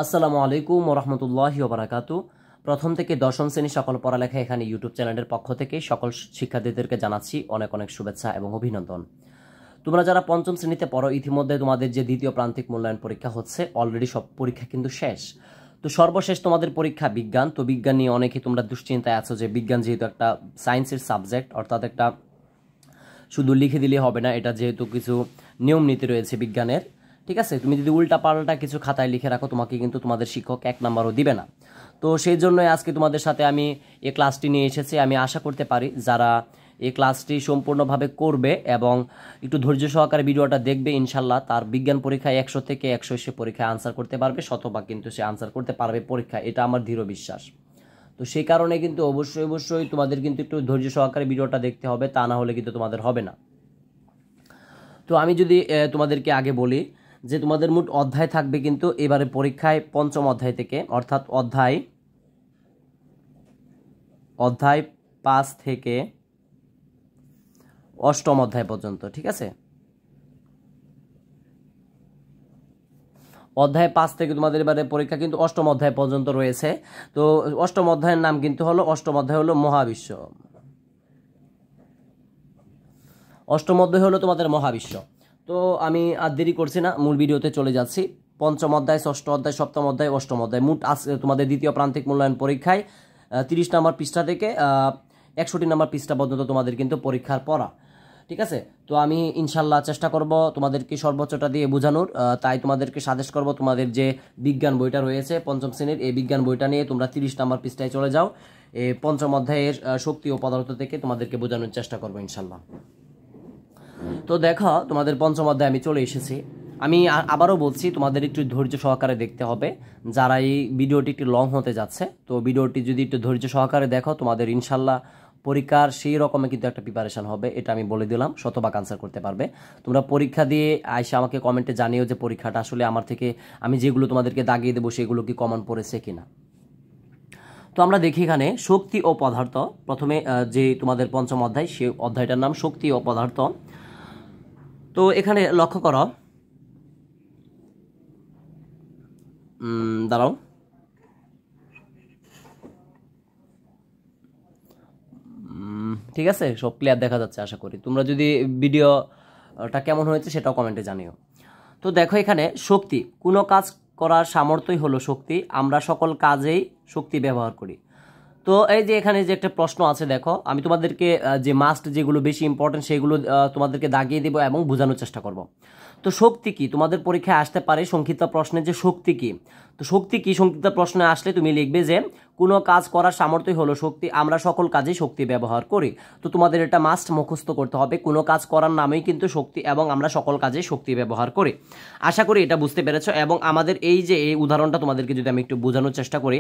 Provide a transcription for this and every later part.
আসসালামু আলাইকুম ওরহমতুল্লাহি ওবারাকাতু। প্রথম থেকে দশম শ্রেণী সকল পড়ালেখা এখানে ইউটিউব চ্যানেলের পক্ষ থেকে সকল শিক্ষার্থীদেরকে জানাচ্ছি অনেক অনেক শুভেচ্ছা এবং অভিনন্দন। তোমরা যারা পঞ্চম শ্রেণীতে পড়ো, ইতিমধ্যে তোমাদের যে দ্বিতীয় প্রান্তিক মূল্যায়ন পরীক্ষা হচ্ছে, অলরেডি সব পরীক্ষা কিন্তু শেষ। তো সর্বশেষ তোমাদের পরীক্ষা বিজ্ঞান। তো বিজ্ঞান নিয়ে অনেকেই তোমরা দুশ্চিন্তায় আছো যে বিজ্ঞান যেহেতু একটা সায়েন্সের সাবজেক্ট, অর্থাৎ একটা শুধু লিখে দিলে হবে না, এটা যেহেতু কিছু নিয়ম নীতি রয়েছে বিজ্ঞানের। ঠিক আছে, তুমি যদি উল্টা পাল্টা কিছু খাতায় লিখে রাখো, তোমাকে কিন্তু তোমাদের শিক্ষক 1 নাম্বারও দিবে না। তো সেই জন্যই আজকে তোমাদের সাথে আমি এই ক্লাসটি নিয়ে এসেছি। আমি আশা করতে পারি যারা এই ক্লাসটি সম্পূর্ণভাবে করবে এবং একটু ধৈর্য সহকারে ভিডিওটা দেখবে, ইনশাল্লাহ তার বিজ্ঞান পরীক্ষায় 100 থেকে 100 এসে পরীক্ষায় আনসার করতে পারবে, শতভাগ কিন্তু সে আনসার করতে পারবে পরীক্ষায়, এটা আমার দৃঢ় বিশ্বাস। তো সেই কারণে কিন্তু অবশ্যই তোমাদের কিন্তু একটু ধৈর্য সহকারে ভিডিওটা দেখতে হবে, তা না হলে কিন্তু তোমাদের হবে না। তো আমি যদি তোমাদেরকে আগে বলি যে তোমাদের মোট অধ্যায় থাকবে কিন্তু এবারে পরীক্ষায় পঞ্চম অধ্যায় থেকে, অর্থাৎ অধ্যায় 5 থেকে অষ্টম অধ্যায় পর্যন্ত। ঠিক আছে, অধ্যায় 5 থেকে তোমাদের এবারে পরীক্ষা কিন্তু অষ্টম অধ্যায় পর্যন্ত রয়েছে। তো অষ্টম অধ্যায়ের নাম কিন্তু হলো, অষ্টম অধ্যায় হলো মহাবিশ্ব। অষ্টম অধ্যায় হলো তোমাদের মহাবিশ্ব। তো আমি আর দেরি করছি না, মূল ভিডিওতে চলে যাচ্ছি। পঞ্চম অধ্যায়, ষষ্ঠ অধ্যায়, সপ্তম অধ্যায়, অষ্টম অধ্যায়, মোট তোমাদের দ্বিতীয় প্রান্তিক মূল্যায়ন পরীক্ষায় 30 নম্বর পৃষ্ঠা থেকে 61 নম্বর পৃষ্ঠা পর্যন্ত তোমাদের কিন্তু পরীক্ষার পড়া। ঠিক আছে, তো আমি ইনশাল্লাহ চেষ্টা করব তোমাদেরকে সর্বোচ্চটা দিয়ে বোঝানোর। তাই তোমাদেরকে সাজেস্ট করব, তোমাদের যে বিজ্ঞান বইটা রয়েছে পঞ্চম শ্রেণীর, এই বিজ্ঞান বইটা নিয়ে তোমরা 30 নম্বর পৃষ্ঠায় চলে যাও। এই পঞ্চম অধ্যায়ের শক্তি ও পদার্থ থেকে তোমাদেরকে বোঝানোর চেষ্টা করবো ইনশাল্লাহ। তো দেখো, তোমাদের পঞ্চম অধ্যায়ে আমি চলে এসেছি। আমি আবারও বলছি, তোমাদের একটু ধৈর্য সহকারে দেখতে হবে। যারা এই ভিডিওটি একটু লং হতে যাচ্ছে, তো ভিডিওটি যদি একটু ধৈর্য সহকারে দেখো, তোমাদের ইনশাল্লাহ পরীক্ষার সেই রকমের কিন্তু একটা প্রিপারেশন হবে, এটা আমি বলে দিলাম, শতভাগ আনসার করতে পারবে। তোমরা পরীক্ষা দিয়ে আইসা আমাকে কমেন্টে জানিও যে পরীক্ষাটা আসলে আমার থেকে আমি যেগুলো তোমাদেরকে দাগিয়ে দেবো সেগুলো কি কমন পড়েছে কিনা। তো আমরা দেখি এখানে শক্তি ও পদার্থ। প্রথমে যে তোমাদের পঞ্চম অধ্যায়, সেই অধ্যায়টার নাম শক্তি ও পদার্থ। তো এখানে লক্ষ্য করো, দাঁড়াও, ঠিক আছে, সব ক্লিয়ার দেখা যাচ্ছে আশা করি। তোমরা যদি ভিডিওটা কেমন হয়েছে সেটাও কমেন্টে জানিও। তো দেখো এখানে শক্তি, কোনো কাজ করার সামর্থ্যই হলো শক্তি, আমরা সকল কাজেই শক্তি ব্যবহার করি। তো এই যে এখানে যে একটা প্রশ্ন আছে, দেখো আমি তোমাদেরকে যে মাস্ট যেগুলো বেশি ইম্পর্টেন্ট সেগুলো তোমাদেরকে দাগিয়ে দেবো এবং বোঝানোর চেষ্টা করব। তো শক্তি কি, তোমাদের পরীক্ষায় আসতে পারে সংক্ষিপ্ত প্রশ্নে যে শক্তি কি। তো শক্তি কি সংক্ষিপ্ত প্রশ্নে আসলে তুমি লিখবে যে কোনো কাজ করার সামর্থ্যই হলো শক্তি, আমরা সকল কাজে শক্তি ব্যবহার করি। তো তোমাদের এটা মাস্ট মুখস্থ করতে হবে, কোনো কাজ করার নামেই কিন্তু শক্তি এবং আমরা সকল কাজে শক্তি ব্যবহার করি। আশা করি এটা বুঝতে পেরেছো। এবং আমাদের এই যে এই উদাহরণটা তোমাদেরকে যদি আমি একটু বোঝানোর চেষ্টা করি,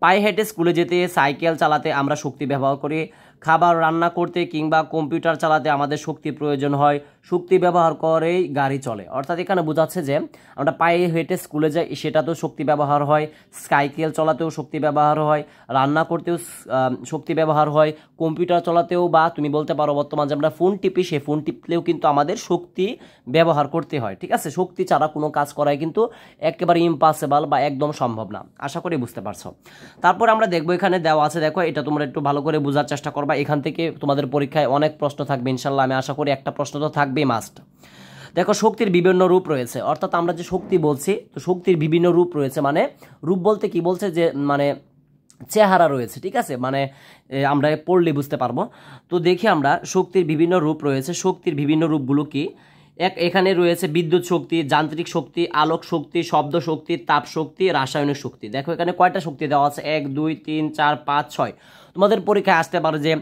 পায়ে হেঁটে স্কুলে যেতে, সাইকেল চালাতে আমরা শক্তি ব্যবহার করি, খাবার রান্না করতে কিংবা কম্পিউটার চালাতে আমাদের শক্তি প্রয়োজন হয়, শক্তি ব্যবহার করেই গাড়ি চলে। অর্থাৎ এখানে বোঝাচ্ছে যে আমরা পায়ে হেঁটে স্কুলে যাই, সেটাতেও শক্তি ব্যবহার হয়, সাইকেল চালাতেও শক্তি ব্যবহার হয়, রান্না করতেও শক্তি ব্যবহার হয়, কম্পিউটার চালাতেও, বা তুমি বলতে পারো বর্তমানে যে আমরা ফোন টিপি, সেই ফোন টিপলেও কিন্তু আমাদের শক্তি ব্যবহার করতে হয়। ঠিক আছে, শক্তি ছাড়া কোনো কাজ করাই কিন্তু একেবারে ইম্পসিবল বা একদম সম্ভব না। আশা করি বুঝতে পারছো। তারপর আমরা দেখবো, এখানে দেওয়া আছে, দেখো এটা তোমরা একটু ভালো করে বোঝার চেষ্টা করবা। এখান থেকে তোমাদের পরীক্ষায় অনেক প্রশ্ন থাকবে ইনশাল্লাহ, আমি আশা করি একটা প্রশ্ন তো থাকবেই মাস্ট। দেখো শক্তির বিভিন্ন রূপ রয়েছে, অর্থাৎ আমরা যে শক্তি বলছি, তো শক্তির বিভিন্ন রূপ রয়েছে, মানে রূপ বলতে কি বলছে যে মানে চেহারা রয়েছে। ঠিক আছে, মানে আমরা পড়লে বুঝতে পারবো। তো দেখি আমরা, শক্তির বিভিন্ন রূপ রয়েছে, শক্তির বিভিন্ন রূপগুলো কি। এখানে রয়েছে বিদ্যুৎ শক্তি, যান্ত্রিক শক্তি, আলোক শক্তি, শব্দ শক্তি, তাপ শক্তি, রাসায়নিক শক্তি। দেখো এখানে কয়টা শক্তি দেওয়া আছে, 1 2 3 4 5 6। তোমাদের পরীক্ষায় আসতে পারে যে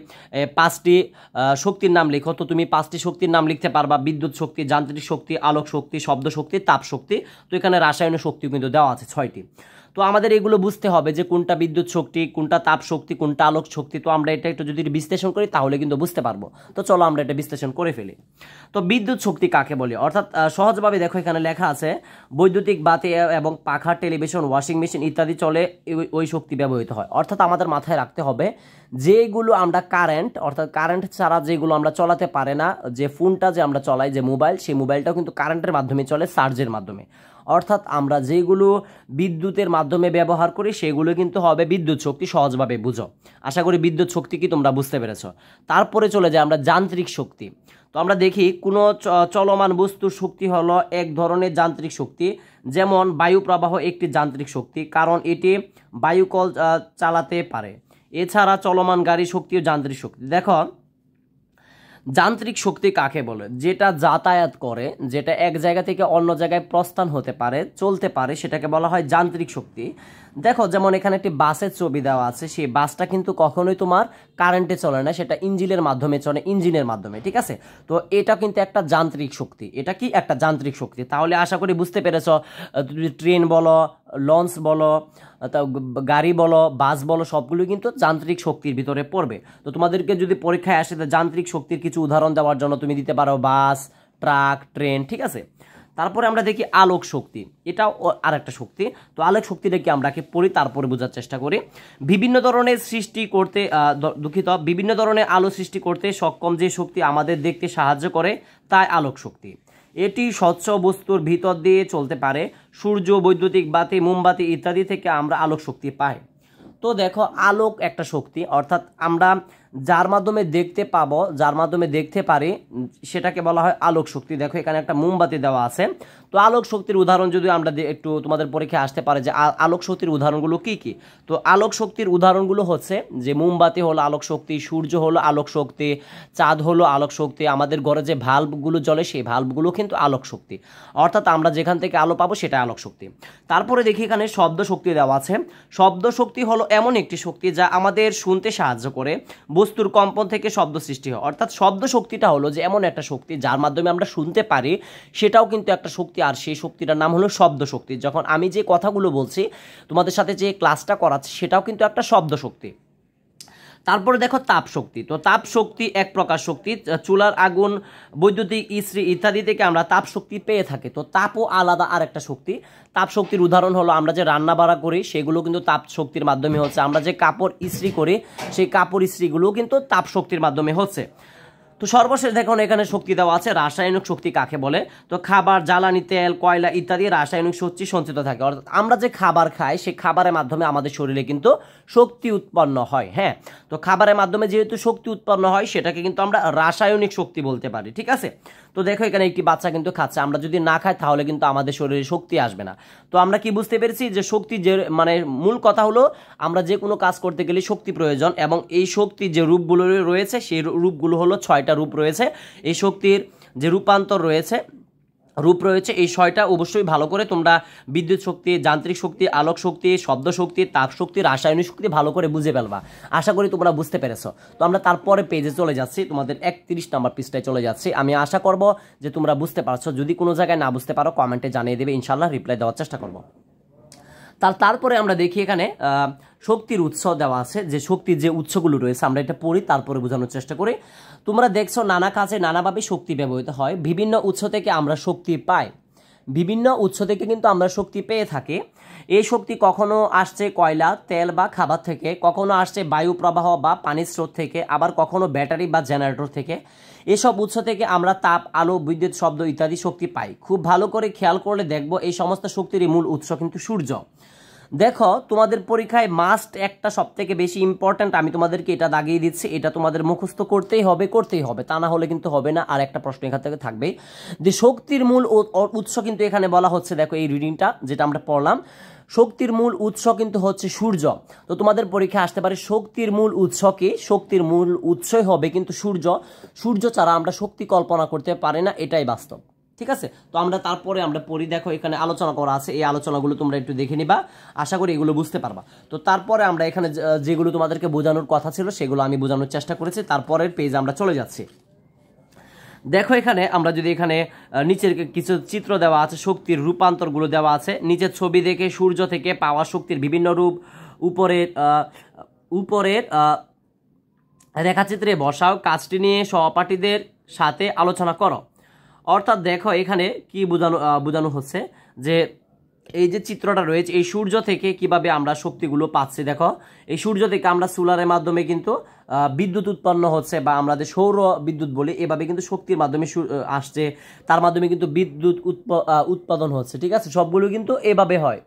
5টি শক্তির নাম লিখো, তো তুমি 5টি শক্তির নাম লিখতে পারবা, বিদ্যুৎ শক্তি, যান্ত্রিক শক্তি, আলোক শক্তি, শব্দ শক্তি, তাপ শক্তি। তো এখানে রাসায়নিক শক্তি কিন্তু দেওয়া আছে 6টি। তো আমাদের এগুলো বুঝতে হবে যে কোনটা বিদ্যুৎ শক্তি, কোনটা তাপ শক্তি, কোনটা আলোক শক্তি। তো আমরা এটা একটু যদি বিশ্লেষণ করি তাহলে কিন্তু বুঝতে পারবো। তো চলো আমরা এটা বিশ্লেষণ করে ফেলি। তো বিদ্যুৎ শক্তি কাকে বলে, অর্থাৎ সহজভাবে দেখো এখানে লেখা আছে, বৈদ্যুতিক বাতি এবং পাখা, টেলিভিশন, ওয়াশিং মেশিন ইত্যাদি চলে ওই শক্তি ব্যবহৃত হয়। অর্থাৎ আমাদের মাথায় রাখতে হবে যেগুলো আমরা কারেন্ট, অর্থাৎ কারেন্ট ছাড়া যেগুলো আমরা চালাতে পারে না, যে ফোনটা যে আমরা চলাই, যে মোবাইল, সেই মোবাইলটাও কিন্তু কারেন্টের মাধ্যমে চলে, চার্জের মাধ্যমে। অর্থাৎ আমরা যেগুলো বিদ্যুতের মাধ্যমে ব্যবহার করি সেগুলো কিন্তু হবে বিদ্যুৎ শক্তি। সহজভাবে বুঝো, আশা করি বিদ্যুৎ শক্তি কি তোমরা বুঝতে পেরেছো। তারপরে চলে যাই আমরা যান্ত্রিক শক্তি। তো আমরা দেখি কোনো চলমান বস্তুর শক্তি হলো এক ধরনের যান্ত্রিক শক্তি, যেমন বায়ু প্রবাহ একটি যান্ত্রিক শক্তি, কারণ এটি বায়ুকল চালাতে পারে। এছাড়া চলমান গাড়ি শক্তিও যান্ত্রিক শক্তি। দেখো যান্ত্রিক শক্তি কাকে বলে? যেটা যাতায়াত করে, যেটা এক জায়গা থেকে অন্য জায়গায় প্রস্থান হতে পারে, চলতে পারে, সেটাকে বলা হয় যান্ত্রিক শক্তি। দেখো যেমন এখানে একটি বাসের ছবি দেওয়া আছে, সেই বাসটা কিন্তু কখনোই তোমার কারেন্টে চলে না, সেটা ইঞ্জিনের মাধ্যমে চলে, ইঞ্জিনের মাধ্যমে, ঠিক আছে। তো এটা কিন্তু একটা যান্ত্রিক শক্তি। এটা কি একটা যান্ত্রিক শক্তি? তাহলে আশা করি বুঝতে পেরেছ, ট্রেন বলো, লঞ্চ বলো, গাড়ি বলো, বাস বলো, সবগুলো কিন্তু যান্ত্রিক শক্তির ভিতরে পড়বে। তো তোমাদেরকে যদি পরীক্ষায় আসে যান্ত্রিক শক্তির কিছু উদাহরণ দেওয়ার জন্য তুমি দিতে পারো বাস, ট্রাক, ট্রেন, ঠিক আছে। তারপরে আমরা দেখি আলোক শক্তি, এটাও আরেকটা শক্তি। তো আলোক শক্তিটা কি আমরা কি পড়ি, তারপরে বোঝার চেষ্টা করি। বিভিন্ন ধরনের সৃষ্টি করতে বিভিন্ন ধরনের আলো সৃষ্টি করতে সক্ষম যে শক্তি আমাদের দেখতে সাহায্য করে তাই আলোক শক্তি। এটি স্বচ্ছ বস্তুর ভিতর দিয়ে চলতে পারে। সূর্য, বৈদ্যুতিক বাতি, মোমবাতি ইত্যাদি থেকে আমরা আলোক শক্তি পাই। তো দেখো আলোক একটা শক্তি, অর্থাৎ আমরা যার মাধ্যমে দেখতে পাবো, যার মাধ্যমে দেখতে পারি, সেটাকে বলা হয় আলোক শক্তি। দেখো এখানে একটা মোমবাতি দেওয়া আছে। তো আলোক শক্তির উদাহরণ যদি আমরা একটু তোমাদের পরীক্ষায় আসতে পারে যে আলোক শক্তির উদাহরণগুলো কি কি। তো আলোক শক্তির উদাহরণগুলো হচ্ছে যে মোমবাতি হলো আলোক শক্তি, সূর্য হলো আলোক শক্তি, চাঁদ হলো আলোক শক্তি, আমাদের ঘরে যে ভাল্বগুলো জ্বলে সেই ভাল্বগুলো কিন্তু আলোক শক্তি। অর্থাৎ আমরা যেখান থেকে আলো পাবো সেটা আলোক শক্তি। তারপরে দেখি এখানে শব্দ শক্তি দেওয়া আছে। শব্দ শক্তি হলো এমন একটি শক্তি যা আমাদের শুনতে সাহায্য করে। বস্তুর কম্পন থেকে শব্দ সৃষ্টি হয়। অর্থাৎ শব্দ শক্তিটা হলো যে এমন একটা শক্তি যার মাধ্যমে আমরা শুনতে পারি, সেটাও কিন্তু একটা শক্তি, আর সেই শক্তিটার নাম হলো শব্দ শক্তি। যখন আমি যে কথাগুলো বলছি, তোমাদের সাথে যে ক্লাসটা করাচ্ছি, সেটাও কিন্তু একটা শব্দ শক্তি। তারপরে দেখো তাপ শক্তি। তো তাপ শক্তি এক প্রকার শক্তি, চুলার আগুন, বৈদ্যুতিক ইস্ত্রি ইত্যাদি থেকে আমরা তাপ শক্তি পেয়ে থাকি। তো তাপও আলাদা আর একটা শক্তি। তাপ শক্তির উদাহরণ হলো আমরা যে রান্না বাড়া করি সেগুলো কিন্তু তাপ শক্তির মাধ্যমে হচ্ছে। আমরা যে কাপড় ইস্ত্রি করি সেই কাপড় ইস্ত্রিগুলোও কিন্তু তাপ শক্তির মাধ্যমে হচ্ছে। তো সর্বশেষ দেখুন এখানে শক্তি দেওয়া আছে রাসায়নিক শক্তি কাকে বলে। তো খাবার, জ্বালানি, তেল, কয়লা ইত্যাদি রাসায়নিক শক্তি সঞ্চিত থাকে। অর্থাৎ আমরা যে খাবার খাই সেই খাবারের মাধ্যমে আমাদের শরীরে কিন্তু শক্তি উৎপন্ন হয়। হ্যাঁ, তো খাবারের মাধ্যমে যেহেতু শক্তি উৎপন্ন হয় সেটাকে কিন্তু আমরা রাসায়নিক শক্তি বলতে পারি, ঠিক আছে। তো দেখো এখানে একটি বাচ্চা কিন্তু খাচ্ছে, আমরা যদি না খাই তাহলে কিন্তু আমাদের শরীরে শক্তি আসবে না। তো আমরা কি বুঝতে পেরেছি যে শক্তি যে মানে মূল কথা হলো আমরা যে কোনো কাজ করতে গেলে শক্তি প্রয়োজন, এবং এই শক্তির যে রূপগুলো রয়েছে সেই রূপগুলো হলো 6টা রূপ রয়েছে। এই শক্তির যে রূপান্তর রয়েছে, রূপ রয়েছে এই 6টা অবশ্যই ভালো করে তোমরা বিদ্যুৎ শক্তি, যান্ত্রিক শক্তি, আলোক শক্তি, শব্দ শক্তি, তাপ শক্তি, রাসায়নিক শক্তি ভালো করে বুঝে ফেলবা। আশা করি তোমরা বুঝতে পেরেছো। তো আমরা তারপরে পেজে চলে যাচ্ছি, তোমাদের 31 নম্বর পৃষ্ঠায় চলে যাচ্ছি। আমি আশা করব যে তোমরা বুঝতে পারছো। যদি কোনো জায়গায় না বুঝতে পারো কমেন্টে জানিয়ে দেবে, ইনশাল্লাহ রিপ্লাই দেওয়ার চেষ্টা করব। তারপরে আমরা দেখি এখানে শক্তির উৎস দেওয়া আছে, যে শক্তির যে উৎসগুলো রয়েছে আমরা এটা পড়ি, তারপরে বোঝানোর চেষ্টা করি। তোমরা দেখছো নানা কাজে নানাভাবে শক্তি ব্যবহৃত হয়। বিভিন্ন উৎস থেকে আমরা শক্তি পাই, বিভিন্ন উৎস থেকে কিন্তু আমরা শক্তি পেয়ে থাকি। এই শক্তি কখনো আসছে কয়লা, তেল বা খাবার থেকে, কখনো আসছে বায়ু প্রবাহ বা পানির স্রোত থেকে, আবার কখনো ব্যাটারি বা জেনারেটর থেকে। এসব উৎস থেকে আমরা তাপ, আলো, বিদ্যুৎ, শব্দ ইত্যাদি শক্তি পাই। খুব ভালো করে খেয়াল করলে দেখবো এই সমস্ত শক্তির মূল উৎস কিন্তু সূর্য। দেখো তোমাদের পরীক্ষায় মাস্ট একটা সবথেকে বেশি ইম্পর্ট্যান্ট, আমি তোমাদেরকে এটা দাগিয়ে দিচ্ছি, এটা তোমাদের মুখস্থ করতেই হবে, তা না হলে কিন্তু হবে না। আর একটা প্রশ্ন এখান থেকে থাকবেই যে শক্তির মূল উৎস কিন্তু এখানে বলা হচ্ছে, দেখো এই রিডিংটা যেটা আমরা পড়লাম, শক্তির মূল উৎস কিন্তু হচ্ছে সূর্য। তো তোমাদের পরীক্ষায় আসতে পারে শক্তির মূল উৎস কি? শক্তির মূল উৎসই হবে কিন্তু সূর্য। সূর্য ছাড়া আমরা শক্তি কল্পনা করতে পারি না, এটাই বাস্তব, ঠিক আছে। তো তারপরে আমরা পড়ি। দেখো এখানে আলোচনা করা আছে, এই আলোচনাগুলো তোমরা একটু দেখে নিবা, আশা করি এগুলো বুঝতে পারবা। তো তারপরে আমরা এখানে যেগুলো তোমাদেরকে বোঝানোর কথা ছিল সেগুলো আমি বোঝানোর চেষ্টা করেছি। তারপরের পেজে আমরা চলে যাচ্ছি। দেখো এখানে আমরা যদি এখানে নিচের কিছু চিত্র দেওয়া আছে, শক্তির রূপান্তরগুলো দেওয়া আছে। নিচের ছবি দেখে সূর্য থেকে পাওয়া শক্তির বিভিন্ন রূপ উপরের রেখাচিত্রে বসাও। কাজটি নিয়ে সহপাঠীদের সাথে আলোচনা করো। অর্থাৎ দেখো এখানে কি বোঝানো হচ্ছে যে এই যে চিত্রটা রয়েছে, এই সূর্য থেকে কিভাবে আমরা শক্তিগুলো পাচ্ছি, দেখো এই সূর্য থেকে আমরা সোলারের মাধ্যমে কিন্তু বিদ্যুৎ উৎপন্ন হচ্ছে, বা আমরা যে সৌর বিদ্যুৎ বলি, এভাবে কিন্তু শক্তির মাধ্যমে আসছে, তার মাধ্যমে কিন্তু বিদ্যুৎ উৎপাদন হচ্ছে। ঠিক আছে, সবগুলো কিন্তু এভাবে হয়।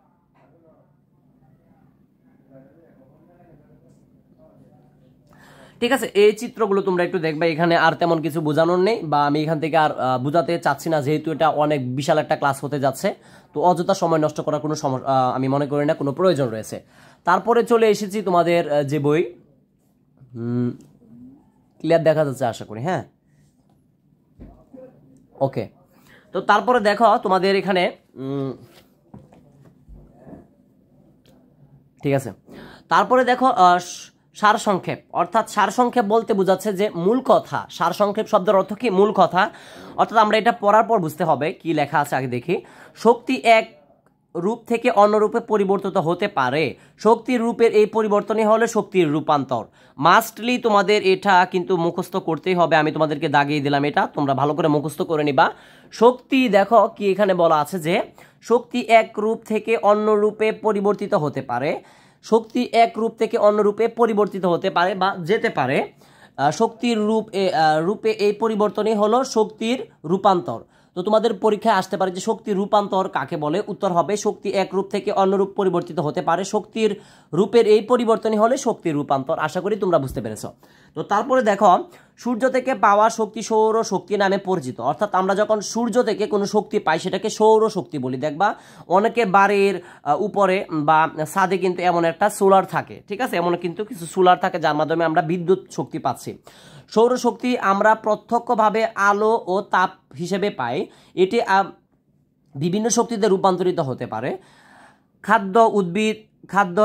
ঠিক আছে, এই চিত্রগুলো তোমরা একটু দেখবে, এখানে আর তেমন কিছু বোঝানোর নেই, বা আমি এখান থেকে আর বোঝাতে চাচ্ছি না, যেহেতু এটা অনেক বিশাল একটা ক্লাস হতে যাচ্ছে। তো অযথা সময় নষ্ট করার কোনো আমি মনে করি না কোনো প্রয়োজন রয়েছে। তারপরে চলে এসেছি তোমাদের যে বই, ক্লিয়ার দেখা যাচ্ছে আশা করি, হ্যাঁ ওকে। তো তারপরে দেখো তোমাদের এখানে ঠিক আছে, তারপরে দেখো সারসংক্ষেপ, অর্থাৎ সারসংক্ষেপ বলতে বোঝাচ্ছে যে মূল কথা। সারসংক্ষেপ শব্দের অর্থ কি? মূল কথা। অর্থাৎ আমরা এটা পড়ার পর বুঝতে হবে কি লেখা আছে, আগে দেখি। শক্তি এক রূপ থেকে অন্য রূপে পরিবর্তিত হতে পারে। শক্তির রূপের এই পরিবর্তনই হলো শক্তির রূপান্তর। মাস্টলি তোমাদের এটা কিন্তু মুখস্থ করতেই হবে, আমি তোমাদেরকে দাগিয়ে দিলাম, এটা তোমরা ভালো করে মুখস্থ করে নিবা। শক্তি দেখো কি এখানে বলা আছে যে শক্তি এক রূপ থেকে অন্য রূপে পরিবর্তিত হতে পারে। শক্তি এক রূপ থেকে অন্য রূপে পরিবর্তিত হতে পারে বা যেতে পারে। শক্তির রূপে এই পরিবর্তনই হলো শক্তির রূপান্তর। তো তোমাদের পরীক্ষায় আসতে পারে যে শক্তির রূপান্তর কাকে বলে? উত্তর হবে শক্তি এক রূপ থেকে অন্য রূপ পরিবর্তিত হতে পারে, শক্তির রূপের এই পরিবর্তনই হলে শক্তির রূপান্তর। আশা করি তোমরা বুঝতে পেরেছো। তো তারপরে দেখো, সূর্য থেকে পাওয়া শক্তি সৌর শক্তি নামে পরিচিত। অর্থাৎ আমরা যখন সূর্য থেকে কোনো শক্তি পাই সেটাকে সৌর শক্তি বলি। দেখবা অনেকে বাড়ির উপরে বা ছাদে কিন্তু এমন একটা সোলার থাকে, ঠিক আছে, এমন কিন্তু কিছু সোলার থাকে যার মাধ্যমে আমরা বিদ্যুৎ শক্তি পাচ্ছি। সৌরশক্তি আমরা প্রত্যক্ষভাবে আলো ও তাপ হিসেবে পাই। এটি বিভিন্ন শক্তিতে রূপান্তরিত হতে পারে। উদ্ভিদ খাদ্য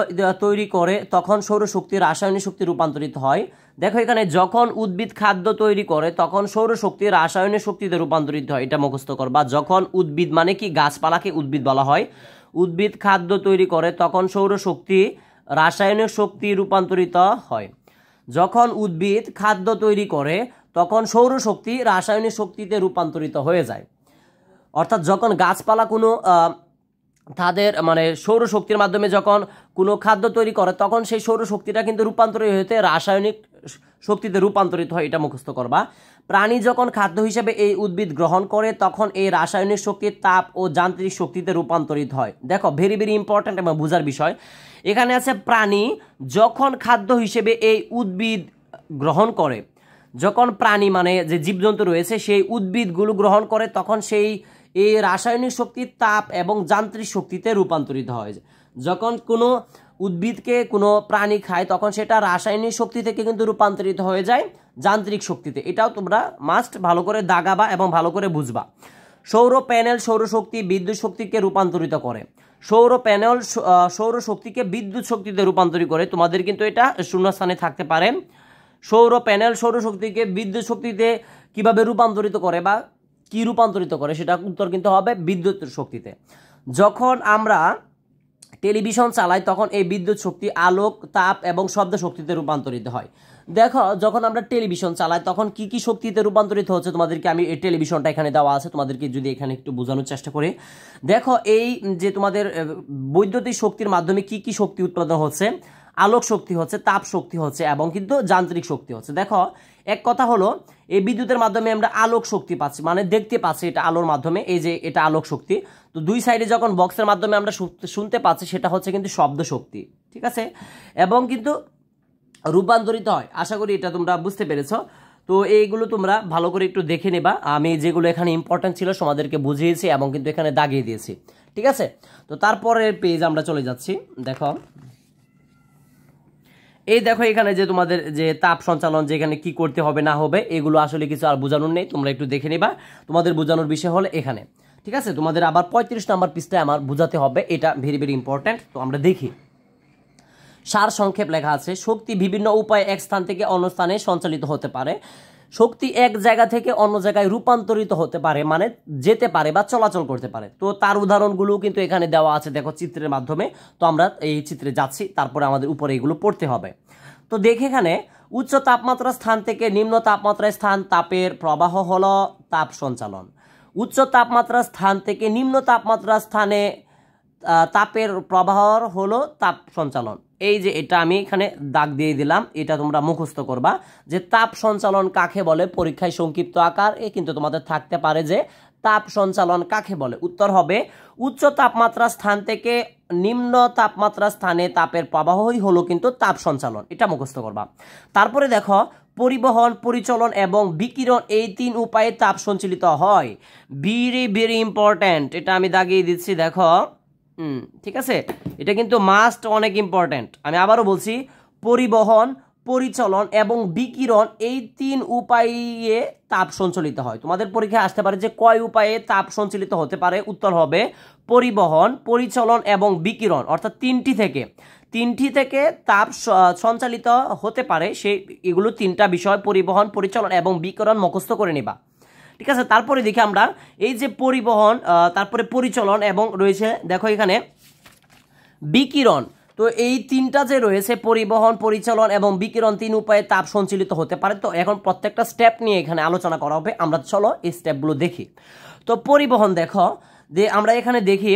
তৈরি করে তখন সৌরশক্তি রাসায়নিক শক্তি রূপান্তরিত হয়। দেখো এখানে যখন উদ্ভিদ খাদ্য তৈরি করে তখন সৌরশক্তি রাসায়নিক শক্তিতে রূপান্তরিত হয়, এটা মুখস্থ করবা। যখন উদ্ভিদ মানে কি? গাছপালাকে উদ্ভিদ বলা হয়। উদ্ভিদ খাদ্য তৈরি করে তখন সৌরশক্তি রাসায়নিক শক্তি রূপান্তরিত হয়। যখন উদ্ভিদ খাদ্য তৈরি করে তখন সৌরশক্তি রাসায়নিক শক্তিতে রূপান্তরিত হয়ে যায়। অর্থাৎ যখন গাছপালা কোনো তাদের মানে সৌরশক্তির মাধ্যমে যখন কোনো খাদ্য তৈরি করে তখন সেই সৌরশক্তিটা কিন্তু রূপান্তরিত হতে রাসায়নিক শক্তিতে রূপান্তরিত হয়, এটা মুখস্থ করবা। প্রাণী যখন খাদ্য হিসেবে এই উদ্ভিদ গ্রহণ করে তখন এই রাসায়নিক শক্তি তাপ ও যান্ত্রিক শক্তিতে রূপান্তরিত হয়। দেখো ভেরি ভেরি ইম্পর্ট্যান্ট এবং বোঝার বিষয়। এখানে আছে প্রাণী যখন খাদ্য হিসেবে এই উদ্ভিদ গ্রহণ করে, যখন প্রাণী মানে যে জীবজন্তু রয়েছে সেই উদ্ভিদগুলো গ্রহণ করে তখন সেই এই রাসায়নিক শক্তি তাপ এবং যান্ত্রিক শক্তিতে রূপান্তরিত হয়। যখন কোনো উদ্ভিদকে কোনো প্রাণী খায় তখন সেটা রাসায়নিক শক্তি থেকে কিন্তু রূপান্তরিত হয়ে যায় যান্ত্রিক শক্তিতে। এটাও তোমরা মাস্ট ভালো করে দাগাবা এবং ভালো করে বুঝবা। সৌর প্যানেল সৌরশক্তি বিদ্যুৎ শক্তিকে রূপান্তরিত করে। সৌর প্যানেল সৌরশক্তিকে বিদ্যুৎ শক্তিতে রূপান্তরিত করে। তোমাদের কিন্তু এটা শূন্যস্থানে থাকতে পারে। সৌর প্যানেল সৌরশক্তিকে বিদ্যুৎ শক্তিতে কিভাবে রূপান্তরিত করে বা কি রূপান্তরিত করে, সেটা উত্তর কিন্তু হবে বিদ্যুৎ শক্তিতে। যখন আমরা টেলিভিশন চালাই তখন এই বিদ্যুৎ শক্তি আলোক তাপ এবং শব্দ শক্তিতে রূপান্তরিত হয়। দেখো যখন আমরা টেলিভিশন চালাই তখন কি কি শক্তিতে রূপান্তরিত হচ্ছে, তোমাদেরকে আমি এই টেলিভিশনটা এখানে দেওয়া আছে, তোমাদেরকে যদি এখানে একটু বোঝানোর চেষ্টা করি। দেখো এই যে তোমাদের বৈদ্যুতিক শক্তির মাধ্যমে কি কি শক্তি উৎপাদন হচ্ছে, আলোক শক্তি হচ্ছে, তাপ শক্তি হচ্ছে এবং কিন্তু যান্ত্রিক শক্তি হচ্ছে। দেখো এক কথা হলো এই বিদ্যুতের মাধ্যমে আমরা আলোক শক্তি পাচ্ছি, মানে দেখতে পাচ্ছি এটা আলোর মাধ্যমে, এই যে এটা আলোক শক্তি। তো দুই সাইডে যখন বক্সের মাধ্যমে আমরা শুনতে পাচ্ছি সেটা হচ্ছে কিন্তু শব্দ শক্তি, ঠিক আছে, এবং কিন্তু রূপান্তরিত হয়। আশা করি এটা তোমরা বুঝতে পেরেছো। তো এইগুলো তোমরা ভালো করে একটু দেখে নেবা, আমি যেগুলো এখানে ইম্পর্টেন্ট ছিল তোমাদেরকে বুঝিয়েছি এবং কিন্তু এখানে দাগিয়ে দিয়েছি, ঠিক আছে। তো তারপরের পেজ আমরা চলে যাচ্ছি। দেখো এই দেখো এখানে যে তোমাদের যে তাপ সঞ্চালন যেখানে কি করতে হবে না হবে এগুলো আসলে কিছু আর বোঝানোর নেই, তোমরা একটু দেখে নিবা। তোমাদের বোঝানোর বিষয় হলো এখানে, ঠিক আছে। তোমাদের আবার 35 নম্বর পৃষ্ঠায় আমার বোঝাতে হবে, এটা ভেরি ভেরি ইম্পর্টেন্ট। তো আমরা দেখি, সার সংক্ষেপ লেখা আছে। শক্তি বিভিন্ন উপায়ে এক স্থান থেকে অন্য স্থানে সঞ্চালিত হতে পারে। শক্তি এক জায়গা থেকে অন্য জায়গায় রূপান্তরিত হতে পারে, মানে যেতে পারে বা চলাচল করতে পারে। তো তার উদাহরণগুলো কিন্তু এখানে দেওয়া আছে, দেখো চিত্রের মাধ্যমে। তো আমরা এই চিত্রে যাচ্ছি, তারপরে আমাদের উপরে এগুলো পড়তে হবে। তো দেখে এখানে উচ্চ তাপমাত্রার স্থান থেকে নিম্ন তাপমাত্রার স্থান তাপের প্রবাহ হলো তাপ সঞ্চালন। উচ্চ তাপমাত্রার স্থান থেকে নিম্ন তাপমাত্রার স্থানে তাপের প্রবাহ হলো তাপ সঞ্চালন। এই যে এটা আমি এখানে দাগ দিয়ে দিলাম, এটা তোমরা মুখস্থ করবা যে তাপ সঞ্চালন কাকে বলে। পরীক্ষায় সংক্ষিপ্ত আকার কিন্তু তোমাদের থাকতে পারে যে তাপ সঞ্চালন কাকে বলে। উত্তর হবে উচ্চ তাপমাত্রা স্থান থেকে নিম্ন তাপমাত্রা স্থানে তাপের প্রবাহই হলো কিন্তু তাপ সঞ্চালন, এটা মুখস্থ করবা। তারপরে দেখো পরিবহন, পরিচলন এবং বিকিরণ এই 3 উপায়ে তাপ সঞ্চালিত হয়। ভেরি ভেরি ইম্পর্ট্যান্ট, এটা আমি দাগিয়ে দিচ্ছি দেখো। ঠিক আছে, এটা কিন্তু মাস্ট অনেক ইম্পর্ট্যান্ট। আমি আবারও বলছি, পরিবহন, পরিচলন এবং বিকিরণ এই 3 উপায়ে তাপ সঞ্চালিত হয়। তোমাদের পরীক্ষায় আসতে পারে যে কয় উপায়ে তাপ সঞ্চালিত হতে পারে। উত্তর হবে পরিবহন, পরিচলন এবং বিকিরণ, অর্থাৎ তিনটি থেকে তাপ সঞ্চালিত হতে পারে। সেই এগুলো 3টা বিষয়, পরিবহন, পরিচলন এবং বিকিরণ মুখস্থ করে নিবা। ঠিক আছে, তারপরে দেখি আমরা এই যে পরিবহন, তারপরে পরিচলন এবং রয়েছে দেখো এখানে বিকিরণ। তো এই 3টা যে রয়েছে পরিবহন, পরিচলন এবং বিকিরণ 3 উপায়ে তাপ সঞ্চালিত হতে পারে। তো এখন প্রত্যেকটা স্টেপ নিয়ে এখানে আলোচনা করা হবে। আমরা চলো এই স্টেপগুলো দেখি। তো পরিবহন দেখো যে আমরা এখানে দেখি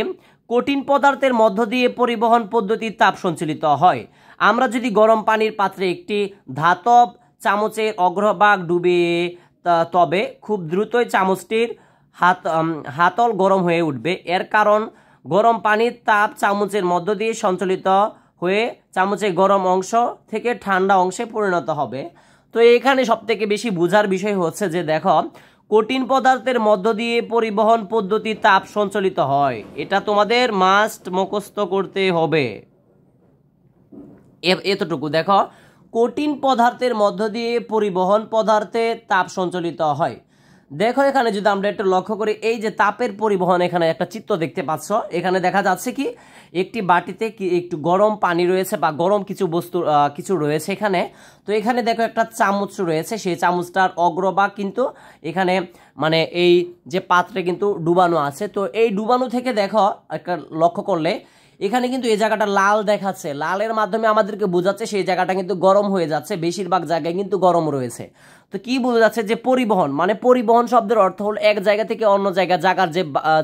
কঠিন পদার্থের মধ্য দিয়ে পরিবহন পদ্ধতির তাপ সঞ্চালিত হয়। আমরা যদি গরম পানির পাত্রে একটি ধাতব চামচের অগ্রভাগ ডুবিয়ে তবে খুব দ্রুতই চামচটির হাতল গরম হয়ে উঠবে। এর কারণ গরম পানির তাপ চামচের মধ্য দিয়ে সঞ্চালিত হয়ে চামচের গরম অংশ থেকে ঠান্ডা অংশে পরিণত হবে। তো এখানে সবথেকে বেশি বোঝার বিষয় হচ্ছে যে দেখো কঠিন পদার্থের মধ্য দিয়ে পরিবহন পদ্ধতি তাপ সঞ্চালিত হয়, এটা তোমাদের মাস্ট মুখস্থ করতে হবে। এতটুকু দেখো, কঠিন পদার্থের মধ্য দিয়ে পরিবহন পদার্থে তাপ সঞ্চালিত হয়। দেখো এখানে যদি আমরা একটু লক্ষ্য করি, এই যে তাপের পরিবহন, এখানে একটা চিত্র দেখতে পাচ্ছ। এখানে দেখা যাচ্ছে কি একটি বাটিতে কি একটু গরম পানি রয়েছে বা গরম কিছু বস্তু কিছু রয়েছে এখানে। তো এখানে দেখো একটা চামচ রয়েছে, সেই চামচটার অগ্রভাগ কিন্তু এখানে মানে এই যে পাত্রে কিন্তু ডুবানো আছে। তো এই ডুবানো থেকে দেখো একটা লক্ষ্য করলে এখানে কিন্তু এই জায়গাটা লাল দেখাচ্ছে, লালের মাধ্যমে আমাদেরকে বোঝাচ্ছে সেই জায়গাটা কিন্তু গরম হয়ে যাচ্ছে, বেশিরভাগ জায়গায় কিন্তু গরম রয়েছে। তো কি বোঝা যাচ্ছে যে পরিবহন, মানে পরিবহন শব্দের অর্থ হলো এক জায়গা থেকে অন্য জায়গায় জায়গার যে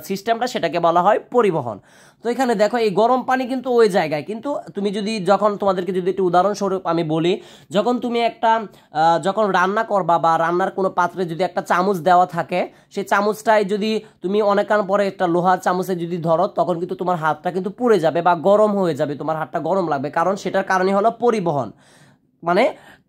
সিস্টেমটা সেটাকে বলা হয় পরিবহন। তো এখানে দেখো এই গরম পানি কিন্তু ওই জায়গায়, কিন্তু তুমি যদি যখন তোমাদেরকে যদি একটু উদাহরণস্বরূপ আমি বলি, যখন তুমি একটা যখন রান্না করবা বা রান্নার কোনো পাত্রে যদি একটা চামচ দেওয়া থাকে, সেই চামচটায় যদি তুমি অনেকক্ষণ পরে একটা লোহার চামচে যদি ধরো, তখন কিন্তু তোমার হাতটা কিন্তু পুড়ে যাবে বা গরম হয়ে যাবে, তোমার হাতটা গরম লাগবে। কারণ সেটার কারণই হলো পরিবহন, মানে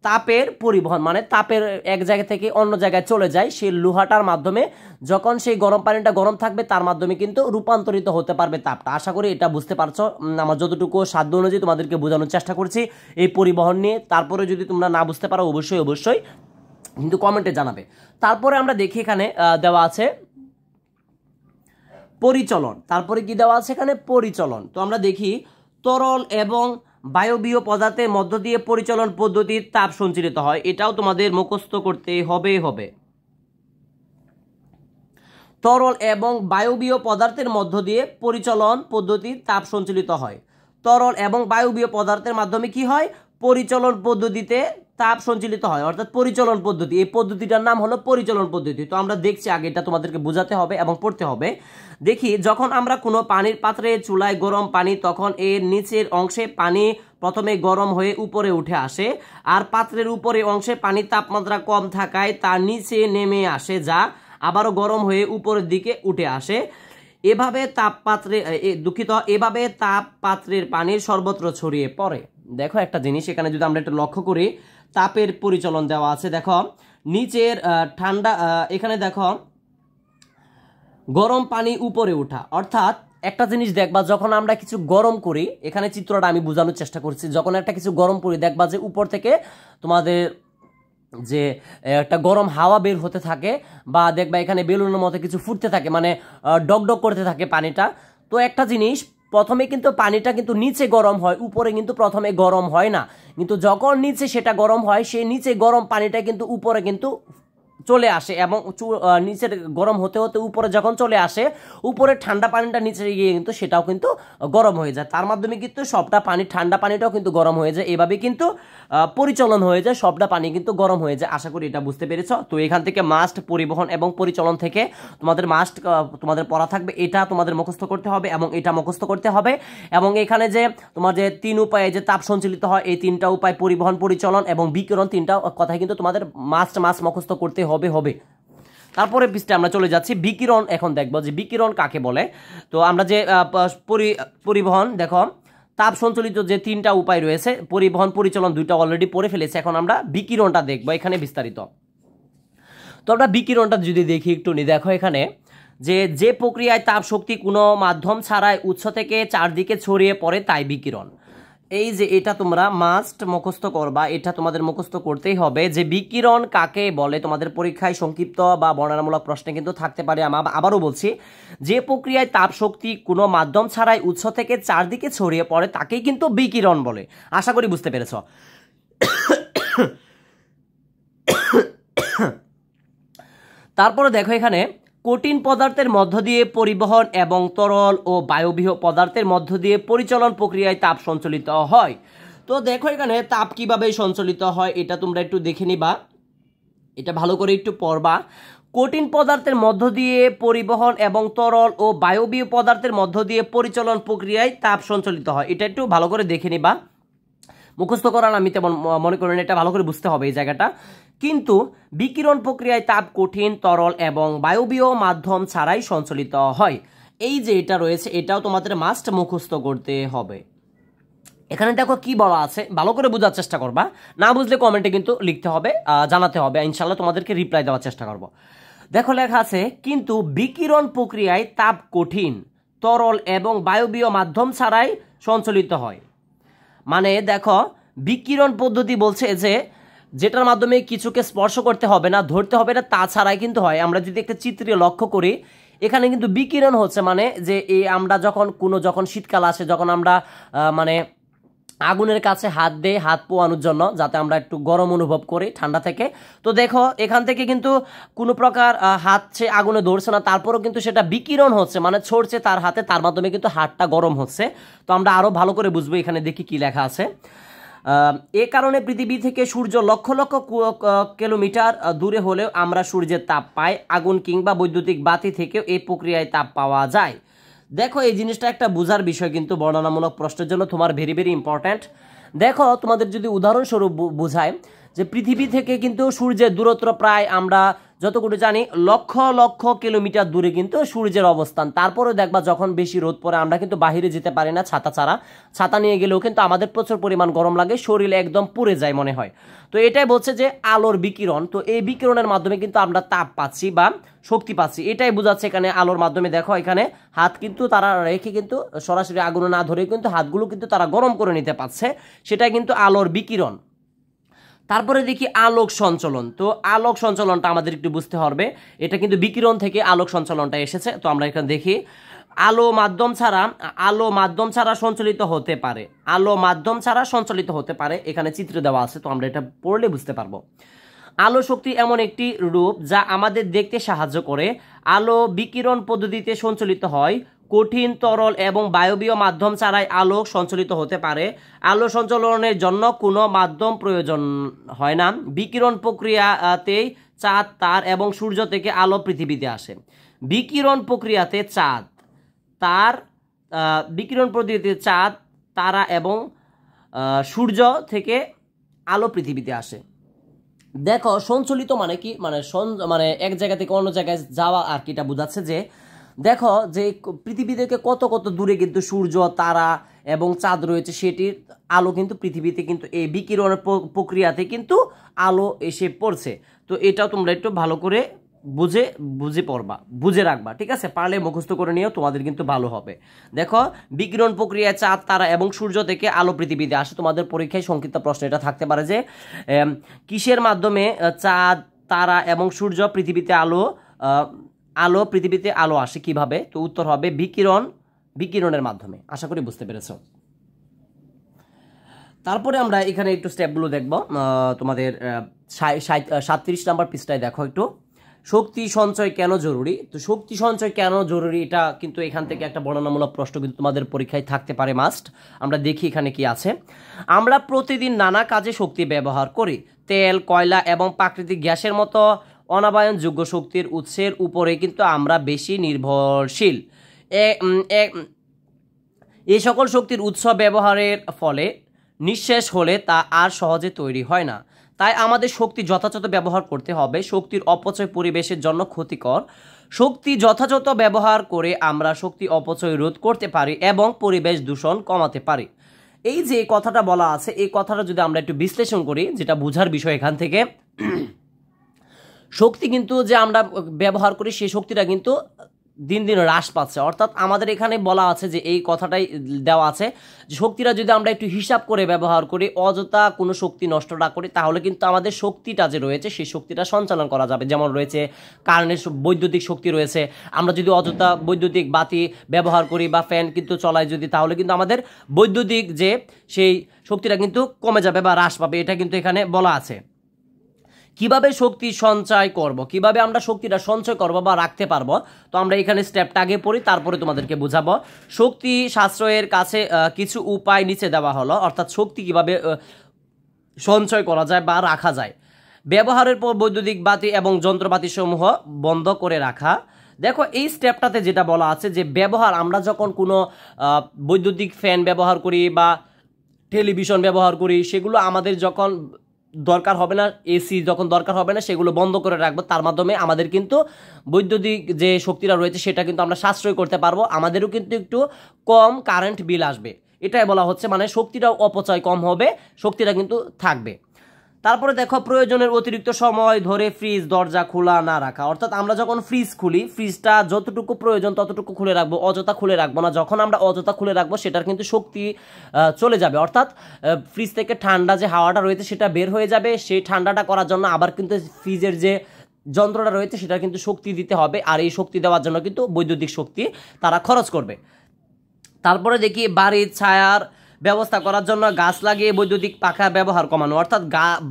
তাপের পরিবহন, মানে তাপের এক জায়গা থেকে অন্য জায়গায় চলে যায় সেই লোহাটার মাধ্যমে। যখন সেই গরম পানিটা গরম থাকবে তার মাধ্যমে কিন্তু রূপান্তরিত হতে পারবে তাপটা। আশা করি এটা বুঝতে পারছো। আমার যতটুকু সাধ্য অনুযায়ী তোমাদেরকে বোঝানোর চেষ্টা করছি এই পরিবহন নিয়ে। তারপরে যদি তোমরা না বুঝতে পারো অবশ্যই কিন্তু কমেন্টে জানাবে। তারপরে আমরা দেখি এখানে দেওয়া আছে পরিচলন। তারপরে কি দেওয়া আছে এখানে পরিচলন। তো আমরা দেখি তরল এবং বায়বীয় পদার্থের মধ্য দিয়ে পরিচলন পদ্ধতির তাপ সঞ্চালিত হয়, এটাও তোমাদের মুখস্থ করতে হবে। তরল এবং বায়বীয় পদার্থের মধ্য দিয়ে পরিচলন পদ্ধতির তাপ সঞ্চালিত হয়। তরল এবং বায়বীয় পদার্থের মাধ্যমে কি হয়, পরিচলন পদ্ধতিতে তাপ সঞ্চালিত হয়, অর্থাৎ পরিচলন পদ্ধতি। এই পদ্ধতিটার নাম হলো পরিচলন পদ্ধতি। তো আমরা দেখছি, আগে এটা তোমাদেরকে বোঝাতে হবে এবং পড়তে হবে। দেখি যখন আমরা কোনো পানির পাত্রে চুলায় গরম পানি, তখন এর নিচের অংশে পানি প্রথমে গরম হয়ে উপরে উঠে আসে, আর পাত্রের উপরে অংশে পানির তাপমাত্রা কম থাকায় তার নিচে নেমে আসে, যা আবারও গরম হয়ে উপরের দিকে উঠে আসে। এভাবে তাপ পাত্রের পানির সর্বত্র ছড়িয়ে পড়ে। দেখো একটা জিনিস এখানে যদি আমরা একটু লক্ষ্য করি, তাপের পরিচলন দেওয়া আছে। দেখো নিচের ঠান্ডা, এখানে দেখো গরম পানি উপরে ওঠা, অর্থাৎ একটা জিনিস দেখবা যখন আমরা কিছু গরম করি, এখানে চিত্রটা আমি বোঝানোর চেষ্টা করছি, যখন একটা কিছু গরম করি দেখবা যে উপর থেকে তোমাদের যে একটা গরম হাওয়া বের হতে থাকে, বা দেখবা এখানে বেলুনের মতো কিছু ফুটতে থাকে, মানে ডগডগ করতে থাকে পানিটা। তো একটা জিনিস, প্রথমে কিন্তু পানিটা কিন্তু নিচে গরম হয়, উপরে কিন্তু প্রথমে গরম হয় না। কিন্তু যখন নিচে সেটা গরম হয়, সেই নিচে গরম পানিটা কিন্তু উপরে কিন্তু চলে আসে এবং নিচের গরম হতে হতে উপরে যখন চলে আসে, উপরে ঠান্ডা পানিটা নিচে গিয়ে কিন্তু সেটাও কিন্তু গরম হয়ে যায়। তার মাধ্যমে কিন্তু সবটা পানি, ঠান্ডা পানিটাও কিন্তু গরম হয়ে যায়। এভাবে কিন্তু পরিচালন হয়ে যায়, সবটা পানি কিন্তু গরম হয়ে যায়। আশা করি এটা বুঝতে পেরেছ। তো এখান থেকে মাস্ট, পরিবহন এবং পরিচালন থেকে তোমাদের মাস্ট তোমাদের পড়া থাকবে, এটা তোমাদের মুখস্থ করতে হবে এবং এটা মুখস্থ করতে হবে। এবং এখানে যে তোমার যে 3 উপায়ে যে তাপ সঞ্চালিত হয়, এই 3টা উপায়, পরিবহন, পরিচালন এবং বিকিরণ, 3টা কথাই কিন্তু তোমাদের মাস্ট মুখস্থ করতে হবে। তারপরে পৃষ্ঠে আমরা চলে যাচ্ছি বিকিরণ। এখন দেখবো যে বিকিরণ কাকে বলে। তো আমরা যে পরিবহন, দেখো তাপ সঞ্চালিত যে 3টা উপায় রয়েছে, পরিবহন, পরিচালন 2টা অলরেডি পড়ে ফেলেছে। এখন আমরা বিকিরণটা দেখবো এখানে বিস্তারিত। তো আমরা বিকিরণটা যদি দেখি একটু, দেখো এখানে যে প্রক্রিয়ায় তাপ শক্তি কোনো মাধ্যম ছাড়াই উৎস থেকে চারদিকে ছড়িয়ে পড়ে তাই বিকিরণ। এই যে এটা তোমরা মাস্ট মুখস্থ করবা, এটা তোমাদের মুখস্থ করতেই হবে যে বিকিরণ কাকে বলে। তোমাদের পরীক্ষায় সংক্ষিপ্ত বা বর্ণনামূলক প্রশ্নে কিন্তু থাকতে পারে। আবারও বলছি, যে প্রক্রিয়ায় তাপ শক্তি কোনো মাধ্যম ছাড়াই উৎস থেকে চারদিকে ছড়িয়ে পড়ে তাকেই কিন্তু বিকিরণ বলে। আশা করি বুঝতে পেরেছ। তারপরে দেখো এখানে কঠিন পদার্থের মধ্য দিয়ে পরিবহন এবং তরল ও বায়বীয় পদার্থের মধ্য দিয়ে পরিচালন প্রক্রিয়ায় তাপ সঞ্চালিত হয়। তো দেখো এখানে তাপ কিভাবে সঞ্চালিত হয় এটা তোমরা একটু দেখে নিবা, এটা ভালো করে একটু পড়বা। কঠিন পদার্থের মধ্য দিয়ে পরিবহন এবং তরল ও বায়বীয় পদার্থের মধ্য দিয়ে পরিচালন প্রক্রিয়ায় তাপ সঞ্চালিত হয়, এটা একটু ভালো করে দেখে নিবা। মুখস্থ করার আমি তেমন মনে করেন, এটা ভালো করে বুঝতে হবে এই জায়গাটা। কিন্তু বিকিরণ প্রক্রিয়ায় তাপ কঠিন, তরল এবং বায়বীয় মাধ্যম ছাড়াই সঞ্চালিত হয়। এই যে এটা রয়েছে, এটাও তোমাদের মাস্ট মুখস্থ করতে হবে। এখানে দেখো কি বলা আছে, ভালো করে বোঝার চেষ্টা করবা। না বুঝলে কমেন্টে কিন্তু লিখতে হবে, জানাতে হবে, ইনশাল্লাহ তোমাদেরকে রিপ্লাই দেওয়ার চেষ্টা করব। দেখো লেখা আছে, কিন্তু বিকিরণ প্রক্রিয়ায় তাপ কঠিন, তরল এবং বায়বীয় মাধ্যম ছাড়াই সঞ্চালিত হয়। মানে দেখো বিকিরণ পদ্ধতি বলছে যে যেটার মাধ্যমে কিছুকে স্পর্শ করতে হবে না, ধরতে হবে না, তাছাড়াই কিন্তু হয়। আমরা যদি একটা চিত্রে লক্ষ্য করি, এখানে কিন্তু বিকিরণ হচ্ছে মানে যে আমরা যখন শীতকাল আসে, যখন আমরা মানে আগুনের কাছে হাত দেই হাত পোয়ানোর জন্য, যাতে আমরা একটু গরম অনুভব করি ঠান্ডা থেকে। তো দেখো এখান থেকে কিন্তু কোনো প্রকার হাত সে আগুনে ধরছে না, তারপরেও কিন্তু সেটা বিকিরণ হচ্ছে, মানে ছড়ছে তার হাতে, তার মাধ্যমে কিন্তু হাতটা গরম হচ্ছে। তো আমরা আরো ভালো করে বুঝবো, এখানে দেখি কি লেখা আছে। এ কারণে পৃথিবী থেকে সূর্য লক্ষ লক্ষ কিলোমিটার দূরে হলেও আমরা সূর্যের তাপ পাই। আগুন কিংবা বৈদ্যুতিক বাতি থেকেও এই প্রক্রিয়ায় তাপ পাওয়া যায়। দেখো এই জিনিসটা একটা বোঝার বিষয়, কিন্তু বর্ণনামূলক প্রশ্নের জন্য তোমার ভেরি ভেরি ইম্পর্ট্যান্ট। দেখো তোমাদের যদি উদাহরণস্বরূপ বোঝায় যে পৃথিবী থেকে কিন্তু সূর্যের দূরত্ব প্রায় আমরা যতটুকু জানি লক্ষ লক্ষ কিলোমিটার দূরে কিন্তু সূর্যের অবস্থান। তারপরে দেখবা যখন বেশি রোদ পড়ে আমরা কিন্তু বাহিরে যেতে পারি না ছাতা ছাড়া, ছাতা নিয়ে গেলেও কিন্তু আমাদের প্রচুর পরিমাণ গরম লাগে, শরীরে একদম পুড়ে যায় মনে হয়। তো এটাই বলছে যে আলোর বিকিরণ, তো এই বিকিরণের মাধ্যমে কিন্তু আমরা তাপ পাচ্ছি বা শক্তি পাচ্ছি, এটাই বোঝাচ্ছে এখানে আলোর মাধ্যমে। দেখো এখানে হাত কিন্তু তারা রেখে কিন্তু সরাসরি আগুনে না ধরে কিন্তু হাতগুলো কিন্তু তারা গরম করে নিতে পারছে, সেটাই কিন্তু আলোর বিকিরণ। তারপরে দেখি আলোক সঞ্চালন। তো আলোক সঞ্চালনটা আমাদের একটু বুঝতে হবে, এটা কিন্তু বিকিরণ থেকে আলোক সঞ্চালনটা এসেছে। তো আমরা এখানে দেখি আলো মাধ্যম ছাড়া সঞ্চালিত হতে পারে, আলো মাধ্যম ছাড়া সঞ্চালিত হতে পারে, এখানে চিত্র দেওয়া আছে। তো আমরা এটা পড়লে বুঝতে পারবো। আলো শক্তি এমন একটি রূপ যা আমাদের দেখতে সাহায্য করে। আলো বিকিরণ পদ্ধতিতে সঞ্চালিত হয়। কঠিন, তরল এবং বায়বীয় মাধ্যম ছাড়াই আলো সঞ্চালিত হতে পারে। আলো সঞ্চালনের জন্য কোনো মাধ্যম প্রয়োজন হয় না। বিকিরণ প্রক্রিয়াতেই চাঁদ, তার এবং সূর্য থেকে আলো পৃথিবীতে আসে। বিকিরণ প্রক্রিয়াতে চাঁদ, তারা এবং সূর্য থেকে আলো পৃথিবীতে আসে। দেখো সঞ্চালিত মানে কি, মানে এক জায়গা থেকে অন্য জায়গায় যাওয়া আর কি, এটা বোঝাচ্ছে যে দেখো যে পৃথিবী থেকে কত কত দূরে কিন্তু সূর্য, তারা এবং চাঁদ রয়েছে, সেটির আলো কিন্তু পৃথিবীতে কিন্তু এই বিকিরণের প্রক্রিয়াতে কিন্তু আলো এসে পড়ছে। তো এটাও তোমরা একটু ভালো করে বুঝে রাখবা, ঠিক আছে? পারলে মুখস্থ করে নিও, তোমাদের কিন্তু ভালো হবে। দেখো বিকিরণ প্রক্রিয়ায় চাঁদ, তারা এবং সূর্য থেকে আলো পৃথিবীতে আসে। তোমাদের পরীক্ষায় সংক্ষিপ্ত প্রশ্ন এটা থাকতে পারে যে কিসের মাধ্যমে চাঁদ, তারা এবং সূর্য পৃথিবীতে আলো আসে কিভাবে? তো উত্তর হবে বিকিরণের মাধ্যমে। আশা করি বুঝতে পেরেছো। তারপরে আমরা এখানে একটু স্টেপগুলো দেখব। তোমাদের 37 নম্বর পৃষ্ঠায় দেখো একটু, শক্তি সঞ্চয় কেন জরুরি। তো শক্তি সঞ্চয় কেন জরুরি এটা কিন্তু এখান থেকে একটা বর্ণনামূলক প্রশ্ন কিন্তু তোমাদের পরীক্ষায় থাকতে পারে মাস্ট। আমরা দেখি এখানে কি আছে। আমরা প্রতিদিন নানা কাজে শক্তি ব্যবহার করি। তেল, কয়লা এবং প্রাকৃতিক গ্যাসের মতো অনবায়নযোগ্য শক্তির উৎসের উপরে কিন্তু আমরা বেশি নির্ভরশীল। এই সকল শক্তির উৎস ব্যবহারের ফলে নিঃশেষ হলে তা আর সহজে তৈরি হয় না। তাই আমাদের শক্তি যথাযথ ব্যবহার করতে হবে। শক্তির অপচয় পরিবেশের জন্য ক্ষতিকর। শক্তি যথাযথ ব্যবহার করে আমরা শক্তি অপচয় রোধ করতে পারি এবং পরিবেশ দূষণ কমাতে পারি। এই যে কথাটা বলা আছে, এই কথাটা যদি আমরা একটু বিশ্লেষণ করি, যেটা বোঝার বিষয় এখান থেকে, শক্তি কিন্তু যে আমরা ব্যবহার করি সেই শক্তিটা কিন্তু দিন দিন হ্রাস পাচ্ছে। অর্থাৎ আমাদের এখানে বলা আছে যে এই কথাটাই দেওয়া আছে যে শক্তিটা যদি আমরা একটু হিসাব করে ব্যবহার করি, অযথা কোনো শক্তি নষ্ট না করি, তাহলে কিন্তু আমাদের শক্তিটা যে রয়েছে সেই শক্তিটা সঞ্চালন করা যাবে। যেমন রয়েছে কারেন্টের বৈদ্যুতিক শক্তি রয়েছে, আমরা যদি অযথা বৈদ্যুতিক বাতি ব্যবহার করি বা ফ্যান কিন্তু চলাই যদি, তাহলে কিন্তু আমাদের বৈদ্যুতিক যে সেই শক্তিটা কিন্তু কমে যাবে বা হ্রাস পাবে। এটা কিন্তু এখানে বলা আছে। কিভাবে শক্তি সঞ্চয় করব, কিভাবে আমরা শক্তিটা সঞ্চয় করব বা রাখতে পারবো, তো আমরা এখানে স্টেপটা আগে পড়ি, তারপরে তোমাদেরকে বোঝাবো। শক্তি সাশ্রয়ের কাছে কিছু উপায় নিচে দেওয়া হলো। অর্থাৎ শক্তি কিভাবে সঞ্চয় করা যায় বা রাখা যায়। ব্যবহারের পর বৈদ্যুতিক বাতি এবং যন্ত্রপাতি সমূহ বন্ধ করে রাখা। দেখো এই স্টেপটাতে যেটা বলা আছে যে ব্যবহার, আমরা যখন কোনো বৈদ্যুতিক ফ্যান ব্যবহার করি বা টেলিভিশন ব্যবহার করি, সেগুলো আমাদের যখন দরকার হবে না, এসি যখন দরকার হবে না, সেগুলো বন্ধ করে রাখবো। তার মাধ্যমে আমাদের কিন্তু বৈদ্যুতিক যে শক্তিটা রয়েছে সেটা কিন্তু আমরা সাশ্রয় করতে পারবো। আমাদেরও কিন্তু একটু কম কারেন্ট বিল আসবে। এটাই বলা হচ্ছে, মানে শক্তিটাও অপচয় কম হবে, শক্তিটা কিন্তু থাকবে। তারপরে দেখো, প্রয়োজনের অতিরিক্ত সময় ধরে ফ্রিজ দরজা খোলা না রাখা। অর্থাৎ আমরা যখন ফ্রিজ খুলি, ফ্রিজটা যতটুকু প্রয়োজন ততটুকু খুলে রাখবো, অযথা খুলে রাখবো না। যখন আমরা অযথা খুলে রাখবো সেটার কিন্তু শক্তি চলে যাবে। অর্থাৎ ফ্রিজ থেকে ঠান্ডা যে হাওয়াটা রয়েছে সেটা বের হয়ে যাবে। সেই ঠান্ডাটা করার জন্য আবার কিন্তু ফ্রিজের যে যন্ত্রটা রয়েছে সেটা কিন্তু শক্তি দিতে হবে, আর এই শক্তি দেওয়ার জন্য কিন্তু বৈদ্যুতিক শক্তি তারা খরচ করবে। তারপরে দেখি বাড়ির ছায়ার ব্যবস্থা করার জন্য গাছ লাগিয়ে বৈদ্যুতিক পাখা ব্যবহার কমানো। অর্থাৎ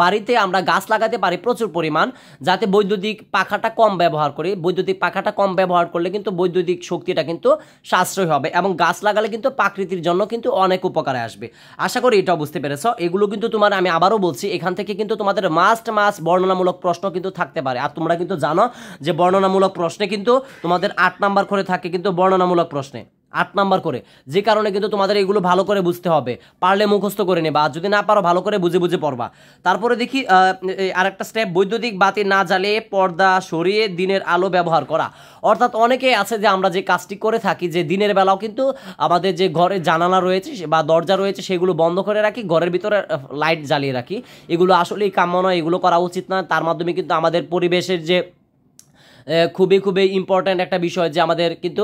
বাড়িতে আমরা গাছ লাগাতে পারি প্রচুর পরিমাণ, যাতে বৈদ্যুতিক পাখাটা কম ব্যবহার করি। বৈদ্যুতিক পাখাটা কম ব্যবহার করলে কিন্তু বৈদ্যুতিক শক্তিটা কিন্তু সাশ্রয় হবে, এবং গাছ লাগালে কিন্তু প্রকৃতির জন্য কিন্তু অনেক উপকারে আসবে। আশা করি এটাও বুঝতে পেরেছ। এগুলো কিন্তু তোমার, আমি আবারও বলছি, এখান থেকে কিন্তু তোমাদের মাস্ট বর্ণনামূলক প্রশ্ন কিন্তু থাকতে পারে। আর তোমরা কিন্তু জানো যে বর্ণনামূলক প্রশ্নে কিন্তু তোমাদের 8 নাম্বার করে থাকে কিন্তু বর্ণনামূলক প্রশ্নে 8 নাম্বার করে, যে কারণে কিন্তু তোমাদের এগুলো ভালো করে বুঝতে হবে। পারলে মুখস্থ করে নেবা, আর যদি না পারো ভালো করে বুঝে বুঝে পড়বা। তারপরে দেখি আরেকটা স্টেপ, বৈদ্যুতিক বাতি না জ্বালিয়ে পর্দা সরিয়ে দিনের আলো ব্যবহার করা। অর্থাৎ অনেকে আছে যে আমরা যে কাজটি করে থাকি, যে দিনের বেলাও কিন্তু আমাদের যে ঘরের জানালা রয়েছে বা দরজা রয়েছে সেগুলো বন্ধ করে রাখি, ঘরের ভিতরে লাইট জ্বালিয়ে রাখি। এগুলো আসলেই কাম্য নয়, এগুলো করা উচিত না। তার মাধ্যমে কিন্তু আমাদের পরিবেশের যে খুবই খুবই ইম্পর্ট্যান্ট একটা বিষয়, যে আমাদের কিন্তু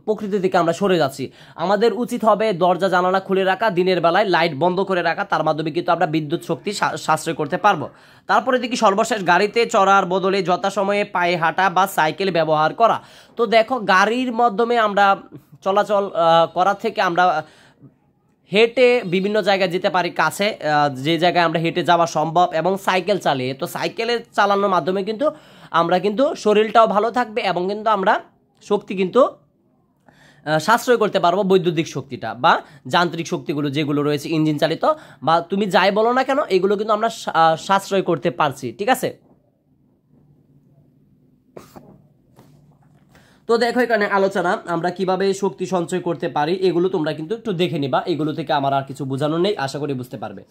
প্রকৃতি থেকে আমরা সরে যাচ্ছি। আমাদের উচিত হবে দরজা জানালা খুলে রাখা, দিনের বেলায় লাইট বন্ধ করে রাখা। তার মাধ্যমে কিন্তু আমরা বিদ্যুৎ শক্তি সাশ্রয় করতে পারবো। তারপরে দেখি সর্বশেষ, গাড়িতে চড়ার বদলে যথাসময়ে পায়ে হাঁটা বা সাইকেল ব্যবহার করা। তো দেখো, গাড়ির মাধ্যমে আমরা চলাচল করার থেকে আমরা হেঁটে বিভিন্ন জায়গায় যেতে পারি, কাছে যে জায়গায় আমরা হেঁটে যাওয়া সম্ভব, এবং সাইকেল চালিয়ে। তো সাইকেলের চালানোর মাধ্যমে কিন্তু আমরা কিন্তু শরীরটাও ভালো থাকবে, এবং কিন্তু আমরা শক্তি কিন্তু সাশ্রয় করতে পারবো, বৈদ্যুতিক শক্তিটা বা যান্ত্রিক শক্তিগুলো যেগুলো রয়েছে ইঞ্জিন চালিত বা তুমি যাই বলো না কেন, এগুলো কিন্তু আমরা সাশ্রয় করতে পারছি। ঠিক আছে, তো দেখো এখানে আলোচনা আমরা কিভাবে শক্তি সঞ্চয় করতে পারি, এগুলো তোমরা কিন্তু একটু দেখে নিবা। এগুলো থেকে আমার আর কিছু বোঝানো নেই, আশা করি বুঝতে পারবে।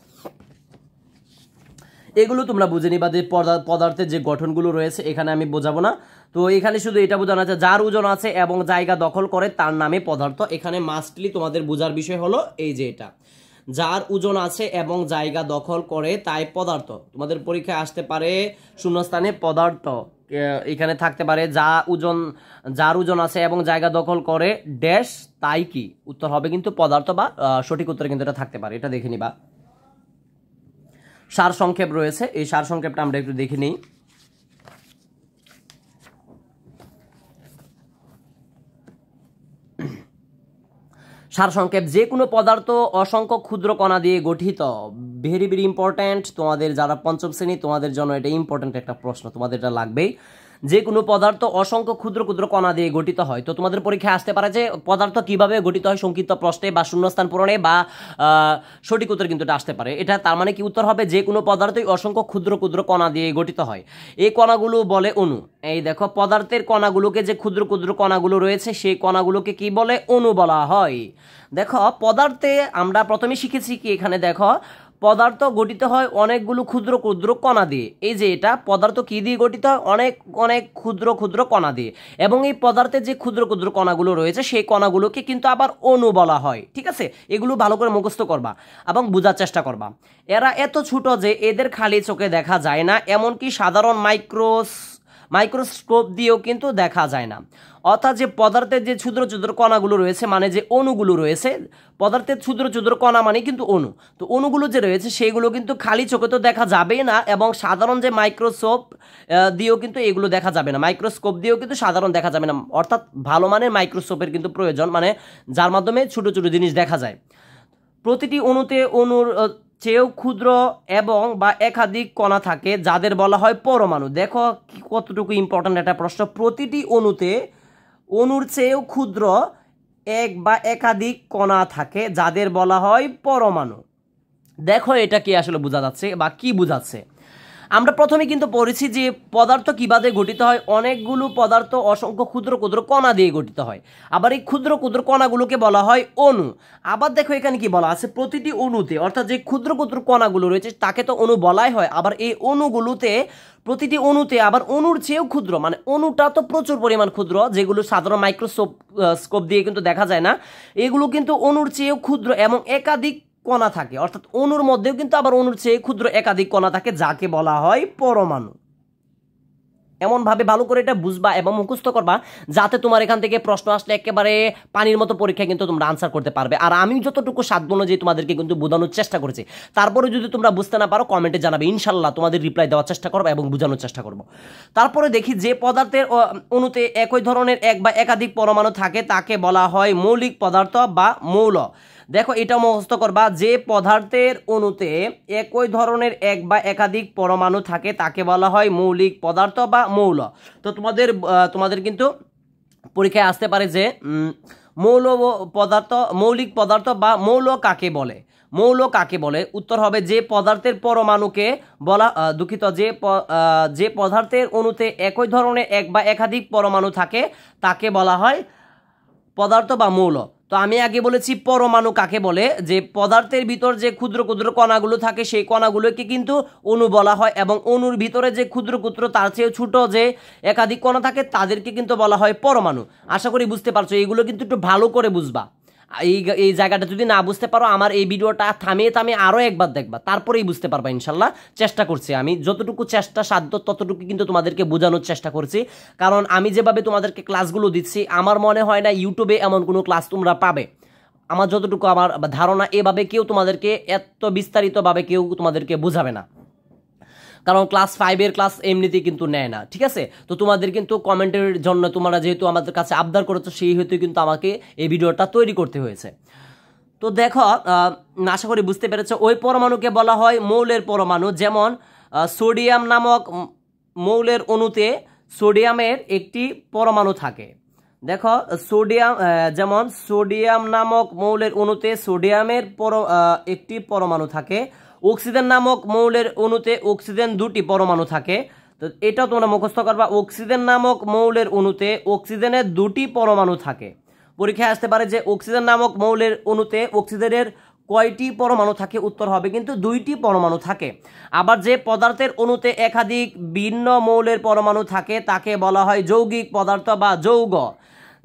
এগুলো তোমরা বুঝে নিবা যে পদার্থের যে গঠনগুলো রয়েছে, এখানে আমি বোঝাবো না। তো এখানে শুধু এটা বোঝানো আছে, যার ওজন আছে এবং জায়গা দখল করে তার নামে পদার্থ। এখানে মাস্টলি তোমাদের বোঝার বিষয় হলো এই যে এটা, যার ওজন আছে এবং জায়গা দখল করে তাই পদার্থ। তোমাদের পরীক্ষায় আসতে পারে শূন্যস্থানে পদার্থ, এখানে থাকতে পারে যার ওজন আছে এবং জায়গা দখল করে ড্যাশ তাই কি, উত্তর হবে কিন্তু পদার্থ, বা সঠিক উত্তর কিন্তু এটা থাকতে পারে। এটা দেখে নিবা। সার সংক্ষেপ রয়েছে, এই সার সংক্ষেপটা আমরা একটু দেখে নিই। সারসংক্ষেপ, যে কোনো পদার্থ অসংখ্য ক্ষুদ্র কণা দিয়ে গঠিত। ভেরি ভেরি ইম্পর্ট্যান্ট, তোমাদের যারা পঞ্চম শ্রেণী তোমাদের জন্য এটা ইম্পর্ট্যান্ট একটা প্রশ্ন, তোমাদের এটা লাগবেই। যে কোনো পদার্থ অসংখ্য ক্ষুদ্র ক্ষুদ্র কণা দিয়ে গঠিত হয়। তো তোমাদের পরীক্ষায় আসতে পারে যে পদার্থ কিভাবে গঠিত হয় সংক্ষিপ্ত প্রশ্নে বা শূন্যস্থান পূরণে বা সঠিক উত্তর কিন্তু এটা আসতে পারে। এটা তার মানে কি উত্তর হবে যে কোনো পদার্থই অসংখ্য ক্ষুদ্র ক্ষুদ্র কণা দিয়ে গঠিত হয়। এই কণাগুলো বলে অণু। এই দেখো পদার্থের কণাগুলোকে যে ক্ষুদ্র ক্ষুদ্র কণাগুলো রয়েছে সেই কণাগুলোকে কি বলে? অণু বলা হয়। দেখো পদার্থে আমরা প্রথমে শিখেছি কি, এখানে দেখো পদার্থ গঠিত হয় অনেকগুলো ক্ষুদ্র ক্ষুদ্র কণা দিয়ে। এই যে এটা পদার্থ কি দিয়ে গঠিত হয়? অনেক অনেক ক্ষুদ্র ক্ষুদ্র কণা দিয়ে। এবং এই পদার্থের যে ক্ষুদ্র ক্ষুদ্র কণাগুলো রয়েছে সেই কণাগুলোকে কিন্তু আবার অণু বলা হয়। ঠিক আছে, এগুলো ভালো করে মুখস্থ করবা এবং বোঝার চেষ্টা করবা। এরা এত ছোট যে এদের খালি চোখে দেখা যায় না, এমনকি সাধারণ মাইক্রোস্কোপ দিয়েও কিন্তু দেখা যায় না। অর্থাৎ যে পদার্থের যে ক্ষুদ্র ক্ষুদ্র কণাগুলো রয়েছে মানে যে অণুগুলো রয়েছে, পদার্থের ক্ষুদ্র ক্ষুদ্র কণা মানে কিন্তু অণু। তো অণুগুলো যে রয়েছে সেইগুলো কিন্তু খালি চোখে তো দেখা যাবেই না, এবং সাধারণ যে মাইক্রোস্কোপ দিয়েও কিন্তু এগুলো দেখা যাবে না, মাইক্রোস্কোপ দিয়েও কিন্তু সাধারণ দেখা যাবে না। অর্থাৎ ভালো মানের মাইক্রোস্কোপের কিন্তু প্রয়োজন, মানে যার মাধ্যমে ছোট ছোট জিনিস দেখা যায়। প্রতিটি অণুতে অণুর চেয়েও ক্ষুদ্র এবং বা একাধিক কণা থাকে যাদের বলা হয় পরমাণু। দেখো কতটুকু ইম্পর্ট্যান্ট একটা প্রশ্ন। প্রতিটি অণুতে অণুর চেয়েও ক্ষুদ্র এক বা একাধিক কণা থাকে যাদের বলা হয় পরমাণু। দেখো এটা কি আসলে বোঝা যাচ্ছে বা কি বোঝাচ্ছে? আমরা প্রথমে কিন্তু পড়েছি যে পদার্থ কিভাবে গঠিত হয়, অনেকগুলো পদার্থ অসংখ্য ক্ষুদ্র ক্ষুদ্র কণা দিয়ে গঠিত হয়। আবার এই ক্ষুদ্র ক্ষুদ্র কণাগুলোকে বলা হয় অণু। আবার দেখো এখানে কি বলা আছে, প্রতিটি অণুতে, অর্থাৎ যে ক্ষুদ্র ক্ষুদ্র কণাগুলো রয়েছে তাকে তো অণু বলাই হয়। আবার এই অণুগুলোতে, প্রতিটি অণুতে আবার অণুর চেয়েও ক্ষুদ্র, মানে অণুটা তো প্রচুর পরিমাণ ক্ষুদ্র, যেগুলো সাধারণ মাইক্রোস্কোপ দিয়ে কিন্তু দেখা যায় না, এগুলো কিন্তু অণুর চেয়েও ক্ষুদ্র এবং একাধিক কণা থাকে। অর্থাৎ অণুর মধ্যেও কিন্তু আবার অণুর চেয়ে ক্ষুদ্র একাধিক কণা থাকে যাকে বলা হয় পরমাণু। এমনভাবে ভালো করে এটা বুঝবা এবং মুখস্থ করবা যাতে তোমার এখান থেকে প্রশ্ন আসলে একেবারে পানির মতো পরীক্ষায় কিন্তু তোমরা আনসার করতে পারবে। আর আমি যতটুকু সাধ্য অনুযায়ী তোমাদেরকে কিন্তু বোঝানোর চেষ্টা করেছি। তারপরে যদি তোমরা বুঝতে না পারো কমেন্টে জানাবে, ইনশাল্লাহ তোমাদের রিপ্লাই দেওয়ার চেষ্টা করবো এবং বোঝানোর চেষ্টা করবো। তারপরে দেখি যে পদার্থের অণুতে একই ধরনের এক বা একাধিক পরমাণু থাকে তাকে বলা হয় মৌলিক পদার্থ বা মৌল। দেখো এটা মুখস্থ করবা, যে পদার্থের অণুতে একই ধরনের এক বা একাধিক পরমাণু থাকে তাকে বলা হয় মৌলিক পদার্থ বা মৌল। তো তোমাদের কিন্তু পরীক্ষায় আসতে পারে যে মৌলিক পদার্থ বা মৌল কাকে বলে? মৌল কাকে বলে? উত্তর হবে যে পদার্থের পরমাণুকে বলা দুঃখিত যে পদার্থের অণুতে একই ধরনের এক বা একাধিক পরমাণু থাকে তাকে বলা হয় পদার্থ বা মৌল। তো আমি আগে বলেছি পরমাণু কাকে বলে, যে পদার্থের ভিতর যে ক্ষুদ্র ক্ষুদ্র কণাগুলো থাকে সেই কণাগুলোকে কিন্তু অণু বলা হয়, এবং অণুর ভিতরে যে ক্ষুদ্র ক্ষুদ্র তার চেয়ে ছোট যে একাধিক কণা থাকে তাদেরকে কিন্তু বলা হয় পরমাণু। আশা করি বুঝতে পারছো, এইগুলো কিন্তু একটু ভালো করে বুঝবা। এই জায়গাটা যদি না বুঝতে পারো আমার এই ভিডিওটা থামিয়ে আরও একবার দেখবা, তারপরেই বুঝতে পারবা ইনশাল্লাহ। চেষ্টা করছি আমি যতটুকু চেষ্টা সাধ্য ততটুকু কিন্তু তোমাদেরকে বোঝানোর চেষ্টা করছি, কারণ আমি যেভাবে তোমাদেরকে ক্লাসগুলো দিচ্ছি আমার মনে হয় না ইউটিউবে এমন কোনো ক্লাস তোমরা পাবে। আমার যতটুকু আমার ধারণা এভাবে কেউ তোমাদেরকে এত বিস্তারিতভাবে কেউ তোমাদেরকে বোঝাবে না, কারণ ক্লাস 5-এর ক্লাস এমনিতেই কিন্তু নেয় না। ঠিক আছে, তো তোমাদের কিন্তু কমেন্টের জন্য তোমরা যেহেতু আমাদের কাছে আবদার করেছো সেই হেতু কিন্তু আমাকে এই ভিডিওটা তৈরি করতে হয়েছে। তো দেখো আশা করি বুঝতে পেরেছো, ওই পরমাণুকে বলা হয় মৌলের পরমাণু। যেমন সোডিয়াম নামক মৌলের অণুতে সোডিয়ামের একটি পরমাণু থাকে। দেখো যেমন সোডিয়াম নামক মৌলের অণুতে সোডিয়ামের একটি পরমাণু থাকে। অক্সিজেন নামক মৌলের অণুতে অক্সিজেন দুটি পরমাণু থাকে। তো এটাও তোমরা মুখস্থ করবা, অক্সিজেন নামক মৌলের অণুতে অক্সিজেনের দুটি পরমাণু থাকে। পরীক্ষায় আসতে পারে যে অক্সিজেন নামক মৌলের অণুতে অক্সিজেনের কয়টি পরমাণু থাকে? উত্তর হবে কিন্তু 2টি পরমাণু থাকে। আবার যে পদার্থের অণুতে একাধিক ভিন্ন মৌলের পরমাণু থাকে তাকে বলা হয় যৌগিক পদার্থ বা যৌগ।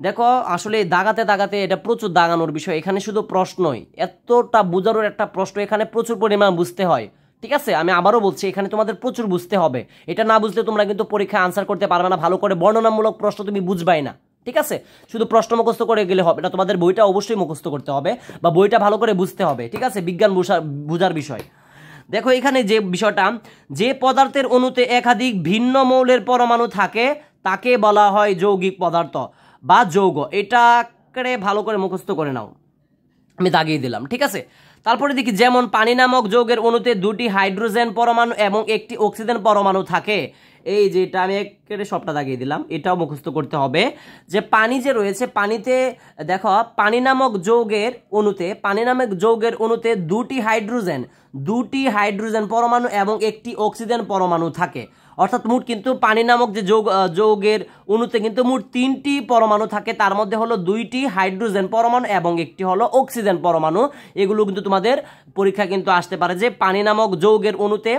দেখো আসলে দাগাতে এটা প্রচুর দাগানোর বিষয়, এখানে শুধু প্রশ্নই, এতটা বোঝানোর একটা প্রশ্ন এখানে প্রচুর পরিমাণ বুঝতে হয়। ঠিক আছে, আমি আবারও বলছি এখানে তোমাদের প্রচুর বুঝতে হবে, এটা না বুঝলে তোমরা কিন্তু পরীক্ষায় আনসার করতে পারবে না, ভালো করে বর্ণনামূলক প্রশ্ন তুমি বুঝবাই না। ঠিক আছে, শুধু প্রশ্ন মুখস্থ করে গেলে হবে না, তোমাদের বইটা অবশ্যই মুখস্থ করতে হবে বা বইটা ভালো করে বুঝতে হবে। ঠিক আছে, বিজ্ঞান বোঝার বিষয়। দেখো এখানে যে বিষয়টা, যে পদার্থের অণুতে একাধিক ভিন্ন মৌলের পরমাণু থাকে তাকে বলা হয় যৌগিক পদার্থ বা যৌগ। এটা ভালো করে মুখস্থ করে নাও। আমি দাগিয়ে দিলাম, ঠিক আছে। তারপরে দেখি যেমন পানি নামক যৌগের অণুতে 2টি হাইড্রোজেন পরমাণু এবং 1টি অক্সিজেন পরমাণু থাকে। এই যেটা আমি একেবারে সবটা দাগিয়ে দিলাম, এটাও মুখস্থ করতে হবে যে পানি যে রয়েছে, পানিতে দেখো পানি নামক যৌগের অণুতে 2টি হাইড্রোজেন পরমাণু এবং 1টি অক্সিজেন পরমাণু থাকে। অর্থাৎ মোট কিন্তু পানি নামক যে যৌগের অণুতে কিন্তু মোট 3টি পরমাণু থাকে, তার মধ্যে হলো 2টি হাইড্রোজেন পরমাণু এবং 1টি হলো অক্সিজেন পরমাণু। এগুলো কিন্তু তোমাদের পরীক্ষা কিন্তু আসতে পারে যে পানি নামক যৌগের অণুতে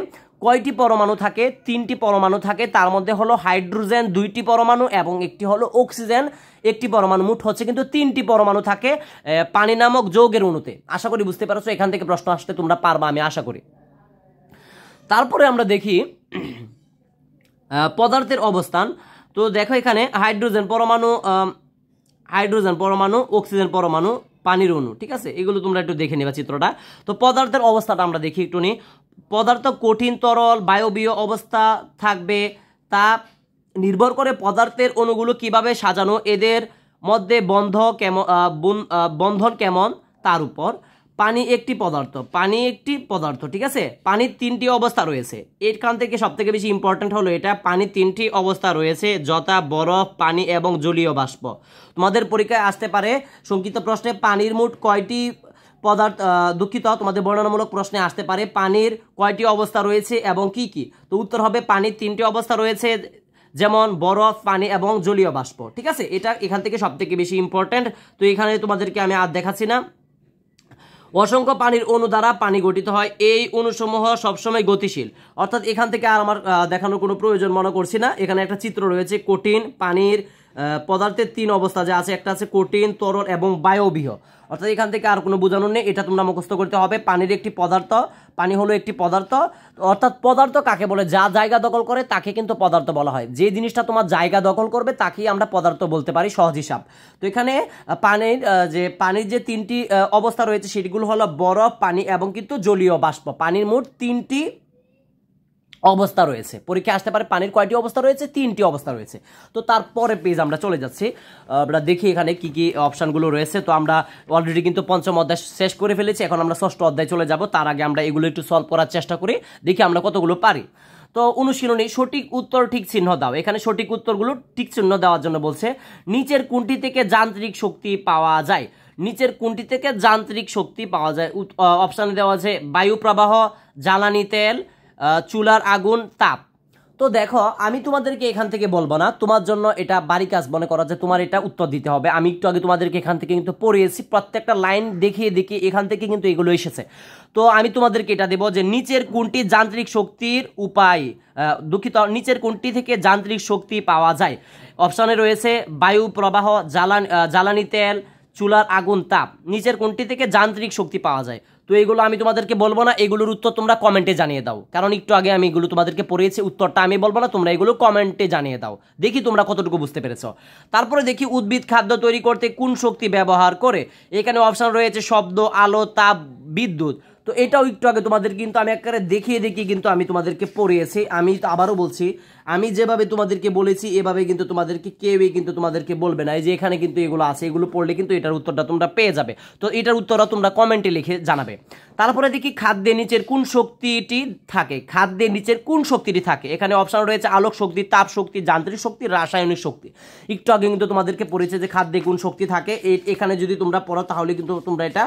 কয়টি পরমাণু থাকে, 3টি পরমাণু থাকে, তার মধ্যে হলো হাইড্রোজেন 2টি পরমাণু এবং 1টি হলো অক্সিজেন 1টি পরমাণু, মোট হচ্ছে কিন্তু 3টি পরমাণু থাকে পানি নামক যৌগের অণুতে। আশা করি বুঝতে পারছো, এখান থেকে প্রশ্ন আসতে তোমরা পারবা, আমি আশা করি। তারপরে আমরা দেখি পদার্থের অবস্থান। তো দেখো এখানে হাইড্রোজেন পরমাণু, অক্সিজেন পরমাণু, পানির অণু, ঠিক আছে, এগুলো তোমরা একটু দেখে নেবা চিত্রটা। তো পদার্থের অবস্থাটা আমরা দেখি একটু নি। পদার্থ কঠিন, তরল, বায়বীয় অবস্থা থাকবে, তা নির্ভর করে পদার্থের অণুগুলো কিভাবে সাজানো, এদের মধ্যে বন্ধন কেমন তার উপর। পানি একটি পদার্থ, ঠিক আছে। পানির 3টি অবস্থা রয়েছে, এখান থেকে সব থেকে বেশি ইম্পর্টেন্ট হলো এটা, পানির 3টি অবস্থা রয়েছে, যথা বরফ, পানি এবং জলীয় বাষ্প। তোমাদের পরীক্ষায় আসতে পারে সংক্ষিপ্ত প্রশ্নে পানির মোট কয়টি পদার্থ, তোমাদের বর্ণনামূলক প্রশ্নে আসতে পারে পানির কয়টি অবস্থা রয়েছে এবং কি কি। তো উত্তর হবে পানির 3টি অবস্থা রয়েছে, যেমন বরফ, পানি এবং জলীয় বাষ্প, ঠিক আছে। এটা এখান থেকে সব থেকে বেশি ইম্পর্টেন্ট। তো এখানে তোমাদেরকে আমি আর দেখাচ্ছি না। অসংখ্য পানির অণু দ্বারা পানি গঠিত হয়, এই অণুসমূহ সবসময় গতিশীল। অর্থাৎ এখান থেকে আর আমার দেখানোর কোনো প্রয়োজন মনে করছি না। এখানে একটা চিত্র রয়েছে কঠিন পানির পদার্থের 3 অবস্থা যা আছে, একটা আছে কঠিন, তরল এবং বায়বীয়। অর্থাৎ এখান থেকে আর কোনো বোঝানো নেই, এটা তোমরা মুখস্থ করতে হবে। পানির একটি পদার্থ, পানি হলো একটি পদার্থ। অর্থাৎ পদার্থ কাকে বলে, যা জায়গা দখল করে তাকে কিন্তু পদার্থ বলা হয়। যে জিনিসটা তোমার জায়গা দখল করবে তাকেই আমরা পদার্থ বলতে পারি, সহজ হিসাব। তো এখানে পানির যে 3টি অবস্থা রয়েছে সেগুলো হলো বরফ, পানি এবং কিন্তু জলীয় বাষ্প। পানির মোট 3টি অবস্থা রয়েছে, পরীক্ষা আসতে পারে পানির কয়টি অবস্থা রয়েছে, 3টি অবস্থা রয়েছে। তো তারপরে পেজ আমরা চলে যাচ্ছি, আমরা দেখি এখানে কি কি অপশানগুলো রয়েছে। তো আমরা অলরেডি কিন্তু 5ম অধ্যায় শেষ করে ফেলেছি, এখন আমরা 6ষ্ঠ অধ্যায় চলে যাব। তার আগে আমরা এগুলো একটু সলভ করার চেষ্টা করি, দেখি আমরা কতগুলো পারি। তো অনুশীলনী, সঠিক উত্তর ঠিক চিহ্ন দাও। এখানে সঠিক উত্তরগুলো ঠিক চিহ্ন দেওয়ার জন্য বলছে। নিচের কোনটি থেকে যান্ত্রিক শক্তি পাওয়া যায়, অপশানে দেওয়া আছে বায়ু প্রবাহ, জ্বালানি তেল, চুলার আগুন, তাপ। তো দেখো আমি তোমাদেরকে এখান থেকে বলবো না, তোমার জন্য এটা বাড়ি কাজ মনে করা যে তোমার এটা উত্তর দিতে হবে। আমি একটু আগে তোমাদেরকে এখান থেকে কিন্তু পড়িয়েছি, প্রত্যেকটা লাইন দেখিয়ে এখান থেকে কিন্তু এগুলো এসেছে। তো আমি তোমাদেরকে এটা দেবো যে নিচের কোনটি যান্ত্রিক শক্তির উপায়, নিচের কোনটি থেকে যান্ত্রিক শক্তি পাওয়া যায়। অপশানে রয়েছে বায়ু প্রবাহ, জ্বালানি তেল, চুলার আগুন, তাপ। নিচের কোনটি থেকে যান্ত্রিক শক্তি পাওয়া যায়। তো এগুলো আমি তোমাদেরকে বলবো না, এগুলোর উত্তর তোমরা কমেন্টে জানিয়ে দাও, কারণ একটু আগে আমি এগুলো তোমাদেরকে পড়িয়েছি। উত্তরটা আমি বলবো না, তোমরা এগুলো কমেন্টে জানিয়ে দাও, দেখি তোমরা কতটুকু বুঝতে পেরেছো। তারপরে দেখি উদ্ভিদ খাদ্য তৈরি করতে কোন শক্তি ব্যবহার করে। এখানে অপশন রয়েছে শব্দ, আলো, তাপ, বিদ্যুৎ। তো এটাও একটু আগে তোমাদের কিন্তু আমি একেবারে দেখিয়ে কিন্তু আমি তোমাদেরকে পড়িয়েছি। আমি আবারও বলছি, আমি যেভাবে তোমাদেরকে বলেছি এভাবে কিন্তু তোমাদেরকে কেউই কিন্তু তোমাদেরকে বলবে না। এই যে এখানে কিন্তু এগুলো আছে, এগুলো পড়লে কিন্তু এটার উত্তরটা তোমরা পেয়ে যাবে। তো এটার উত্তরটা তোমরা কমেন্টে লিখে জানাবে। তারপরে দেখি খাদ্যে নিচের কোন শক্তিটি থাকে। এখানে অপশন রয়েছে আলোক শক্তি, তাপ শক্তি, যান্ত্রিক শক্তি, রাসায়নিক শক্তি। একটু আগে কিন্তু তোমাদেরকে পড়েছে যে খাদ্যে কোন শক্তি থাকে। এখানে যদি তোমরা পড়ো তাহলে কিন্তু তোমরা এটা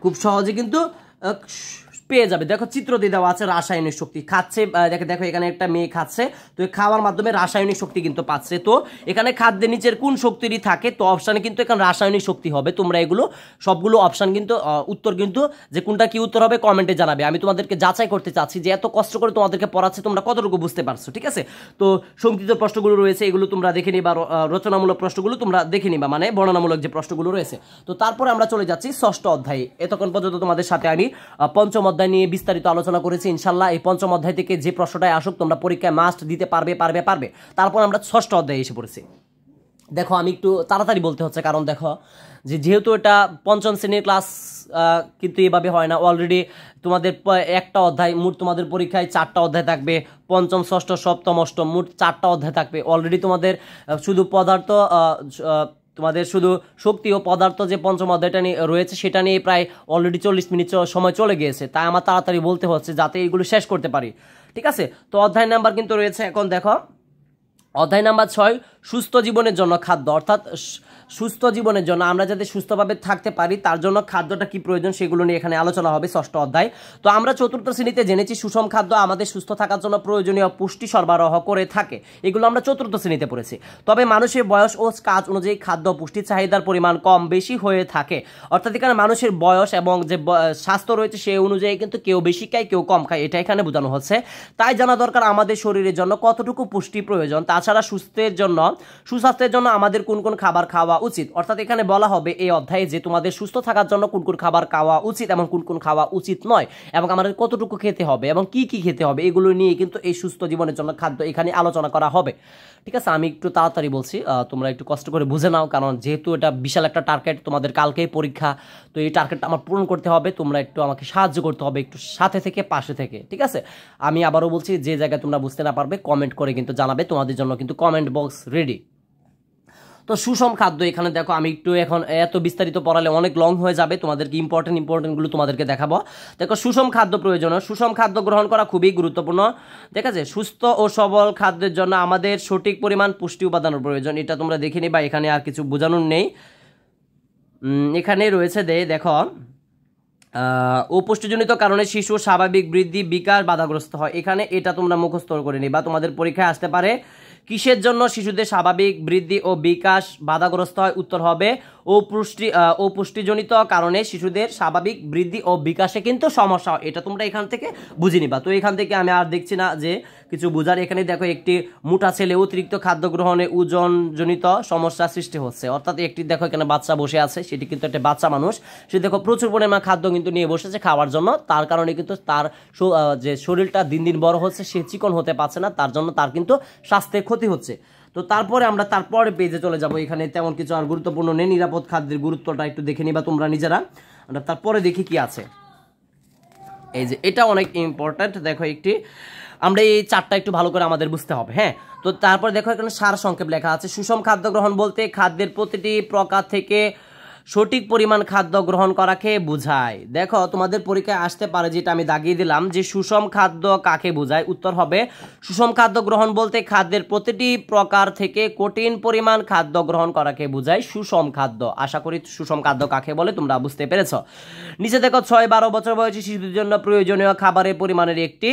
খুব সহজে কিন্তু পেয়ে যাবে। দেখো চিত্র দিয়ে দেওয়া আছে রাসায়নিক শক্তি খাচ্ছে, দেখো এখানে একটা মেয়ে খাচ্ছে, তো খাওয়ার মাধ্যমে রাসায়নিক শক্তি কিন্তু পাচ্ছে। তো এখানে খাদ্যের নিচের কোন শক্তিটি থাকে, তো অপশানে কিন্তু এখানে রাসায়নিক শক্তি হবে। তোমরা এগুলো সবগুলো অপশান কিন্তু উত্তর কিন্তু যে কোনটা কি উত্তর হবে কমেন্টে জানাবে। আমি তোমাদেরকে যাচাই করতে চাচ্ছি যে এত কষ্ট করে তোমাদেরকে পড়াচ্ছে তোমরা কতটুকু বুঝতে পারছো, ঠিক আছে। তো সংক্ষিপ্ত প্রশ্নগুলো রয়েছে এগুলো তোমরা দেখে নিবা, রচনামূলক প্রশ্নগুলো তোমরা দেখে নিবা, মানে বর্ণনামূলক যে প্রশ্নগুলো রয়েছে। তো তারপরে আমরা চলে যাচ্ছি 6ষ্ঠ অধ্যায়ে। এতক্ষণ পর্যন্ত তোমাদের সাথে আমি 5ম অধ্যায় নিয়ে বিস্তারিত আলোচনা করেছি। ইনশাল্লাহ এই 5ম অধ্যায় থেকে যে প্রশ্নটাই আসুক তোমরা পরীক্ষায় মাস্ট দিতে পারবে। তারপর আমরা 6ষ্ঠ অধ্যায়ে এসে পড়েছি। দেখো আমি একটু তাড়াতাড়ি বলতে হচ্ছে, কারণ দেখো যেহেতু এটা 5ম শ্রেণীর ক্লাস, কিন্তু এভাবে হয় না। অলরেডি তোমাদের একটা অধ্যায়, মোট তোমাদের পরীক্ষায় 4টা অধ্যায় থাকবে। 5ম, 6ষ্ঠ, 7ম, 8ম মোট 4টা অধ্যায় থাকবে। অলরেডি তোমাদের শুধু পদার্থ তোমাদের শুধু শক্তি ও পদার্থ যে পঞ্চম অধ্যায়টা নিয়ে রয়েছে সেটা নিয়ে প্রায় অলরেডি 40 মিনিট সময় চলে গিয়েছে, তাই আমার তাড়াতাড়ি বলতে হচ্ছে যাতে এইগুলো শেষ করতে পারি। ঠিক আছে, তো অধ্যায় নাম্বার কিন্তু রয়েছে, এখন দেখো অধ্যায় নাম্বার 6 সুস্থ জীবনের জন্য খাদ্য, অর্থাৎ সুস্থ জীবনের জন্য আমরা যাতে সুস্থভাবে থাকতে পারি তার জন্য খাদ্যটা কি প্রয়োজন সেগুলো নিয়ে এখানে আলোচনা হবে 6ষ্ঠ অধ্যায়। তো আমরা 4র্থ শ্রেণীতে জেনেছি সুষম খাদ্য আমাদের সুস্থ থাকার জন্য প্রয়োজনীয় পুষ্টি সরবরাহ করে থাকে, এগুলো আমরা 4র্থ শ্রেণীতে পড়েছি। তবে মানুষের বয়স ও কাজ অনুযায়ী খাদ্য পুষ্টির চাহিদার পরিমাণ কম বেশি হয়ে থাকে, অর্থাৎ এখানে মানুষের বয়স এবং যে স্বাস্থ্য রয়েছে সেই অনুযায়ী কিন্তু কেউ বেশি খায় কেউ কম খায়, এটা এখানে বোঝানো হচ্ছে। তাই জানা দরকার আমাদের শরীরের জন্য কতটুকু পুষ্টি প্রয়োজন, তাছাড়া সুস্বাস্থ্যের জন্য আমাদের কোন কোন খাবার খাওয়া উচিত, অর্থাৎ এখানে বলা হবে এই অধ্যায়ে যে তোমাদের সুস্থ থাকার জন্য কোন কোন খাবার খাওয়া উচিত এবং কোন কোন খাওয়া উচিত নয়, এবং আমাদের কতটুকু খেতে হবে এবং কি কি খেতে হবে, এগুলো নিয়ে কিন্তু এই সুস্থ জীবনের জন্য খাদ্য এখানে আলোচনা করা হবে। ঠিক আছে, আমি একটু তাড়াতাড়ি বলছি, তোমরা একটু কষ্ট করে বুঝে নাও, কারণ যেহেতু এটা বিশাল একটা টার্গেট, তোমাদের কালকেই পরীক্ষা, তো এই টার্গেটটা আমার পূরণ করতে হবে, তোমরা একটু আমাকে সাহায্য করতে হবে, একটু সাথে থেকে পাশে থেকে। ঠিক আছে, আমি আবারও বলছি যে জায়গায় তোমরা বুঝতে না পারবে কমেন্ট করে কিন্তু জানাবে, তোমাদের জন্য কিন্তু কমেন্ট বক্স রেডি। তো সুষম খাদ্য এখানে দেখো, আমি একটু এখন এত বিস্তারিত পড়ালে অনেক লং হয়ে যাবে, তোমাদেরকে ইম্পর্টেন্টগুলো তোমাদেরকে দেখাবো। দেখো সুষম খাদ্য প্রয়োজন, সুষম খাদ্য গ্রহণ করা খুবই গুরুত্বপূর্ণ। ঠিক আছে, সুস্থ ও সবল খাদ্যের জন্য আমাদের সঠিক পরিমাণ পুষ্টি উপাদানের প্রয়োজন, এটা তোমরা দেখে নিবা, এখানে আর কিছু বোঝানোর নেই। এখানে রয়েছে দেখো অপুষ্টিজনিত কারণে শিশু স্বাভাবিক বৃদ্ধি বিকাশ বাধাগ্রস্ত হয়, এখানে এটা তোমরা মুখস্থ করে নিবা, তোমাদের পরীক্ষায় আসতে পারে। কিসের জন্য শিশুদের স্বাভাবিক বৃদ্ধি ও বিকাশ বাধাগ্রস্ত হয়, উত্তর হবে অপুষ্টিজনিত কারণে শিশুদের স্বাভাবিক বৃদ্ধি ও বিকাশে কিন্তু সমস্যা হয়, এটা তোমরা এখান থেকে বুঝে নিবা। তো এখান থেকে আমি আর দেখছি না যে কিছু বোঝার, এখানে দেখো একটি মোটা ছেলে অতিরিক্ত খাদ্য গ্রহণে ওজনজনিত সমস্যা সৃষ্টি হচ্ছে, অর্থাৎ একটি দেখো এখানে বাচ্চা বসে আছে, সেটি কিন্তু একটা বাচ্চা মানুষ, সে দেখো প্রচুর পরিমাণ খাদ্য কিন্তু নিয়ে বসেছে খাওয়ার জন্য, তার কারণে কিন্তু তার যে শরীরটা দিন দিন বড় হচ্ছে, সে চিকন হতে পারছে না, তার জন্য তার কিন্তু স্বাস্থ্যের ক্ষতি হচ্ছে। তো তারপরে আমরা তারপরে পেজে চলে যাব, এখানে তেমন কিছু আর গুরুত্বপূর্ণ নেই, নিরাপদ খাদ্যের গুরুত্বটা একটু দেখে নিবা তোমরা নিজেরা। আমরা তারপরে দেখি কি আছে, এই যে এটা অনেক ইম্পর্ট্যান্ট, দেখো একটি আমরা এই চারটা একটু ভালো করে আমাদের বুঝতে হবে। হ্যাঁ, তো তারপর দেখো এখানে সার সংক্ষেপ লেখা আছে, সুষম খাদ্য গ্রহণ বলতে খাদ্যের প্রতিটি প্রকার থেকে সঠিক পরিমাণ খাদ্য গ্রহণ করাকে বোঝায়। দেখো তোমাদের পরীক্ষায় আসতে পারে, যেটা আমি দাগিয়ে দিলাম যে সুষম খাদ্য কাকে বোঝায়, উত্তর হবে সুষম খাদ্য গ্রহণ বলতে খাদ্যের প্রতিটি প্রকার থেকে কঠিন পরিমাণ খাদ্য গ্রহণ করাকে বোঝায় সুষম খাদ্য। আশা করি সুষম খাদ্য কাকে বলে তোমরা বুঝতে পেরেছ। নিচে দেখো 6-12 বছর বয়সী শিশুদের জন্য প্রয়োজনীয় খাবারের পরিমাণের একটি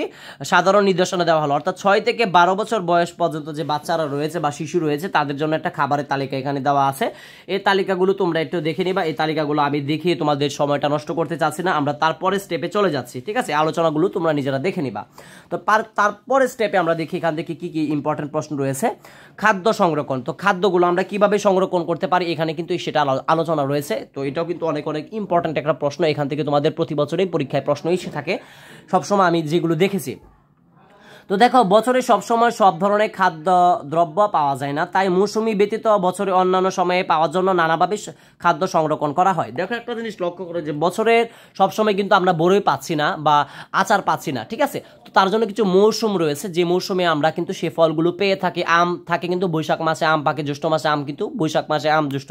সাধারণ নির্দেশনা দেওয়া হলো, অর্থাৎ 6 থেকে 12 বছর বয়স পর্যন্ত যে বাচ্চারা রয়েছে বা শিশু রয়েছে তাদের জন্য একটা খাবারের তালিকা এখানে দেওয়া আছে, এই তালিকাগুলো তোমরা একটু দেখে নিবা। এই তালিকাগুলো আমি দেখিয়ে তোমাদের সময়টা নষ্ট করতে চাচ্ছি না, আমরা তারপরে স্টেপে চলে যাচ্ছি। ঠিক আছে, আলোচনাগুলো তোমরা নিজেরা দেখে নিবা। তো তারপরে স্টেপে আমরা দেখি এখান থেকে কি কি ইম্পর্টেন্ট প্রশ্ন রয়েছে। খাদ্য সংরক্ষণ, তো খাদ্যগুলো আমরা কিভাবে সংরক্ষণ করতে পারি এখানে কিন্তু সেটা আলোচনা রয়েছে। তো এটাও কিন্তু অনেক অনেক ইম্পর্টেন্ট একটা প্রশ্ন, এখান থেকে তোমাদের প্রতি বছরই পরীক্ষায় প্রশ্ন এসে থাকে সবসময়, আমি যেগুলো দেখেছি। তো দেখো বছরে সবসময় সব ধরনের খাদ্য দ্রব্য পাওয়া যায় না, তাই মৌসুমি ব্যতীত বছরে অন্যান্য সময়ে পাওয়ার জন্য নানাভাবে খাদ্য সংরক্ষণ করা হয়। দেখো একটা জিনিস লক্ষ্য করে যে বছরের সবসময় কিন্তু আমরা বড়ই পাচ্ছি না বা আচার পাচ্ছি না, ঠিক আছে, তো তার জন্য কিছু মৌসুম রয়েছে, যে মৌসুমে আমরা কিন্তু সে ফলগুলো পেয়ে থাকি। আম থাকে কিন্তু বৈশাখ মাসে আম পাকে, জ্যৈষ্ঠ মাসে আম কিন্তু বৈশাখ মাসে আম জ্যৈষ্ঠ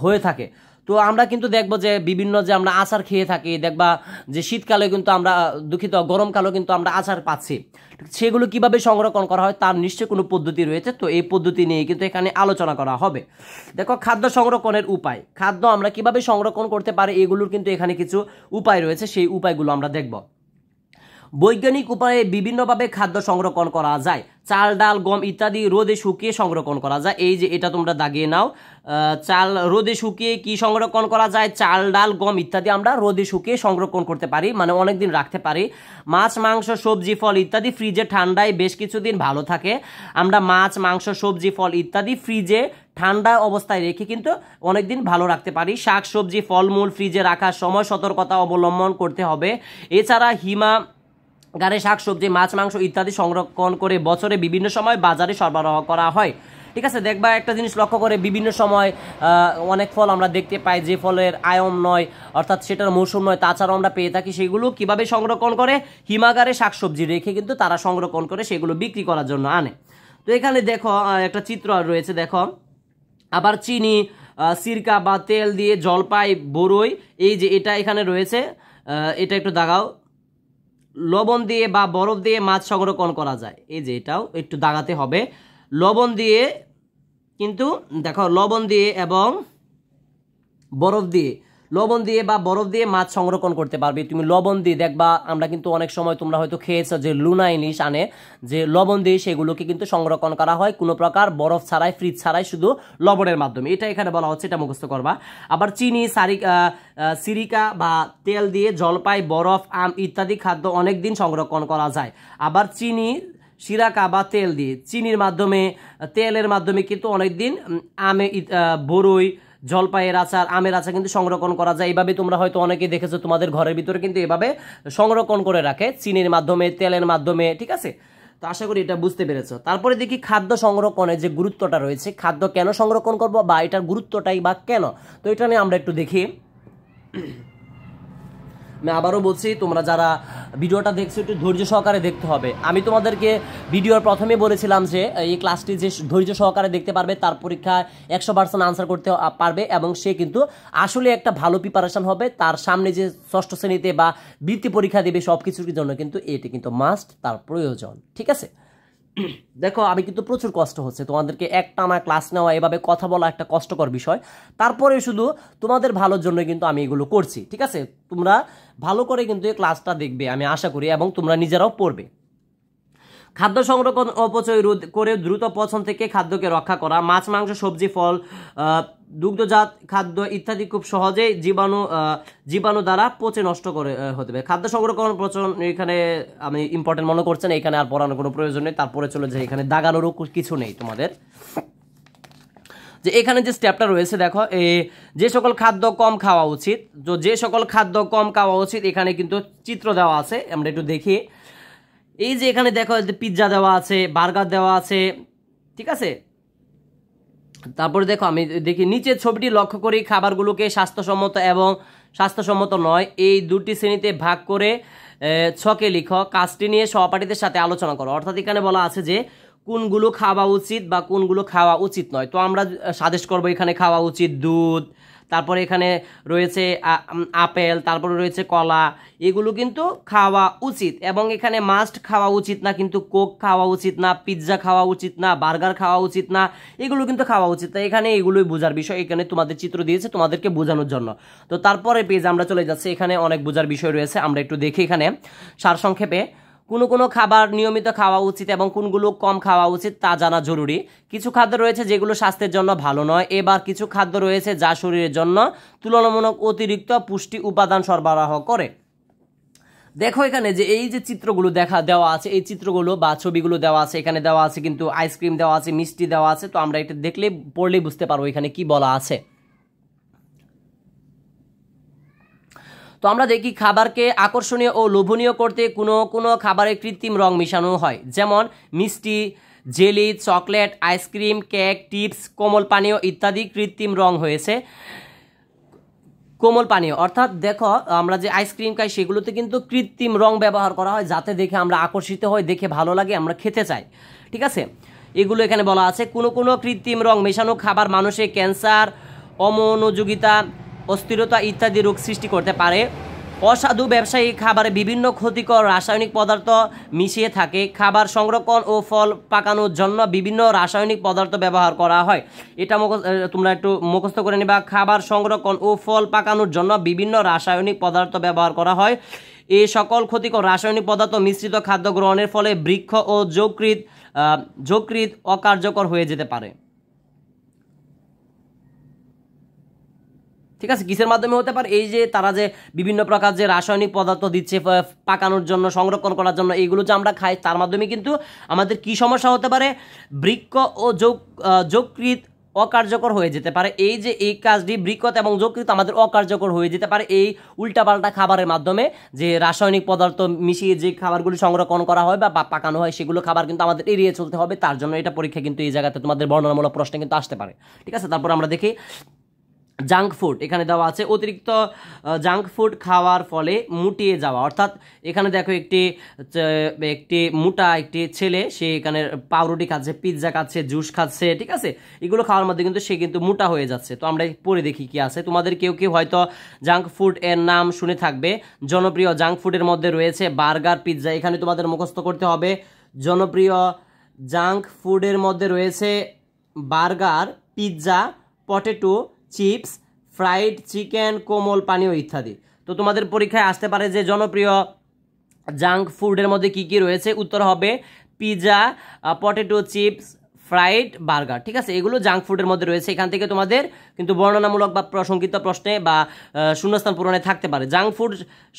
হয়ে থাকে। তো আমরা কিন্তু দেখবো যে বিভিন্ন যে আমরা আচার খেয়ে থাকি, দেখবা যে শীতকালে কিন্তু আমরা দুঃখিত গরমকালেও কিন্তু আমরা আচার পাচ্ছি, সেগুলো কিভাবে সংরক্ষণ করা হয় তার নিশ্চয়ই কোনো পদ্ধতি রয়েছে। তো এই পদ্ধতি নিয়ে কিন্তু এখানে আলোচনা করা হবে। দেখো খাদ্য সংরক্ষণের উপায়, খাদ্য আমরা কিভাবে সংরক্ষণ করতে পারি এগুলোর কিন্তু এখানে কিছু উপায় রয়েছে, সেই উপায়গুলো আমরা দেখব। বৈজ্ঞানিক উপায়ে বিভিন্নভাবে খাদ্য সংরক্ষণ করা যায়, চাল ডাল গম ইত্যাদি রোদে শুকিয়ে সংরক্ষণ করা যায়, এই যে এটা তোমরা দাগিয়ে নাও, চাল রোদে শুকিয়ে কি সংরক্ষণ করা যায়, চাল ডাল গম ইত্যাদি আমরা রোদে শুকিয়ে সংরক্ষণ করতে পারি, মানে অনেকদিন রাখতে পারি। মাছ মাংস সবজি ফল ইত্যাদি ফ্রিজে ঠান্ডায় বেশ কিছুদিন ভালো থাকে, আমরা মাছ মাংস সবজি ফল ইত্যাদি ফ্রিজে ঠান্ডা অবস্থায় রেখে কিন্তু অনেকদিন ভালো রাখতে পারি। শাক সবজি ফলমূল ফ্রিজে রাখার সময় সতর্কতা অবলম্বন করতে হবে। এছাড়া হিমাগারে শাকসবজি মাছ মাংস ইত্যাদি সংরক্ষণ করে বছরে বিভিন্ন সময় বাজারে সরবরাহ করা হয়। ঠিক আছে, দেখবা একটা জিনিস লক্ষ্য করে বিভিন্ন সময় অনেক ফল আমরা দেখতে পাই যে ফলের আয়ন নয়, অর্থাৎ সেটার মৌসুম নয়, তাছাড়াও আমরা পেয়ে থাকি, সেগুলো কিভাবে সংরক্ষণ করে হিমাগারে শাকসবজি রেখে কিন্তু তারা সংরক্ষণ করে সেগুলো বিক্রি করার জন্য আনে। তো এখানে দেখো একটা চিত্র রয়েছে, দেখো আবার চিনি সিরকা বা তেল দিয়ে, জলপাই, বরই, এই যে এটা এখানে রয়েছে, এটা একটু দাগাও, লবণ দিয়ে বা বরফ দিয়ে মাছ সংরক্ষণ করা যায়। এই যে এটাও একটু দাগাতে হবে, লবণ দিয়ে, কিন্তু দেখো লবণ দিয়ে এবং বরফ দিয়ে, লবণ দিয়ে বা বরফ দিয়ে মাছ সংরক্ষণ করতে পারবে তুমি। লবণ দিয়ে দেখবা, আমরা কিন্তু অনেক সময় তোমরা হয়তো খেয়েছো যে লুনা ইলিশ আনে, যে লবণ দিয়ে সেগুলোকে কিন্তু সংরক্ষণ করা হয় কোনো প্রকার বরফ ছাড়াই, ফ্রিজ ছাড়াই, শুধু লবণের মাধ্যমে। এটা এখানে বলা হচ্ছে, এটা মুখস্থ করবা। আবার চিনি, সিরিকা বা তেল দিয়ে জলপাই, বরফ, আম ইত্যাদি খাদ্য অনেক দিন সংরক্ষণ করা যায়। আবার চিনি, সিরাকা বা তেল দিয়ে, চিনির মাধ্যমে, তেলের মাধ্যমে কিন্তু অনেকদিন বরই, জলপাইয়ের আচার, আমের আচার কিন্তু সংরক্ষণ করা যায়। এইভাবে তোমরা হয়তো অনেকেই দেখেছো তোমাদের ঘরের ভিতরে কিন্তু এভাবে সংরক্ষণ করে রাখে, চিনির মাধ্যমে, তেলের মাধ্যমে। ঠিক আছে, তো আশা করি এটা বুঝতে পেরেছো। তারপরে দেখি খাদ্য সংরক্ষণের যে গুরুত্বটা রয়েছে, খাদ্য কেন সংরক্ষণ করব বা এটার গুরুত্বটাই বা কেন, তো এটা নিয়ে আমরা একটু দেখি। আমি আবারও বলছি, তোমরা যারা ভিডিওটা দেখছো একটু ধৈর্য সহকারে দেখতে হবে। আমি তোমাদেরকে ভিডিওর প্রথমে বলেছিলাম যে এই ক্লাসটি যে ধৈর্য সহকারে দেখতে পারবে তার পরীক্ষায় 100% আনসার করতে পারবে, এবং সে কিন্তু আসলে একটা ভালো প্রিপারেশন হবে। তার সামনে যে ষষ্ঠ শ্রেণীতে বা বৃত্তি পরীক্ষা দেবে সব কিছুর জন্য কিন্তু এটি কিন্তু মাস্ট, তার প্রয়োজন। ঠিক আছে, দেখো আমি কিন্তু প্রচুর কষ্ট হচ্ছে, তোমাদেরকে একটানা ক্লাস নেওয়া, এভাবে কথা বলা একটা কষ্টকর বিষয়। তারপরে শুধু তোমাদের ভালোর জন্য কিন্তু আমি এগুলো করছি। ঠিক আছে, তোমরা ভালো করে কিন্তু এই ক্লাসটা দেখবে আমি আশা করি, এবং তোমরা নিজেরাও পড়বে। খাদ্য সংরক্ষণ, অপচয় রোধ করে দ্রুত পচন থেকে খাদ্যকে রক্ষা করা। মাছ, মাংস, সবজি, ফল, দুগ্ধজাত খাদ্য ইত্যাদি খুব সহজেই জীবাণু দ্বারা পচে নষ্ট করে হতে পারে। খাদ্য সংরক্ষণ, পচন, এখানে আমি ইম্পর্টেন্ট মনে করছেন, এখানে আর পড়ানোর কোনো প্রয়োজন নেই। তারপরে চলে যায়, এখানে দাগানোরও কিছু নেই তোমাদের। যে এখানে যে স্টেপটা রয়েছে দেখো, যে সকল খাদ্য কম খাওয়া উচিত, তো যে সকল খাদ্য কম খাওয়া উচিত এখানে কিন্তু চিত্র দেওয়া আছে, আমরা একটু দেখি। এই যে এখানে দেখো পিৎজা দেওয়া আছে, বার্গার দেওয়া আছে। ঠিক আছে, তারপরে দেখো আমি দেখি নিচের ছবিটি লক্ষ্য করি, খাবারগুলোকে স্বাস্থ্যসম্মত এবং স্বাস্থ্যসম্মত নয় এই দুটি শ্রেণীতে ভাগ করে ছকে লিখো। কাজটি নিয়ে সহপাঠীদের সাথে আলোচনা করো। অর্থাৎ এখানে বলা আছে যে কোনগুলো খাওয়া উচিত বা কোনগুলো খাওয়া উচিত নয়। তো আমরা সাজেস্ট করবো এখানে খাওয়া উচিত দুধ, তারপরে এখানে রয়েছে আপেল, তারপরে রয়েছে কলা, এগুলো কিন্তু খাওয়া উচিত। এবং এখানে মাস্ট খাওয়া উচিত না, কিন্তু কোক খাওয়া উচিত না, পিৎজা খাওয়া উচিত না, বার্গার খাওয়া উচিত না, এগুলো কিন্তু খাওয়া উচিত না। এখানে এগুলোই বোঝার বিষয়, এখানে তোমাদের চিত্র দিয়েছে তোমাদেরকে বোঝানোর জন্য। তো তারপরে পেজ আমরা চলে যাচ্ছি, এখানে অনেক বোঝার বিষয় রয়েছে, আমরা একটু দেখি। এখানে সারসংক্ষেপে কোনো খাবার নিয়মিত খাওয়া উচিত এবং কোনগুলো কম খাওয়া উচিত তা জানা জরুরি। কিছু খাদ্য রয়েছে যেগুলো স্বাস্থ্যের জন্য ভালো নয়। এবার কিছু খাদ্য রয়েছে যা শরীরের জন্য তুলনামূলক অতিরিক্ত পুষ্টি উপাদান সরবরাহ করে। দেখো এখানে যে এই যে চিত্রগুলো দেওয়া আছে, এই চিত্রগুলো বা ছবিগুলো দেওয়া আছে, এখানে দেওয়া আছে কিন্তু আইসক্রিম দেওয়া আছে, মিষ্টি দেওয়া আছে। তো আমরা এটা দেখলে পড়লেই বুঝতে পারবো এখানে কি বলা আছে। তো আমরা দেখি খাবারকে আকর্ষণীয় ও লোভনীয় করতে কোনো খাবারে কৃত্রিম রং মিশানো হয়, যেমন মিষ্টি, জেলি, চকলেট, আইসক্রিম, কেক, টিপস, কোমল পানীয় ইত্যাদি কৃত্রিম রং হয়েছে। কোমল পানীয় অর্থাৎ দেখো আমরা যে আইসক্রিম খাই সেগুলোতে কিন্তু কৃত্রিম রং ব্যবহার করা হয়, যাতে দেখে আমরা আকর্ষিত হই, দেখে ভালো লাগে, আমরা খেতে চাই। ঠিক আছে, এগুলো এখানে বলা আছে। কোনো কৃত্রিম রং মেশানো খাবার মানুষের ক্যান্সার, অমনোযোগিতা, অস্থিরতা ইত্যাদি রোগ সৃষ্টি করতে পারে। অসাধু ব্যবসায়ী খাবারে বিভিন্ন ক্ষতিকর রাসায়নিক পদার্থ মিশিয়ে থাকে। খাবার সংরক্ষণ ও ফল পাকানোর জন্য বিভিন্ন রাসায়নিক পদার্থ ব্যবহার করা হয়। এটা তোমরা একটু মুখস্থ করে নিবা। খাবার সংরক্ষণ ও ফল পাকানোর জন্য বিভিন্ন রাসায়নিক পদার্থ ব্যবহার করা হয়। এই সকল ক্ষতিকর রাসায়নিক পদার্থ মিশ্রিত খাদ্য গ্রহণের ফলে বৃক্ষ ও যকৃৎ অকার্যকর হয়ে যেতে পারে। ঠিক আছে, কিসের মাধ্যমে হতে পারে? এই যে তারা যে বিভিন্ন প্রকার যে রাসায়নিক পদার্থ দিচ্ছে পাকানোর জন্য, সংরক্ষণ করার জন্য, এইগুলো যে আমরা খাই তার মাধ্যমে কিন্তু আমাদের কি সমস্যা হতে পারে? বৃক্ক ও যকৃৎ অকার্যকর হয়ে যেতে পারে। এই যে এই কাজটি বৃক্কত এবং যকৃৎ আমাদের অকার্যকর হয়ে যেতে পারে এই উল্টাপাল্টা খাবারের মাধ্যমে, যে রাসায়নিক পদার্থ মিশিয়ে যে খাবারগুলি সংরক্ষণ করা হয় বা পাকানো হয় সেগুলো খাবার কিন্তু আমাদের এড়িয়ে চলতে হবে। তার জন্য এটা পরীক্ষা কিন্তু এই জায়গাতে তোমাদের বর্ণনামূলক প্রশ্ন কিন্তু আসতে পারে। ঠিক আছে, তারপর আমরা দেখি জাঙ্ক ফুড এখানে দেওয়া আছে, অতিরিক্ত জাঙ্ক ফুড খাওয়ার ফলে মুটিয়ে যাওয়া। অর্থাৎ এখানে দেখো একটি মোটা একটি ছেলে, সে এখানে পাউরুটি খাচ্ছে, পিৎজা খাচ্ছে, জুস খাচ্ছে, ঠিক আছে। এগুলো খাওয়ার মধ্যে কিন্তু সে কিন্তু মোটা হয়ে যাচ্ছে। তো আমরা পরে দেখি কি আছে। তোমাদের কেউ কেউ হয়তো জাঙ্ক ফুড এর নাম শুনে থাকবে। জনপ্রিয় জাঙ্ক ফুডের মধ্যে রয়েছে বার্গার, পিৎজা। এখানে তোমাদের মুখস্থ করতে হবে জনপ্রিয় জাঙ্ক ফুডের মধ্যে রয়েছে burger, pizza, potato chips, fried chicken, কোমল পানীয় ইত্যাদি। তো তোমাদের পরীক্ষায় আসতে পারে যে জনপ্রিয় জাঙ্ক ফুডের মধ্যে কি কি রয়েছে। উত্তর হবে pizza, potato chips, fried, burger, ঠিক আছে। এগুলো জাঙ্ক ফুডের মধ্যে রয়েছে। এখান থেকে তোমাদের কিন্তু বর্ণনামূলক বা সংক্ষিপ্ত প্রশ্নে বা শূন্যস্থান পূরণে থাকতে পারে। জাঙ্ক ফুড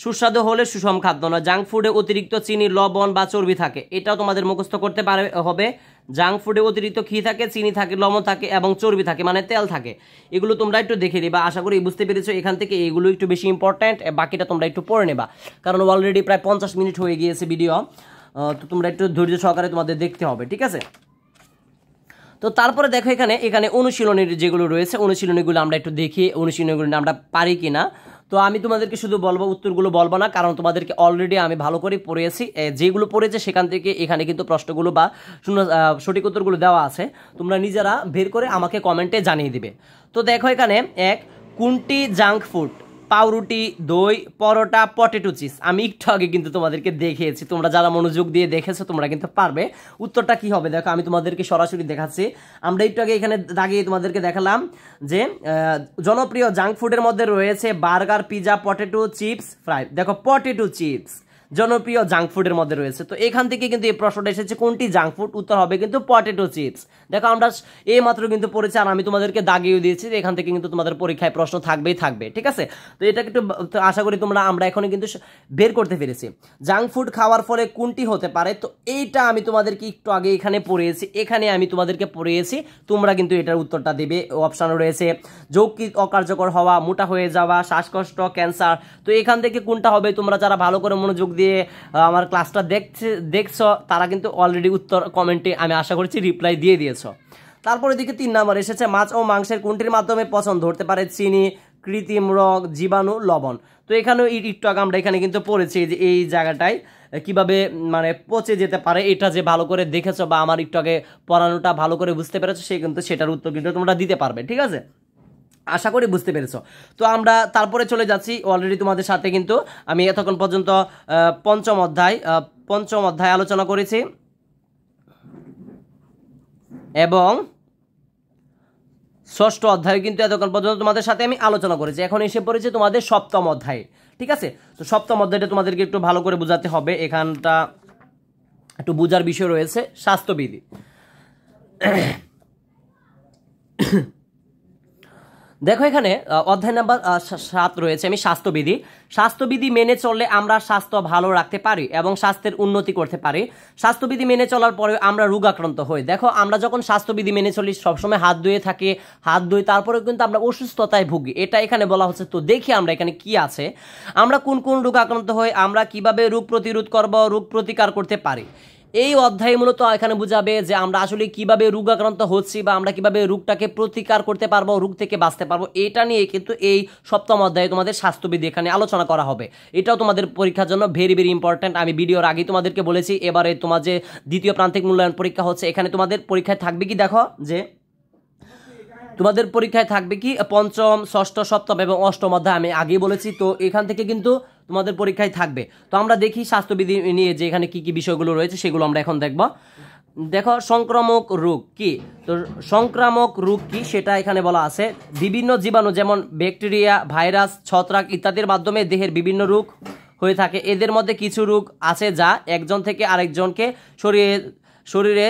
সুস্বাদু হলে সুষম খাদ্য নয়। জাঙ্ক ফুডে অতিরিক্ত চিনি, লবণ বা চর্বি থাকে, এটাও তোমাদের মুখস্থ করতে হবে। জাঙ্ক ফুডে অতিরিক্ত ঘি থাকে, চিনি থাকে, লবণ থাকে এবং চর্বি থাকে, মানে তেল থাকে। এগুলো তোমরা একটু দেখে নিবা, আশা করি বুঝতে পেরেছো। এখান থেকে এগুলো একটু বেশি ইম্পর্ট্যান্ট, বাকিটা তোমরা একটু পড়ে নেবা, কারণ অলরেডি প্রায় 50 মিনিট হয়ে গিয়েছে ভিডিও। তো তোমরা একটু ধৈর্য সহকারে তোমাদের দেখতে হবে, ঠিক আছে। তো তারপরে দেখো এখানে অনুশীলনের যেগুলো রয়েছে, অনুশীলনীগুলো আমরা একটু দেখি, অনুশীলনীগুলো আমরা পারি কিনা। তো আমি তোমাদেরকে শুধু বলবো, উত্তরগুলো বলবো না, কারণ তোমাদেরকে অলরেডি আমি ভালো করে পড়িয়েছি। যেগুলো পড়েছে সেখান থেকে এখানে কিন্তু প্রশ্নগুলো বা সঠিক উত্তরগুলো দেওয়া আছে, তোমরা নিজেরা বের করে আমাকে কমেন্টে জানিয়ে দিবে। তো দেখো এখানে কোনটি জাঙ্ক ফুড? পাউরুটি, দই, পরোটা, পটেটো চিপস। আমি একটু আগে কিন্তু তোমাদেরকে দেখিয়েছি, তোমরা যারা মনোযোগ দিয়ে দেখেছো তোমরা কিন্তু পারবে। উত্তরটা কি হবে দেখো, আমি তোমাদেরকে সরাসরি দেখাচ্ছি। আমরা একটু আগে এখানে দাগিয়ে তোমাদেরকে দেখালাম যে জনপ্রিয় জাঙ্ক ফুডের মধ্যে রয়েছে burger, pizza, potato chips, fry. দেখো পটেটো চিপস জনপ্রিয় জাঙ্ক ফুডের মধ্যে রয়েছে। তো এখান থেকে কিন্তু এই প্রশ্নটা এসেছে কোনটি জাঙ্ক ফুড, উত্তর হবে কিন্তু পটেটো চিপস। দেখো আমরা এই মাত্র কিন্তু পড়েছি, আর আমি তোমাদেরকে দাগিয়ে দিয়েছি যে এখান থেকে কিন্তু তোমাদের পরীক্ষায় প্রশ্ন থাকবেই থাকবে, ঠিক আছে। তো এটা একটু আশা করি আমরা এখন কিন্তু বের করতে পেরেছি। জাঙ্ক ফুড খাওয়ার ফলে কোনটি হতে পারে? তো এইটা আমি তোমাদেরকে একটু আগে এখানে পড়িয়েছি, এখানে আমি তোমাদেরকে পড়িয়েছি, তোমরা কিন্তু এটার উত্তরটা দেবে। অপশন রয়েছে যৌক্তিক অকার্যকর হওয়া, মোটা হয়ে যাওয়া, শ্বাসকষ্ট, ক্যান্সার। তো এখান থেকে কোনটা হবে? তোমরা যারা ভালো করে মনোযোগ দিয়ে আমার ক্লাসটা দেখছো তারা কিন্তু অলরেডি উত্তর কমেন্টে আমি আশা করছি রিপ্লাই দিয়ে দিয়েছো। তারপরে দিকে 3 নাম্বার এসেছে মাছ ও মাংসের কোনটির মাধ্যমে পচন ধরতে পারে? চিনি, কৃত্রিম রং, জীবাণু, লবণ। তো এখানেও একটু আগে আমরা এখানে কিন্তু পড়েছি যে এই জায়গাটায় কিভাবে মানে পচে যেতে পারে, এটা যে ভালো করে দেখেছো বা আমার একটু আগে পড়ানোটা ভালো করে বুঝতে পেরেছো, সে কিন্তু সেটার উত্তর কিন্তু তোমরা দিতে পারবে, ঠিক আছে। আশা করি বুঝতে পেরেছো। তো আমরা তারপরে চলে যাচ্ছি, অলরেডি তোমাদের সাথে কিন্তু আমি এতক্ষণ পর্যন্ত পঞ্চম অধ্যায় আলোচনা করেছি এবং ষষ্ঠ অধ্যায় কিন্তু এতক্ষণ পর্যন্ত তোমাদের সাথে আমি আলোচনা করেছি। এখন এসে পড়েছে তোমাদের সপ্তম অধ্যায়, ঠিক আছে। তো সপ্তম অধ্যায়টা তোমাদেরকে একটু ভালো করে বোঝাতে হবে, এখানটা একটু বোঝার বিষয় রয়েছে। স্বাস্থ্যবিধি, দেখো এখানে অধ্যায় নাম্বার 7 রয়েছে, আমি স্বাস্থ্যবিধি। স্বাস্থ্যবিধি মেনে চললে আমরা স্বাস্থ্য ভালো রাখতে পারি এবং স্বাস্থ্যের উন্নতি করতে পারি। স্বাস্থ্যবিধি মেনে চলার পরে আমরা রোগাক্রান্ত হই। দেখো আমরা যখন স্বাস্থ্যবিধি মেনে চলি, সবসময় হাত ধুয়ে থাকি, হাত ধুই, তারপরেও কিন্তু আমরা অসুস্থতায় ভুগি, এটা এখানে বলা হচ্ছে। তো দেখি আমরা এখানে কি আছে, আমরা কোন কোন রোগ আক্রান্ত হই, আমরা কিভাবে রোগ প্রতিরোধ করব, রোগ প্রতিকার করতে পারি। এই অধ্যায় মূলত এখানে বুঝাবে যে আমরা আসলে কিভাবে রোগাক্রান্ত হচ্ছি বা আমরা কিভাবে রোগটাকে প্রতিকার করতে পারবো, রোগ থেকে বাঁচতে পারবো। এটা নিয়ে কিন্তু এই সপ্তম অধ্যায়ে তোমাদের স্বাস্থ্যবিধি এখানে আলোচনা করা হবে। এটাও তোমাদের পরীক্ষার জন্য ভেরি ভেরি ইম্পর্ট্যান্ট। আমি ভিডিওর আগেই তোমাদেরকে বলেছি, এবারে তোমার যে দ্বিতীয় প্রান্তিক মূল্যায়ন পরীক্ষা হচ্ছে, এখানে তোমাদের পরীক্ষায় থাকবে কি, দেখো যে তোমাদের পরীক্ষায় থাকবে কি পঞ্চম, ষষ্ঠ, সপ্তম এবং অষ্টম অধ্যায়, আমি আগেই বলেছি। তো এখান থেকে কিন্তু তোমাদের পরীক্ষায় থাকবে। তো আমরা দেখি স্বাস্থ্যবিধি নিয়ে যে এখানে কি কি বিষয়গুলো রয়েছে সেগুলো আমরা এখন দেখব। দেখো সংক্রামক রোগ কি, তো সংক্রামক রোগ কি সেটা এখানে বলা আছে। বিভিন্ন জীবাণু যেমন ব্যাকটেরিয়া, ভাইরাস, ছত্রাক ইত্যাদির মাধ্যমে দেহের বিভিন্ন রোগ হয়ে থাকে। এদের মধ্যে কিছু রোগ আছে যা একজন থেকে আরেকজনকে শরীরে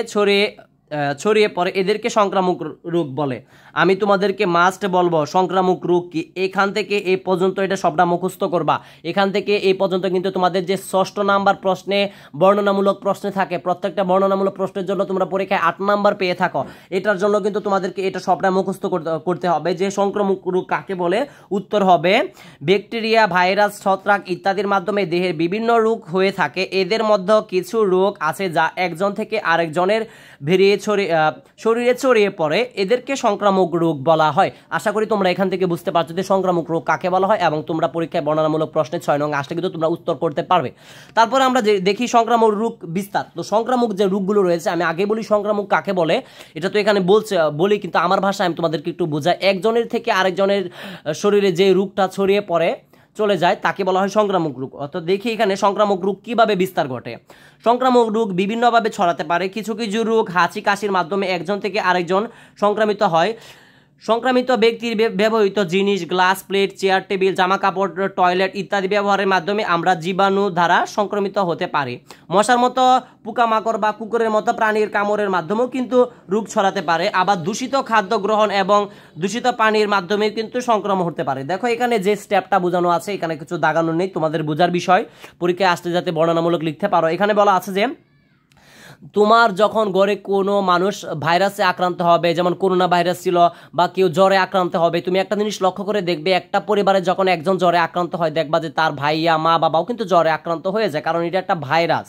ছড়িয়ে পড়ে, এদেরকে সংক্রামক রোগ বলে। আমি তোমাদেরকে মাস্ট বলবো সংক্রামক রোগ কি, এখান থেকে এই পর্যন্ত এটা সবটা মুখস্থ করবা। এখান থেকে এই পর্যন্ত কিন্তু তোমাদের যে 6 নাম্বার প্রশ্নে বর্ণনামূলক প্রশ্নে থাকে, প্রত্যেকটা বর্ণনামূলক প্রশ্নের জন্য তোমরা পরীক্ষায় 8 নাম্বার পেয়ে থাকো। এটার জন্য কিন্তু তোমাদেরকে এটা সবটা মুখস্থ করতে হবে যে সংক্রামক রোগ কাকে বলে। উত্তর হবে ব্যাকটেরিয়া, ভাইরাস, ছত্রাক ইত্যাদির মাধ্যমে দেহের বিভিন্ন রোগ হয়ে থাকে। এদের মধ্যে কিছু রোগ আছে যা একজন থেকে আরেকজনের ভেরিয়ে শরীরে ছড়িয়ে পড়ে এদেরকে সংক্রামক রোগ বলা হয়। আশা করি তোমরা এখান থেকে বুঝতে পারছো যে সংক্রামক রোগ কাকে বলা হয়, এবং তোমরা পরীক্ষায় বর্ণনামূলক প্রশ্নে 6 নং আসলে কিন্তু তোমরা উত্তর করতে পারবে। তারপরে আমরা দেখি সংক্রামক রোগ বিস্তার। তো সংক্রামক যে রোগগুলো রয়েছে, আমি আগে বলি সংক্রামক কাকে বলে, এটা তো এখানে বলি, কিন্তু আমার ভাষায় আমি তোমাদেরকে একটু বোঝাই। একজনের থেকে আরেকজনের শরীরে যে রোগটা ছড়িয়ে পড়ে চলে যায় তাকে বলা হয় সংক্রামক রোগ। অর্থাৎ দেখি এখানে সংক্রামক রোগ কিভাবে বিস্তার ঘটে। সংক্রামক রোগ বিভিন্নভাবে ছড়াতে পারে। কিছু কিছু রোগ হাঁচি কাশির মাধ্যমে একজন থেকে আরেকজন সংক্রামিত হয়। সংক্রামিত ব্যক্তির ব্যবহৃত জিনিস, গ্লাস, প্লেট, চেয়ার, টেবিল, জামা কাপড়, টয়লেট ইত্যাদি ব্যবহারের মাধ্যমে আমরা জীবাণু দ্বারা সংক্রমিত হতে পারি। মশার মতো, পোকামাকড় বা কুকুরের মতো প্রাণীর কামড়ের মাধ্যমেও কিন্তু রোগ ছড়াতে পারে। আবার দূষিত খাদ্য গ্রহণ এবং দূষিত পানির মাধ্যমে কিন্তু সংক্রমণ হতে পারে। দেখো এখানে যে স্টেপটা বোঝানো আছে, এখানে কিছু দাগানো নেই, তোমাদের বোঝার বিষয়, পরীক্ষায় আসতে যাতে বর্ণনামূলক লিখতে পারো। এখানে বলা আছে যে তোমার যখন ঘরে কোনো মানুষ ভাইরাসে আক্রান্ত হবে, যেমন করোনা ভাইরাস ছিল, বা কেউ জ্বরে আক্রান্ত হবে, তুমি একটা জিনিস লক্ষ্য করে দেখবে, একটা পরিবারে যখন একজন জ্বরে আক্রান্ত হয় দেখবা যে তার ভাইয়া মা বাবাও কিন্তু জ্বরে আক্রান্ত হয়ে যায়, কারণ এটা একটা ভাইরাস।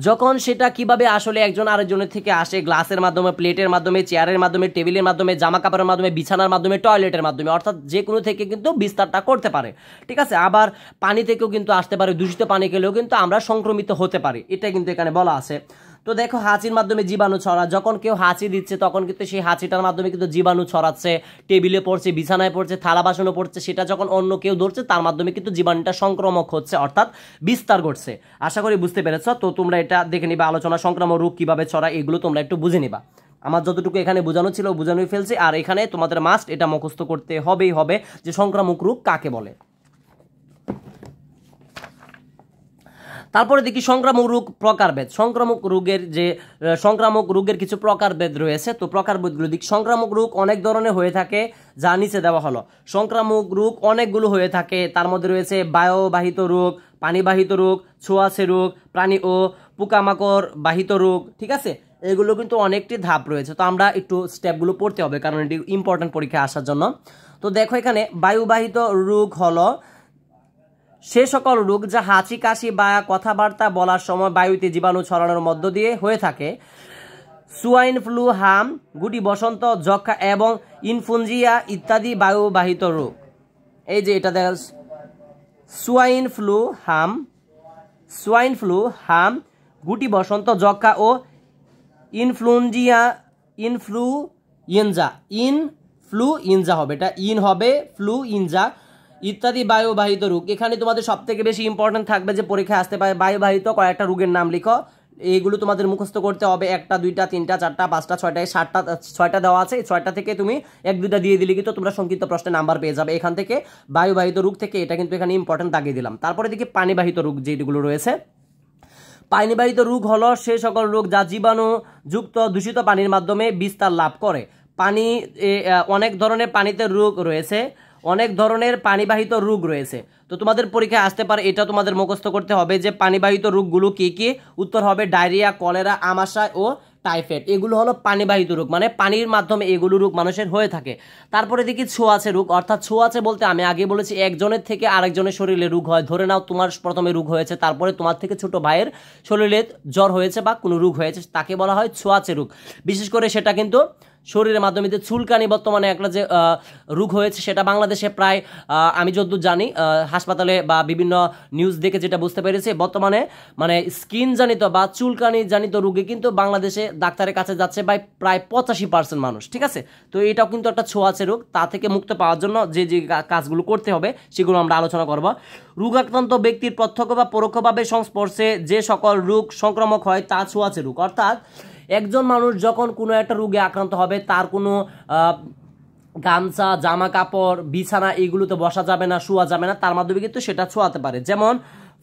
যখন সেটা কিভাবে আসলে একজন আরেকজনের থেকে আসে, গ্লাসের মাধ্যমে, প্লেটের মাধ্যমে, চেয়ারের মাধ্যমে, টেবিলের মাধ্যমে, জামা কাপড়ের মাধ্যমে, বিছানার মাধ্যমে, টয়লেটের মাধ্যমে, অর্থাৎ যে কোনো থেকে কিন্তু বিস্তারটা করতে পারে। ঠিক আছে, আবার পানি থেকেও কিন্তু আসতে পারে, দূষিত পানি খেলেও কিন্তু আমরা সংক্রমিত হতে পারি, এটা কিন্তু এখানে বলা আছে। তো দেখো হাঁচির মাধ্যমে জীবাণু ছড়া, যখন কেউ হাঁচি দিচ্ছে তখন কিন্তু সেই হাঁচিটার মাধ্যমে কিন্তু জীবাণু ছড়াচ্ছে, টেবিলে পড়ছে, বিছানায় পড়ছে, থালা বাসনও পড়ছে, সেটা যখন অন্য কেউ ধরছে তার মাধ্যমে কিন্তু জীবাণুটা সংক্রমক হচ্ছে, অর্থাৎ বিস্তার ঘটছে। আশা করি বুঝতে পেরেছ। তো তোমরা এটা দেখে নিবা, আলোচনা সংক্রামক রোগ কিভাবে ছড়ায় এগুলো তোমরা একটু বুঝে নিবা। আমার যতটুকু এখানে বোঝানো ছিল বোঝানোই ফেলছি। আর এখানে তোমাদের মাস্ট এটা মুখস্থ করতে হবেই হবে যে সংক্রামক রোগ কাকে বলে। তারপরে দেখি সংক্রামক রোগ প্রকারভেদ। সংক্রামক রোগের কিছু প্রকারভেদ রয়েছে। তো প্রকারভেদগুলো দেখি। সংক্রামক রোগ অনেক ধরনের হয়ে থাকে, যা নিচে দেওয়া হলো। সংক্রামক রোগ অনেকগুলো হয়ে থাকে, তার মধ্যে রয়েছে বায়ুবাহিত রোগ, পানিবাহিত রোগ, ছোঁয়াচে রোগ, প্রাণী ও পোকামাকড় বাহিত রোগ। ঠিক আছে, এগুলো কিন্তু অনেকটি ধাপ রয়েছে। তো আমরা একটু স্টেপগুলো পড়তে হবে, কারণ এটি ইম্পর্টেন্ট পরীক্ষায় আসার জন্য। তো দেখো এখানে বায়ুবাহিত রোগ হলো সে সকল রোগ যা হাঁচি কাশি বা কথাবার্তা বলার সময় বায়ুতে জীবাণু ছড়ানোর মধ্য দিয়ে হয়ে থাকে। সোয়াইন ফ্লু, হাম, গুটি বসন্ত, যক্ষা এবং ইনফ্লুয়েঞ্জা ইত্যাদি বায়ুবাহিত রোগ। এই যে এটা দেখা, সোয়াইন ফ্লু, হাম, গুটি বসন্ত, যক্ষা ও ইনফ্লুয়েঞ্জা হবে, এটা ইন হবে, ফ্লুইঞ্জা ইত্যাদি বায়ুবাহিত রোগ। এখানে তোমাদের সব থেকে বেশি ইম্পর্টেন্ট থাকবে যে পরীক্ষায় আসতে পারে বায়ুবাহিত কয়েকটা রোগের নাম লিখো। এইগুলো তোমাদের মুখস্থ করতে হবে। 1টা 2টা 3টা 4টা 5টা 6টা 7টা 6টা দেওয়া আছে। 6টা থেকে তুমি 1-2টা দিয়ে দিলে কিন্তু তোমরা সংক্ষিপ্ত প্রশ্নে নাম্বার পেয়ে যাবে। এখান থেকে বায়ুবাহিত রোগ থেকে এটা কিন্তু এখানে ইম্পর্টেন্ট দাগিয়ে দিলাম। তারপরে দেখি পানিবাহিত রোগ যেগুলো রয়েছে। পানিবাহিত রোগ হলো সে সকল রোগ যা জীবাণু যুক্ত দূষিত পানির মাধ্যমে বিস্তার লাভ করে। অনেক ধরনের পানিতে রোগ রয়েছে, অনেক ধরনের পানিবাহিত রোগ রয়েছে। তো তোমাদের পরীক্ষায় আসতে পারে, এটা তোমাদের মুখস্থ করতে হবে যে পানিবাহিত রোগগুলো কি কি। উত্তর হবে ডায়রিয়া, কলেরা, আমাশয় ও টাইফয়েড। এগুলো হলো পানিবাহিত রোগ, মানে পানির মাধ্যমে এগুলো রোগ মানুষের হয়ে থাকে। তারপরে দেখি ছোঁয়াচে রোগ, অর্থাৎ ছোঁয়াচে বলতে আমি আগে বলেছি একজনের থেকে আরেকজনের শরীরে রোগ হয়। ধরে নাও তোমার প্রথমে রোগ হয়েছে, তারপরে তোমার থেকে ছোট ভাইয়ের শরীরে জ্বর হয়েছে বা কোনো রোগ হয়েছে, তাকে বলা হয় ছোঁয়াচে রোগ। বিশেষ করে সেটা কিন্তু শরীরের মাধ্যমে যে চুলকানি বর্তমানে একটা যে রোগ হয়েছে, সেটা বাংলাদেশে প্রায় আমি যতদূর জানি হাসপাতালে বা বিভিন্ন নিউজ দেখে যেটা বুঝতে পেরেছি, বর্তমানে মানে স্কিন জানিত বা চুলকানি জানিত রোগে কিন্তু বাংলাদেশে ডাক্তারের কাছে যাচ্ছে প্রায় 85% মানুষ। ঠিক আছে, তো এটাও কিন্তু একটা ছোঁয়াচে রোগ। তা থেকে মুক্ত পাওয়ার জন্য যে যে কাজগুলো করতে হবে সেগুলো আমরা আলোচনা করব। রোগাক্রান্ত ব্যক্তির প্রত্যক্ষ বা পরোক্ষভাবে সংস্পর্শে যে সকল রোগ সংক্রামক হয় তা ছোঁয়াচে রোগ। অর্থাৎ একজন মানুষ যখন কোনো একটা রোগে আক্রান্ত হবে, তার কোনো গামছা, জামা কাপড়, বিছানা এগুলোতে বসা যাবে না, শোয়া যাবে না, তার মাধ্যমে কিন্তু সেটা ছোঁয়াতে পারে, যেমন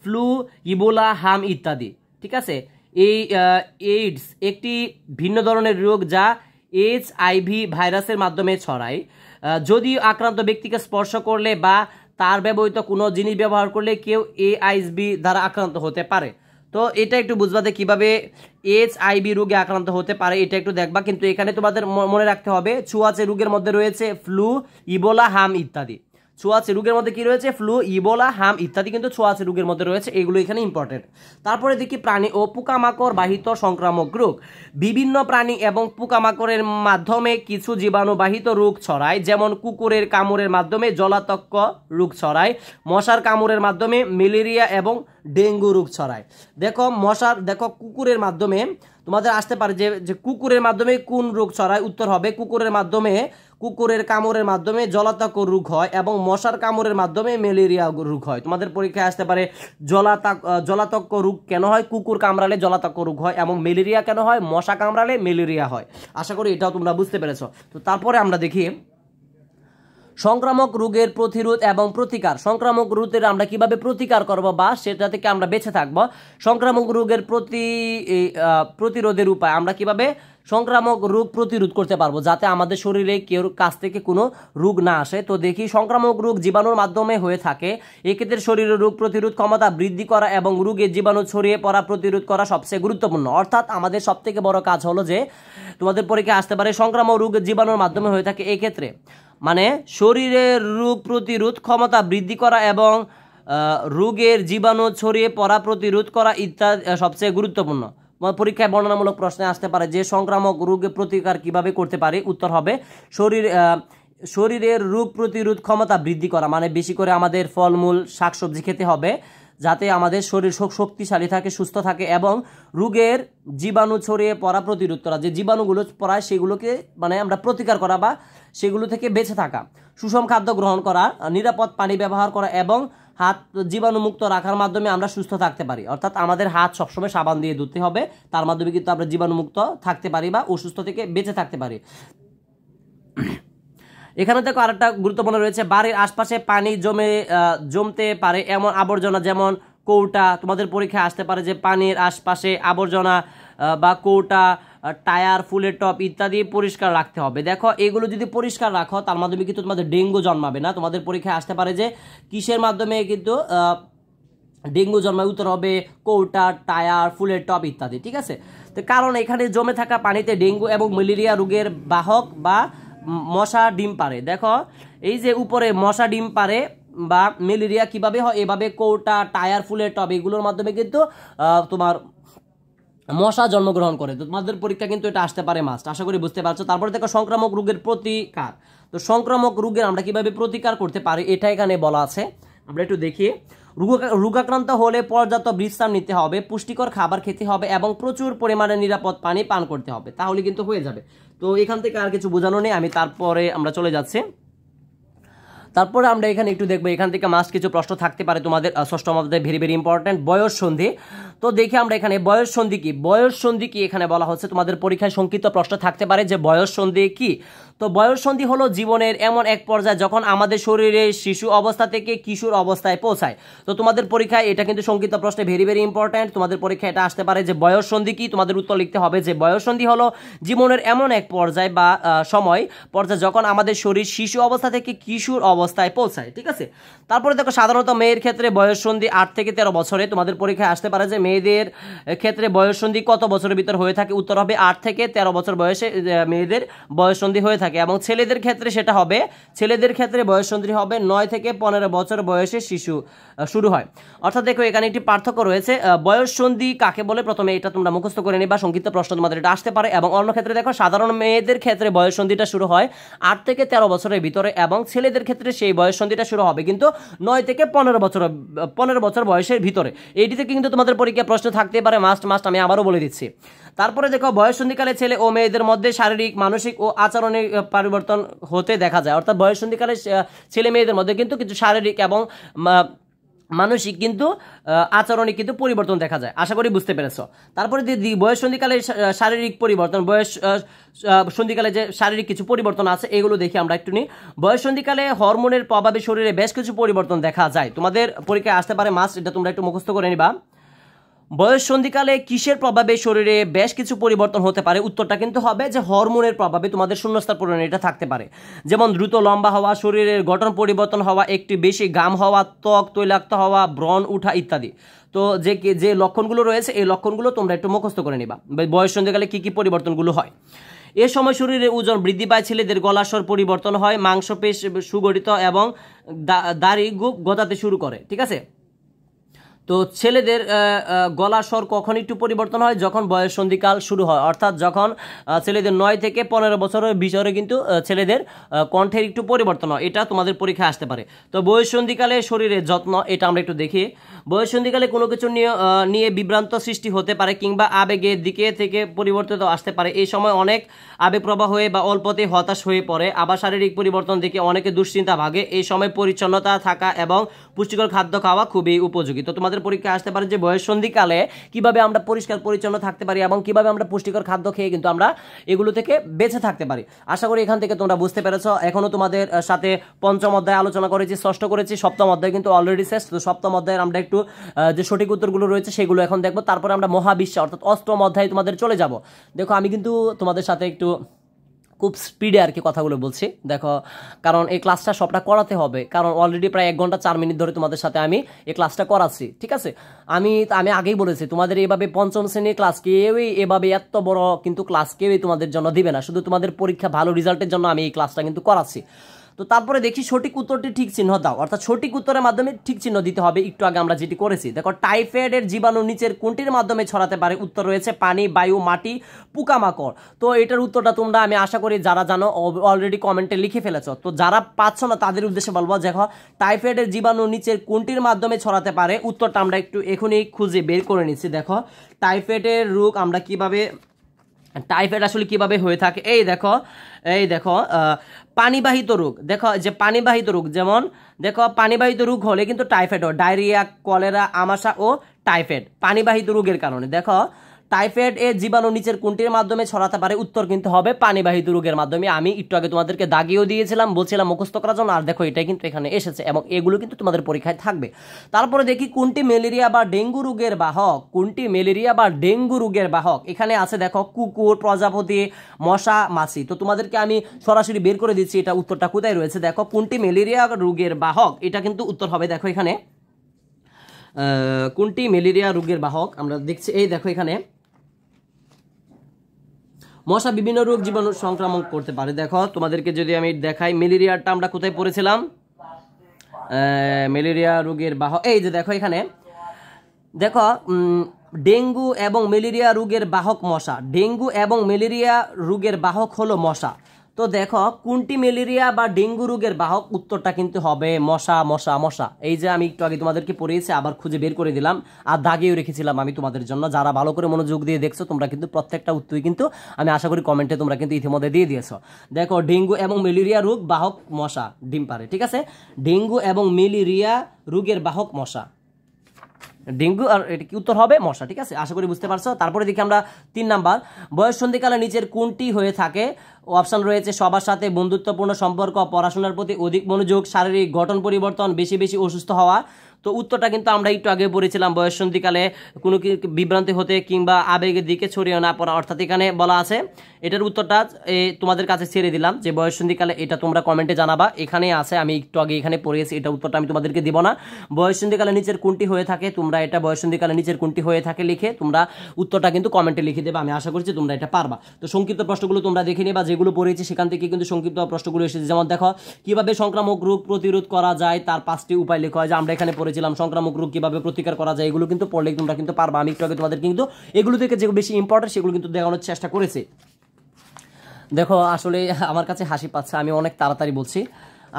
ফ্লু, ইবোলা, হাম ইত্যাদি। ঠিক আছে, এই এইডস একটি ভিন্ন ধরনের রোগ যা HIV ভাইরাসের মাধ্যমে ছড়ায়। যদি আক্রান্ত ব্যক্তিকে স্পর্শ করলে বা তার ব্যবহৃত কোনো জিনিস ব্যবহার করলে কেউ HIV দ্বারা আক্রান্ত হতে পারে। তো এটা একটু বুঝবা যে কীভাবে HIV রোগে আক্রান্ত হতে পারে, এটা একটু দেখবা। কিন্তু এখানে তোমাদের মনে রাখতে হবে ছোঁয়াচে রোগের মধ্যে রয়েছে ফ্লু, ইবোলা, হাম ইত্যাদি। ছোঁয়াচে রোগের মধ্যে কি রয়েছে? ফ্লু, ইবোলা, হাম ইত্যাদি কিন্তু ছোঁয়াচে রোগের মধ্যে রয়েছে, এগুলো এখানে ইম্পর্টেন্ট। তারপরে দেখি প্রাণী ও পোকামাকড় বাহিত সংক্রামক রোগ। বিভিন্ন প্রাণী এবং পোকামাকড়ের মাধ্যমে কিছু জীবাণুবাহিত রোগ ছড়ায়, যেমন কুকুরের কামড়ের মাধ্যমে জলাতঙ্ক রোগ ছড়ায়, মশার কামড়ের মাধ্যমে ম্যালেরিয়া এবং ডেঙ্গু রোগ ছড়ায়। দেখো কুকুরের মাধ্যমে তোমাদের আসতে পারে যে কুকুরের মাধ্যমে কোন রোগ ছড়ায়? উত্তর হবে কুকুরের কামড়ের মাধ্যমে জলাতঙ্ক রোগ হয় এবং মশার কামড়ের মাধ্যমে ম্যালেরিয়া রোগ হয়। তোমাদের পরীক্ষায় আসতে পারে জলাতঙ্ক রোগ কেন হয়? কুকুর কামড়ালে জলাতঙ্ক রোগ হয়, এবং ম্যালেরিয়া কেন হয়? মশা কামড়ালে ম্যালেরিয়া হয়। আশা করি এটাও তোমরা বুঝতে পেরেছো। তো তারপরে আমরা দেখি সংক্রামক রোগের প্রতিরোধ এবং প্রতিকার। সংক্রামক রোগের আমরা কিভাবে প্রতিকার করব বা সেটা থেকে আমরা বেঁচে থাকব। সংক্রামক রোগের প্রতিরোধের উপায়, আমরা কিভাবে সংক্রামক রোগ প্রতিরোধ করতে পারবো যাতে আমাদের শরীরে কেউ কাছ থেকে কোনো রোগ না আসে। তো দেখি, সংক্রামক রোগ জীবাণুর মাধ্যমে হয়ে থাকে। এক্ষেত্রে শরীরের রোগ প্রতিরোধ ক্ষমতা বৃদ্ধি করা এবং রোগের জীবাণু ছড়িয়ে পড়া প্রতিরোধ করা সবচেয়ে গুরুত্বপূর্ণ। অর্থাৎ আমাদের সবথেকে বড় কাজ হলো যে তোমাদের পরীক্ষায় আসতে পারে সংক্রামক রোগ জীবাণুর মাধ্যমে হয়ে থাকে। এক্ষেত্রে মানে শরীরের রোগ প্রতিরোধ ক্ষমতা বৃদ্ধি করা এবং রোগের জীবাণু ছড়িয়ে পড়া প্রতিরোধ করা ইত্যাদি সবচেয়ে গুরুত্বপূর্ণ। পরীক্ষায় বর্ণনামূলক প্রশ্নে আসতে পারে যে সংক্রামক রোগের প্রতিকার কিভাবে করতে পারে। উত্তর হবে শরীরের রোগ প্রতিরোধ ক্ষমতা বৃদ্ধি করা, মানে বেশি করে আমাদের ফলমূল শাকসবজি খেতে হবে যাতে আমাদের শরীর শক্তিশালী থাকে, সুস্থ থাকে, এবং রোগের জীবাণু ছড়িয়ে পড়া প্রতিরোধ করা, যে জীবাণুগুলো পড়ায় সেগুলোকে মানে আমরা প্রতিকার করা বা সেগুলো থেকে বেঁচে থাকা। সুষম খাদ্য গ্রহণ করা, নিরাপদ পানি ব্যবহার করা এবং হাত জীবাণুমুক্ত রাখার মাধ্যমে আমরা সুস্থ থাকতে পারি। অর্থাৎ আমাদের হাত সবসময় সাবান দিয়ে ধুতে হবে, তার মাধ্যমে কিন্তু আমরা জীবাণুমুক্ত থাকতে পারি বা অসুস্থ থেকে বেঁচে থাকতে পারি। এখানে দেখো আরেকটা গুরুত্বপূর্ণ রয়েছে, বাড়ির আশপাশে পানি জমতে পারে এমন আবর্জনা, যেমন কৌটা। তোমাদের পরীক্ষায় আসতে পারে যে পানির আশপাশে আবর্জনা বা কৌটা, টায়ার, ফুলের টব ইত্যাদি পরিষ্কার রাখতে হবে। দেখো এগুলো যদি পরিষ্কার রাখো তার মাধ্যমে কিন্তু তোমাদের ডেঙ্গু জন্মাবে না। তোমাদের পরীক্ষায় আসতে পারে যে কিসের মাধ্যমে কিন্তু ডেঙ্গু জন্মায়? উত্তর হবে কৌটা, টায়ার, ফুলের টব ইত্যাদি। ঠিক আছে, তো কারণ এখানে জমে থাকা পানিতে ডেঙ্গু এবং ম্যালেরিয়া রোগের বাহক বা মশা ডিম পারে। দেখো এই যে উপরে মশা ডিম পারে বা ম্যালেরিয়া কিভাবে হয়? এভাবে কৌটা, টায়ার, ফুলের টব এগুলোর মাধ্যমে কিন্তু তোমার মশা জন্মগ্রহণ করে। তো তোমাদের পরীক্ষা কিন্তু এটা আসতে পারে মাস্ট। আশা করি বুঝতে পারছো। তারপরে দেখো সংক্রামক রোগের প্রতিকার। তো সংক্রামক রোগের আমরা কিভাবে প্রতিকার করতে পারি এটা এখানে বলা আছে, আমরা একটু দেখি। রোগাক্রান্ত হলে পর্যাপ্ত বিশ্রাম নিতে হবে, পুষ্টিকর খাবার খেতে হবে এবং প্রচুর পরিমাণে নিরাপদ পানি পান করতে হবে, তাহলে কিন্তু হয়ে যাবে। তো এখান থেকে আর কিছু বোঝানো নেই, আমি তারপরে আমরা চলে যাচ্ছি। তারপরে আমরা এখানে একটু দেখবো, এখান থেকে মাস্ট কিছু প্রশ্ন থাকতে পারে তোমাদের। ষষ্ঠ অধ্যায় ভেরি ভেরি ইম্পর্টেন্ট, বয়স সন্ধি। তো দেখি আমরা এখানে বয়স সন্ধি কি, বয়স সন্ধি কি এখানে বলা হচ্ছে। তোমাদের পরীক্ষায় সংক্ষিপ্ত প্রশ্ন থাকতে পারে যে বয়স সন্ধি কি। তো বয়স সন্ধি হলো জীবনের এমন এক পর্যায়ে যখন আমাদের শরীরে শিশু অবস্থা থেকে কিশোর অবস্থায় পৌঁছায়। তো তোমাদের পরীক্ষায় এটা কিন্তু সংক্ষিপ্ত প্রশ্নে ভেরি ভেরি ইম্পর্টেন্ট। তোমাদের পরীক্ষায় এটা আসতে পারে যে বয়স সন্ধি কি। তোমাদের উত্তর লিখতে হবে যে বয়স সন্ধি হলো জীবনের এমন এক পর্যায় বা পর্যায়ে যখন আমাদের শরীর শিশু অবস্থা থেকে কিশোর অবস্থায় পৌঁছায়। ঠিক আছে, তারপরে দেখো সাধারণত মেয়ের ক্ষেত্রে বয়স সন্ধি 8 থেকে 13 বছরে। তোমাদের পরীক্ষায় আসতে পারে যে মেয়েদের ক্ষেত্রে বয়স সন্ধি কত বছরের ভিতর হয়ে থাকে। উত্তর হবে 8 থেকে 13 বছর বয়সে মেয়েদের বয়স সন্ধি হয়ে থাকে, এবং ছেলেদের ক্ষেত্রে সেটা হবে, ছেলেদের ক্ষেত্রে বয়স সন্ধি হবে 9 থেকে 15 বছর বয়সে শিশু শুরু হয়। অর্থাৎ দেখো এখানে একটি পার্থক্য রয়েছে। বয়স সন্ধি কাকে বলে প্রথমে এটা তোমরা মুখস্থ করে নিবা, সংক্ষিপ্ত প্রশ্ন তোমাদের এটা আসতে পারে। এবং অন্য ক্ষেত্রে দেখো সাধারণ মেয়েদের ক্ষেত্রে বয়স সন্ধিটা শুরু হয় 8 থেকে 13 বছরের ভিতরে, এবং ছেলেদের ক্ষেত্রে সেই বয়স সন্ধিটা শুরু হবে কিন্তু 9 থেকে 15 বছর বয়সের ভিতরে। এইটি থেকে কিন্তু তোমাদের পরীক্ষা প্রশ্ন থাকতে পারে মাস্ট। আমি আবারও বলে দিচ্ছি। তারপরে দেখো বয়ঃসন্ধিকালে ছেলে ও মেয়েদের মধ্যে শারীরিক, মানসিক ও আচরণের পরিবর্তন হতে দেখা যায়। অর্থাৎ বয়ঃসন্ধিকালে ছেলে মেয়েদের মধ্যে কিন্তু কিছু শারীরিক এবং মানসিক কিন্তু আচরণে কিন্তু পরিবর্তন দেখা যায়। আশা করি বুঝতে পেরেছো। তারপরে বয়ঃসন্ধিকালে শারীরিক পরিবর্তন, সন্ধিকালে যে শারীরিক কিছু পরিবর্তন আছে এগুলো দেখি আমরা একটু নিই। বয়ঃসন্ধিকালে হরমোনের প্রভাবে শরীরে বেশ কিছু পরিবর্তন দেখা যায়। তোমাদের পরীক্ষায় আসতে পারে মাস্ট, এটা তোমরা একটু মুখস্থ করে নিবা। বয়ঃসন্ধিকালে কিসের প্রভাবে শরীরে বেশ কিছু পরিবর্তন হতে পারে? উত্তরটা কিন্তু হবে যে হরমোনের প্রভাবে। তোমাদের শূন্যস্থান পূরণে এটা থাকতে পারে, যেমন দ্রুত লম্বা হওয়া, শরীরের গঠন পরিবর্তন হওয়া, একটি বেশি ঘাম হওয়া, ত্বক তৈলাক্ত হওয়া, ব্রণ উঠা ইত্যাদি। তো যে লক্ষণগুলো রয়েছে এই লক্ষণগুলো তোমরা একটু মুখস্থ করে নিবা, বয়ঃসন্ধিকালে কি কি পরিবর্তনগুলো হয়। এ সময় শরীরের ওজন বৃদ্ধি পায়, ছেলেদের গলার স্বর পরিবর্তন হয়, মাংসপেশ সুগঠিত এবং দাড়ি গজাতে শুরু করে। ঠিক আছে, তো ছেলেদের গলার স্বর কখন একটু পরিবর্তন হয়, যখন বয়ঃসন্ধিকাল শুরু হয়, অর্থাৎ যখন ছেলেদের 9 থেকে 15 বছরের ভিতরে কিন্তু ছেলেদের কণ্ঠের একটু পরিবর্তন হয়। এটা তোমাদের পরীক্ষায় আসতে পারে। তো বয়ঃসন্ধিকালে শরীরের যত্ন, এটা আমরা একটু দেখি। বয়ঃসন্ধিকালে কোনো কিছু নিয়ে বিভ্রান্ত সৃষ্টি হতে পারে কিংবা আবেগের দিকে থেকে পরিবর্তিত আসতে পারে। এই সময় অনেক আবেগপ্রবাহ হয়ে বা অল্পতে হতাশ হয়ে পড়ে, আবার শারীরিক পরিবর্তন থেকে অনেকে দুশ্চিন্তা ভাগে। এই সময় পরিচ্ছন্নতা থাকা এবং পুষ্টিকর খাদ্য খাওয়া খুবই উপযোগী। তো তোমাদের পরীক্ষায় আসতে পারে যে বয়ঃসন্ধিকালে কিভাবে আমরা পরিষ্কার পরিচ্ছন্ন থাকতে পারি এবং কিভাবে আমরা পুষ্টিকর খাদ্য খেয়ে কিন্তু আমরা এগুলো থেকে বেঁচে থাকতে পারি। আশা করি এখান থেকে তোমরা বুঝতে পেরেছো। এখনো তোমাদের সাথে পঞ্চম অধ্যায় আলোচনা করেছি, ষষ্ঠ করেছি, সপ্তম অধ্যায় কিন্তু অলরেডি শেষ। তো সপ্তম অধ্যায়ের আমরা একটু যে সঠিক উত্তরগুলো রয়েছে সেগুলো এখন দেখবো, তারপরে আমরা মহাবিশ্ব অর্থাৎ অষ্টম অধ্যায়ে তোমাদের চলে যাব। দেখো আমি কিন্তু তোমাদের সাথে একটু খুব স্পিডে আর কি কথাগুলো বলছি, দেখো, কারণ এই ক্লাসটা সবটা করাতে হবে, কারণ অলরেডি প্রায় 1 ঘন্টা 4 মিনিট ধরে তোমাদের সাথে আমি এই ক্লাসটা করাচ্ছি। ঠিক আছে, আমি আগেই বলেছি তোমাদের এইভাবে পঞ্চম শ্রেণীর ক্লাস কেউই এভাবে এত বড় কিন্তু ক্লাস কেউই তোমাদের জন্য দিবে না, শুধু তোমাদের পরীক্ষা ভালো রেজাল্টের জন্য আমি এই ক্লাসটা কিন্তু করাচ্ছি। তো তারপরে দেখি সঠিক উত্তরটি ঠিক চিহ্ন দাও, অর্থাৎ সঠিক উত্তরের মাধ্যমে ঠিক চিহ্ন দিতে হবে। একটু আগে আমরা যেটি করেছি, দেখো টাইফয়েডের জীবাণু নিচের কোনটির মাধ্যমে ছড়াতে পারে? উত্তর রয়েছে পানি, বায়ু, মাটি, পোকামাকড়। তো এটার উত্তরটা তোমরা আমি আশা করি যারা জানো অলরেডি কমেন্টে লিখে ফেলেছ। তো যারা পাচ্ছ না তাদের উদ্দেশ্যে বলবো, দেখো টাইফয়েডের জীবাণু নিচের কোনটির মাধ্যমে ছড়াতে পারে? উত্তরটা আমরা একটু এখনই খুঁজে বের করে নিচ্ছি। দেখো টাইফয়েডের রোগ আমরা কিভাবে, টাইফয়েড আসলে কিভাবে হয়ে থাকে, এই দেখো পানিবাহিত রোগ। দেখো যে পানিবাহিত রোগ, যেমন দেখো পানিবাহিত রোগ হলে কিন্তু টাইফয়েড হয়, ডায়রিয়া, কলেরা, আমাশা ও টাইফয়েড পানিবাহিত রোগের কারণে। দেখো টাইফয়েড এর জীবাণু নিচের কোনটির মাধ্যমে ছড়াতে পারে? উত্তর কিন্তু হবে পানিবাহিত রোগের মাধ্যমে। আমি একটু আগে তোমাদেরকে দাগিয়েও দিয়েছিলাম, বলছিলাম মুখস্থ করার জন্য, আর দেখো এটাই কিন্তু এখানে এসেছে এবং এগুলো কিন্তু তোমাদের পরীক্ষায় থাকবে। তারপরে দেখি কোনটি ম্যালেরিয়া বা ডেঙ্গু রোগের বাহক? কোনটি ম্যালেরিয়া বা ডেঙ্গু রোগের বাহক? এখানে আছে দেখো কুকুর, প্রজাপতি, মশা, মাছি। তো তোমাদেরকে আমি সরাসরি বের করে দিচ্ছি এটা উত্তরটা কোথায় রয়েছে। দেখো কোনটি ম্যালেরিয়া রোগের বাহক, এটা কিন্তু উত্তর হবে, দেখো এখানে কোনটি ম্যালেরিয়া রোগের বাহক আমরা দেখছি, এই দেখো এখানে মশা বিভিন্ন রোগ জীবাণু সংক্রমণ করতে পারে। দেখো তোমাদেরকে যদি আমি দেখাই, ম্যালেরিয়াটা আমরা কোথায় পড়েছিলাম, ম্যালেরিয়া রোগের বাহক, এই যে দেখো এখানে দেখো ডেঙ্গু এবং ম্যালেরিয়া রোগের বাহক মশা। ডেঙ্গু এবং ম্যালেরিয়া রোগের বাহক হলো মশা। তো দেখো কোনটি ম্যালেরিয়া বা ডেঙ্গু রোগের বাহক? উত্তরটা কিন্তু হবে মশা, মশা, মশা। এই যে আমি একটু আগে তোমাদেরকে পড়িয়েছি, আবার খুঁজে বের করে দিলাম আর দাগিয়েও রেখেছিলাম আমি তোমাদের জন্য। যারা ভালো করে মনোযোগ দিয়ে দেখছো তোমরা কিন্তু প্রত্যেকটা উত্তরই কিন্তু আমি আশা করি কমেন্টে তোমরা কিন্তু ইতিমধ্যে দিয়ে দিয়েছো। দেখো ডেঙ্গু এবং ম্যালেরিয়া রোগ বাহক মশা ডিম পারে। ঠিক আছে, ডেঙ্গু এবং ম্যালেরিয়া রোগের বাহক মশা, ডেঙ্গু, আর এটা কি উত্তর হবে মশা। ঠিক আছে, আশা করি বুঝতে পারছো। তারপরে দেখি আমরা 3 নাম্বার, বয়ঃসন্ধিকালে নিচের কোনটি হয়ে থাকে? অপশন রয়েছে সবার সাথে বন্ধুত্বপূর্ণ সম্পর্ক, পড়াশোনার প্রতি অধিক মনোযোগ, শারীরিক গঠন পরিবর্তন, বেশি বেশি অসুস্থ হওয়া। তো উত্তরটা কিন্তু আমরা একটু আগে পড়েছিলাম, বয়ঃসন্ধিকালে কোনো বিভ্রান্তি হতে কিংবা আবেগের দিকে ছড়িয়ে না পড়া, অর্থাৎ এখানে বলা আছে। এটার উত্তরটা তোমাদের কাছে ছেড়ে দিলাম যে বয়ঃসন্ধিকালে, এটা তোমরা কমেন্টে জানাবা। এখানে আছে, আমি একটু আগে এখানে পড়িয়েছি, এটা উত্তরটা আমি তোমাদেরকে দিব না। বয়ঃসন্ধিকালে নিচের কোনটি হয়ে থাকে? তোমরা এটা বয়ঃসন্ধিকালে নিচের কোনটি হয়ে থাকে লিখে তোমরা উত্তরটা কিন্তু কমেন্টে লিখে দেবে। আমি আশা করছি তোমরা এটা পারবা। তো সংক্ষিপ্ত প্রশ্নগুলো তোমরা দেখে নিবা, যেগুলো পড়েছি সেখান থেকে কিন্তু সংক্ষিপ্ত প্রশ্নগুলো এসেছে। যেমন দেখো কিভাবে সংক্রামক রোগ প্রতিরোধ করা যায় তার 5টি উপায় লেখা হয়, যে আমরা এখানে পড়েছিলাম সংক্রামক রোগ কিভাবে প্রতিকার করা যায়, এগুলো কিন্তু পড়লে তোমরা কিন্তু পারবা। আমি একটু আগে তোমাদের কিন্তু এগুলো থেকে যেগুলো বেশি ইম্পর্টেন্ট সেগুলো কিন্তু দেখানোর চেষ্টা করেছি। দেখো আসলে আমার কাছে হাসি পাচ্ছে, আমি অনেক তাড়াতাড়ি বলছি,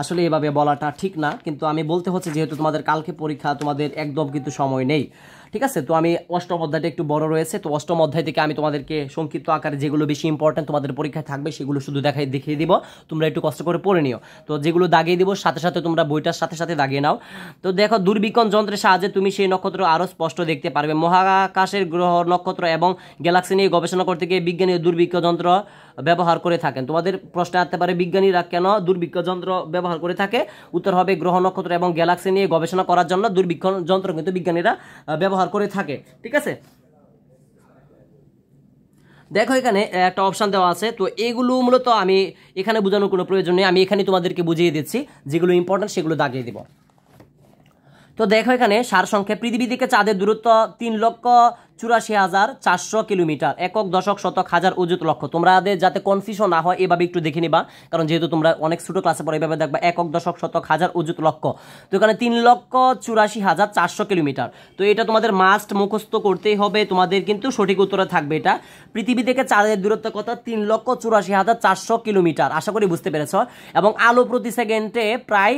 আসলে এভাবে বলাটা ঠিক না, কিন্তু আমি বলতে হচ্ছে যেহেতু তোমাদের কালকে পরীক্ষা, তোমাদের একদম কিন্তু সময় নেই। ঠিক আছে, তো আমি অষ্টম অধ্যায়টা একটু বড় রয়েছে, তো অষ্টম অধ্যায় থেকে আমি তোমাদেরকে সংক্ষিপ্ত আকারে যেগুলো বেশি ইম্পর্টেন্ট তোমাদের পরীক্ষায় থাকবে সেগুলো শুধু দেখিয়ে দিব, তোমরা একটু কষ্ট করে পড়ে নিও। তো যেগুলো দাগিয়ে দিব সাথে সাথে তোমরা বইটার সাথে সাথে দাগিয়ে নাও। তো দেখো দূরবীক্ষণ যন্ত্রের সাহায্যে তুমি সেই নক্ষত্র আরও স্পষ্ট দেখতে পারবে। মহাকাশের গ্রহ, নক্ষত্র এবং গ্যালাক্সি নিয়ে গবেষণা করতে গিয়ে বিজ্ঞানী দূরবীক্ষণ যন্ত্র ব্যবহার করে থাকেন। তোমাদের প্রশ্ন আসতে পারে বিজ্ঞানীরা কেন দূরবীক্ষণ যন্ত্র ব্যবহার করে থাকে? উত্তর হবে গ্রহ, নক্ষত্র এবং গ্যালাক্সি নিয়ে গবেষণা করার জন্য দূরবীক্ষণ যন্ত্র কিন্তু বিজ্ঞানীরা ব্যবহার করে থাকে। ঠিক আছে, দেখো এখানে একটা অপশন দেওয়া আছে, তো এগুলো মূলত আমি এখানে বোঝানোর কোনো প্রয়োজন নেই, আমি এখানে তোমাদেরকে বুঝিয়ে দিচ্ছি, যেগুলো ইম্পর্টেন্ট সেগুলো দাগিয়ে দিব। তো দেখো এখানে সারসংক্ষেপ, পৃথিবী থেকে চাঁদের দূরত্ব 3,84,400 কিলোমিটার, একক দশক শতক হাজার অযুত লক্ষ। তোমাদের যাতে কনফিউশন না হয় এভাবে একটু দেখে নিবা, কারণ যেহেতু তোমরা অনেক ছোট ক্লাসে পড়ে, এভাবে দেখবা একক দশক শতক হাজার অযুত লক্ষ। তো এখানে 3,84,400 কিলোমিটার। তো এটা তোমাদের মাস্ট মুখস্থ করতেই হবে, তোমাদের কিন্তু সঠিক উত্তরে থাকবে এটা। পৃথিবী থেকে চাঁদের দূরত্ব কত? 3,84,400 কিলোমিটার। আশা করি বুঝতে পেরেছ। এবং আলো প্রতি সেকেন্ডে প্রায়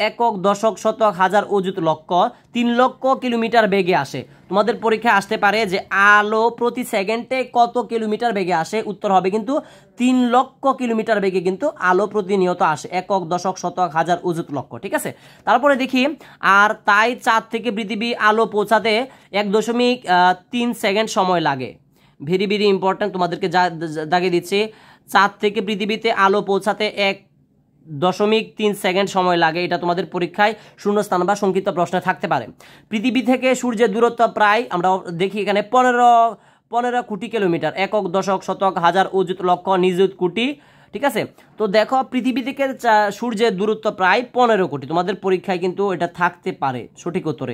একক দশক শতক হাজার অযুত লক্ষ 3 লক্ষ কিলোমিটার বেগে আসে। তোমাদের পরীক্ষায় আসতে পারে যে আলো প্রতি সেকেন্ডে কত কিলোমিটার বেগে আসে, উত্তর হবে কিন্তু 3 লক্ষ কিলোমিটার বেগে কিন্তু আলো প্রতিনিয়ত আসে, একক দশক শতক হাজার অযুত লক্ষ। ঠিক আছে, তারপরে দেখি, আর তাই চাঁদ থেকে পৃথিবী আলো পৌঁছাতে 1.3 সেকেন্ড সময় লাগে। ভেরি ভেরি ইম্পর্টেন্ট, তোমাদেরকে দাগিয়ে দিচ্ছি। চাঁদ থেকে পৃথিবীতে আলো পৌঁছাতে 1.3 সেকেন্ড সময় লাগে। এটা তোমাদের পরীক্ষায় শূন্যস্থান বা সংক্ষিপ্ত প্রশ্নে থাকতে পারে। পৃথিবী থেকে সূর্যের দূরত্ব প্রায়, আমরা দেখি এখানে 15 কোটি কিলোমিটার, একক দশক শতক হাজার অযুত লক্ষ নিযুত কোটি। ঠিক আছে, তো দেখো পৃথিবী থেকে সূর্যের দূরত্ব প্রায় 15 কোটি। তোমাদের পরীক্ষায় কিন্তু এটা থাকতে পারে সঠিক উত্তরে।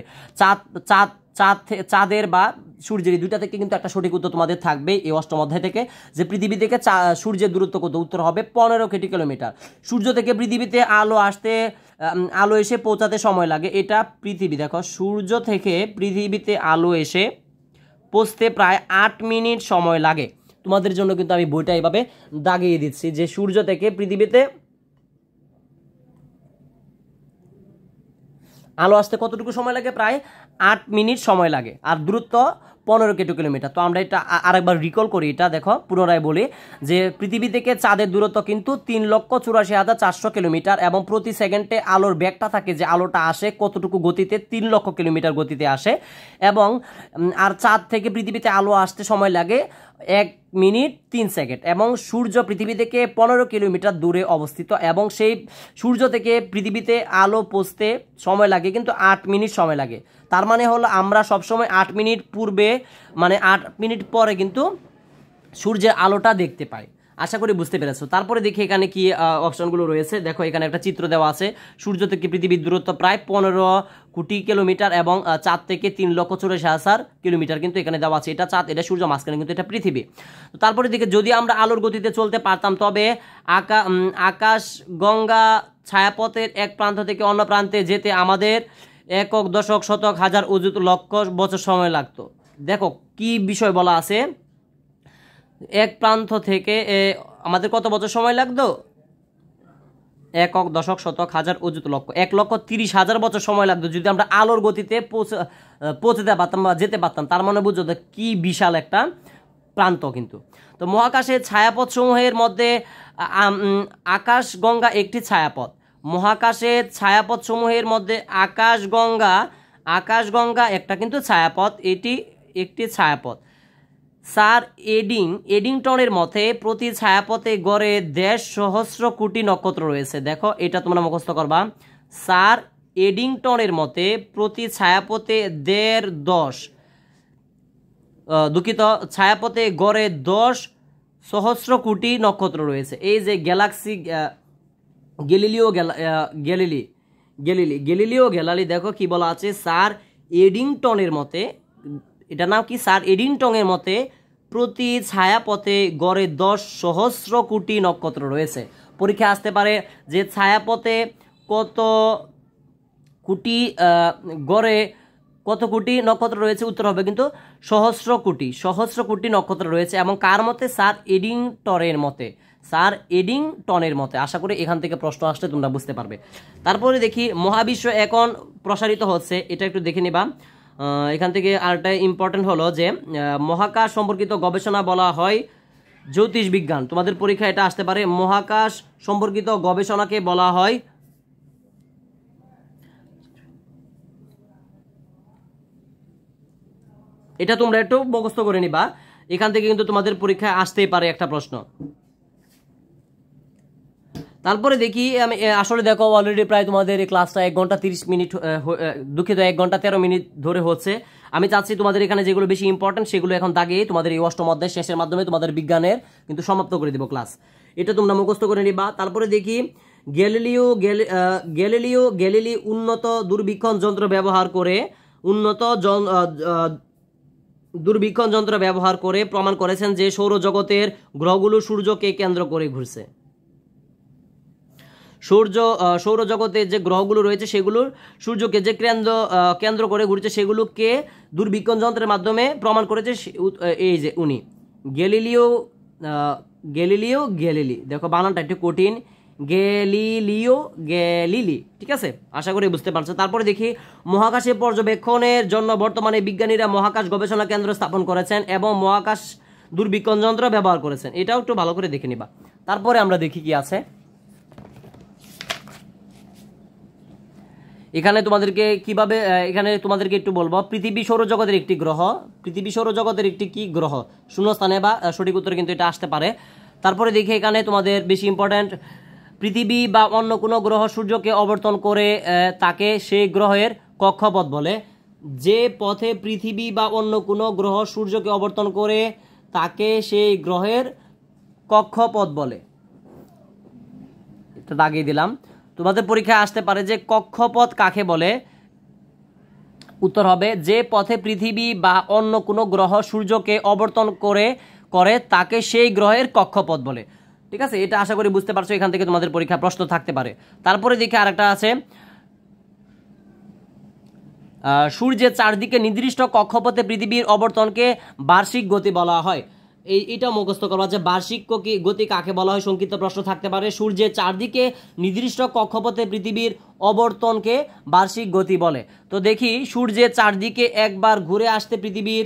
চাঁদের বা সূর্যের দুইটা থেকে কিন্তু একটা সঠিক উত্তর তোমাদের থাকবে এই অষ্টম অধ্যায় থেকে, যে পৃথিবী থেকে সূর্যের দূরত্ব কত, উত্তর হবে 15 কোটি কিলোমিটার। সূর্য থেকে পৃথিবীতে আলো এসে পৌঁছাতে সময় লাগে, এটা পৃথিবী, দেখো সূর্য থেকে পৃথিবীতে আলো এসে পৌঁছতে প্রায় 8 মিনিট সময় লাগে। তোমাদের জন্য কিন্তু আমি বইটা এইভাবে দাগিয়ে দিচ্ছি যে সূর্য থেকে পৃথিবীতে আলো আসতে কতটুকু সময় লাগে, প্রায় 8 মিনিট সময় লাগে, আর দূরত্ব 15 কিলোমিটার। তো আমরা এটা আরেকবার রিকল করি, এটা দেখো পুনরায় বলি যে পৃথিবী থেকে চাঁদের দূরত্ব কিন্তু 3,84,400 কিলোমিটার, এবং প্রতি সেকেন্ডে আলোর বেগটা থাকে, যে আলোটা আসে কতটুকু গতিতে, 3 লক্ষ কিলোমিটার গতিতে আসে। এবং আর চাঁদ থেকে পৃথিবীতে আলো আসতে সময় লাগে 1 মিনিট 3 সেকেন্ড, এবং সূর্য পৃথিবী থেকে 15 কিলোমিটার দূরে অবস্থিত, এবং সেই সূর্য থেকে পৃথিবীতে আলো পৌঁছতে সময় লাগে কিন্তু 8 মিনিট সময় লাগে। তার মানে হলো আমরা সবসময় 8 মিনিট পূর্বে, মানে 8 মিনিট পরে কিন্তু সূর্যের আলোটা দেখতে পাই। আশা করি বুঝতে পেরেছো। তারপরে দেখি এখানে কি অপশনগুলো রয়েছে। দেখো এখানে একটা চিত্র দেওয়া আছে, সূর্য থেকে পৃথিবীর দূরত্ব প্রায় 15 কোটি কিলোমিটার, এবং চাঁদ থেকে 3,84,000 কিলোমিটার কিন্তু এখানে দেওয়া আছে। এটা চাঁদ, এটা সূর্য, মাঝখানে কিন্তু এটা পৃথিবী। তো তারপরে দেখি, যদি আমরা আলোর গতিতে চলতে পারতাম তবে আকাশ গঙ্গা ছায়াপথের এক প্রান্ত থেকে অন্য প্রান্তে যেতে আমাদের একক দশক শতক হাজার অযুত লক্ষ বছর সময় লাগতো। দেখো কি বিষয় বলা আছে, এক প্রান্ত থেকে আমাদের কত বছর সময় লাগতো, একক দশক শতক হাজার অযুত লক্ষ, 1,30,000 বছর সময় লাগতো যদি আমরা আলোর গতিতে পৌঁছতে পারতাম বা যেতে পারতাম। তার মানে বুঝছো কি বিশাল একটা প্রান্ত কিন্তু। তো মহাকাশের ছায়াপথ সমূহের মধ্যে আকাশগঙ্গা একটি ছায়াপথ। মহাকাশের ছায়াপথ সমূহের মধ্যে আকাশগঙ্গা একটা কিন্তু ছায়াপথ, এটি একটি ছায়াপথ। স্যার এডিংটনের মতে প্রতি ছায়াপথে গড়ে 1.5 সহস্র কোটি নক্ষত্র রয়েছে। দেখো এটা তোমরা মুখস্থ করবা। স্যার এডিংটনের মতে প্রতি ছায়াপথে ছায়াপথে গড়ে 10 সহস্র কোটি নক্ষত্র রয়েছে। এই যে গ্যালাক্সি গ্যালিলিও দেখো কি বলা আছে, স্যার এডিংটনের মতে, এটা নাম কি, স্যার এডিংটনের মতে প্রতি ছায়াপথে গড়ে 10 সহস্র কোটি নক্ষত্র রয়েছে। পরীক্ষা আসতে পারে যে ছায়াপথে কত কোটি নক্ষত্র রয়েছে, উত্তর হবে কিন্তু সহস্র কোটি নক্ষত্র রয়েছে। এবং কার মতে, স্যার এডিংটনের মতে। আশা করি এখান থেকে প্রশ্ন আসলে তোমরা বুঝতে পারবে। তারপরে দেখি, মহাবিশ্ব এখন প্রসারিত হচ্ছে, এটা একটু দেখে নিবা। এখান থেকে আরেকটা ইম্পর্টেন্ট হলো যে মহাকাশ সম্পর্কিত গবেষণা বলা হয় জ্যোতিষবিজ্ঞান। তোমাদের পরীক্ষা এটা আসতে পারে, মহাকাশ সম্পর্কিত গবেষণাকে বলা হয়, এটা তোমরা একটু মুখস্থ করে নিবা, এখান থেকে কিন্তু তোমাদের পরীক্ষায় আসতেই পারে একটা প্রশ্ন। তারপরে দেখি আমি আসলে দেখো অলরেডি প্রায় তোমাদের এই ক্লাসটা 1 ঘন্টা 30 মিনিট, দুঃখিত 1 ঘন্টা 13 মিনিট ধরে হচ্ছে। আমি চাচ্ছি তোমাদের এখানে যেগুলো বেশি ইম্পর্টেন্ট সেগুলো এখন দাগিয়ে তোমাদের এই অষ্টম অধ্যায় শেষের মাধ্যমে তোমাদের বিজ্ঞানের কিন্তু সমাপ্ত করে দেবো ক্লাস। এটা তোমরা মুখস্থ করে নিবা। তারপরে দেখি গ্যালিলি উন্নত দূরবীক্ষণ যন্ত্র ব্যবহার করে প্রমাণ করেছেন যে সৌরজগতের গ্রহগুলো সূর্যকে কেন্দ্র করে ঘুরছে। সৌরজগতের যে গ্রহগুলো রয়েছে সেগুলো সূর্যকে যে কেন্দ্র করে ঘুরছে সেগুলোকে দূরবীক্ষণ যন্ত্রের মাধ্যমে প্রমাণ করেছে এই যে উনি গ্যালিলি, দেখো বানানটা একটু কঠিন, গ্যালিলি, ঠিক আছে, আশা করি বুঝতে পারছো। তারপরে দেখি মহাকাশে পর্যবেক্ষণের জন্য বর্তমানে বিজ্ঞানীরা মহাকাশ গবেষণা কেন্দ্র স্থাপন করেছেন এবং মহাকাশ দূরবীক্ষণ যন্ত্র ব্যবহার করেছেন। এটাও একটু ভালো করে দেখে নিবা। তারপরে আমরা দেখি কি আছে এখানে তোমাদেরকে একটু বলবো। পৃথিবী সৌরজগতের একটি গ্রহ, পৃথিবী সৌরজগতের একটি কি গ্রহ, শূন্যস্থানে বা সঠিক উত্তর কিন্তু এটা আসতে পারে। তারপরে দেখি এখানে তোমাদের বেশি ইম্পর্টেন্ট, পৃথিবী বা অন্য কোনো গ্রহ সূর্যকে অবর্তন করে তাকে সেই গ্রহের কক্ষপথ বলে। যে পথে পৃথিবী বা অন্য কোনো গ্রহ সূর্যকে অবর্তন করে তাকে সেই গ্রহের কক্ষপথ বলে। এটা দাগিয়ে দিলাম। তোমাদের পরীক্ষায় আসতে পারে যে কক্ষপথ কাকে বলে। উত্তর হবে যে পথে পৃথিবী বা অন্য কোনো গ্রহ সূর্যকে অবর্তন করে তাকে সেই গ্রহের কক্ষপথ বলে। ঠিক আছে, এটা আশা করি বুঝতে পারছো। এখান থেকে তোমাদের পরীক্ষা প্রশ্ন থাকতে পারে। তারপরে দেখি আরেকটা আছে, সূর্যের চারদিকে নির্দিষ্ট কক্ষপথে পৃথিবীর অবর্তনকে বার্ষিক গতি বলা হয়। এটা মুখস্থ করবা যে বার্ষিক গতি কাকে বলা হয়, সংক্ষিপ্ত প্রশ্ন থাকতে পারে। সূর্যের চারদিকে নির্দিষ্ট কক্ষপথে পৃথিবীর অবর্তনকে বার্ষিক গতি বলে। তো দেখি সূর্যের চারদিকে একবার ঘুরে আসতে পৃথিবীর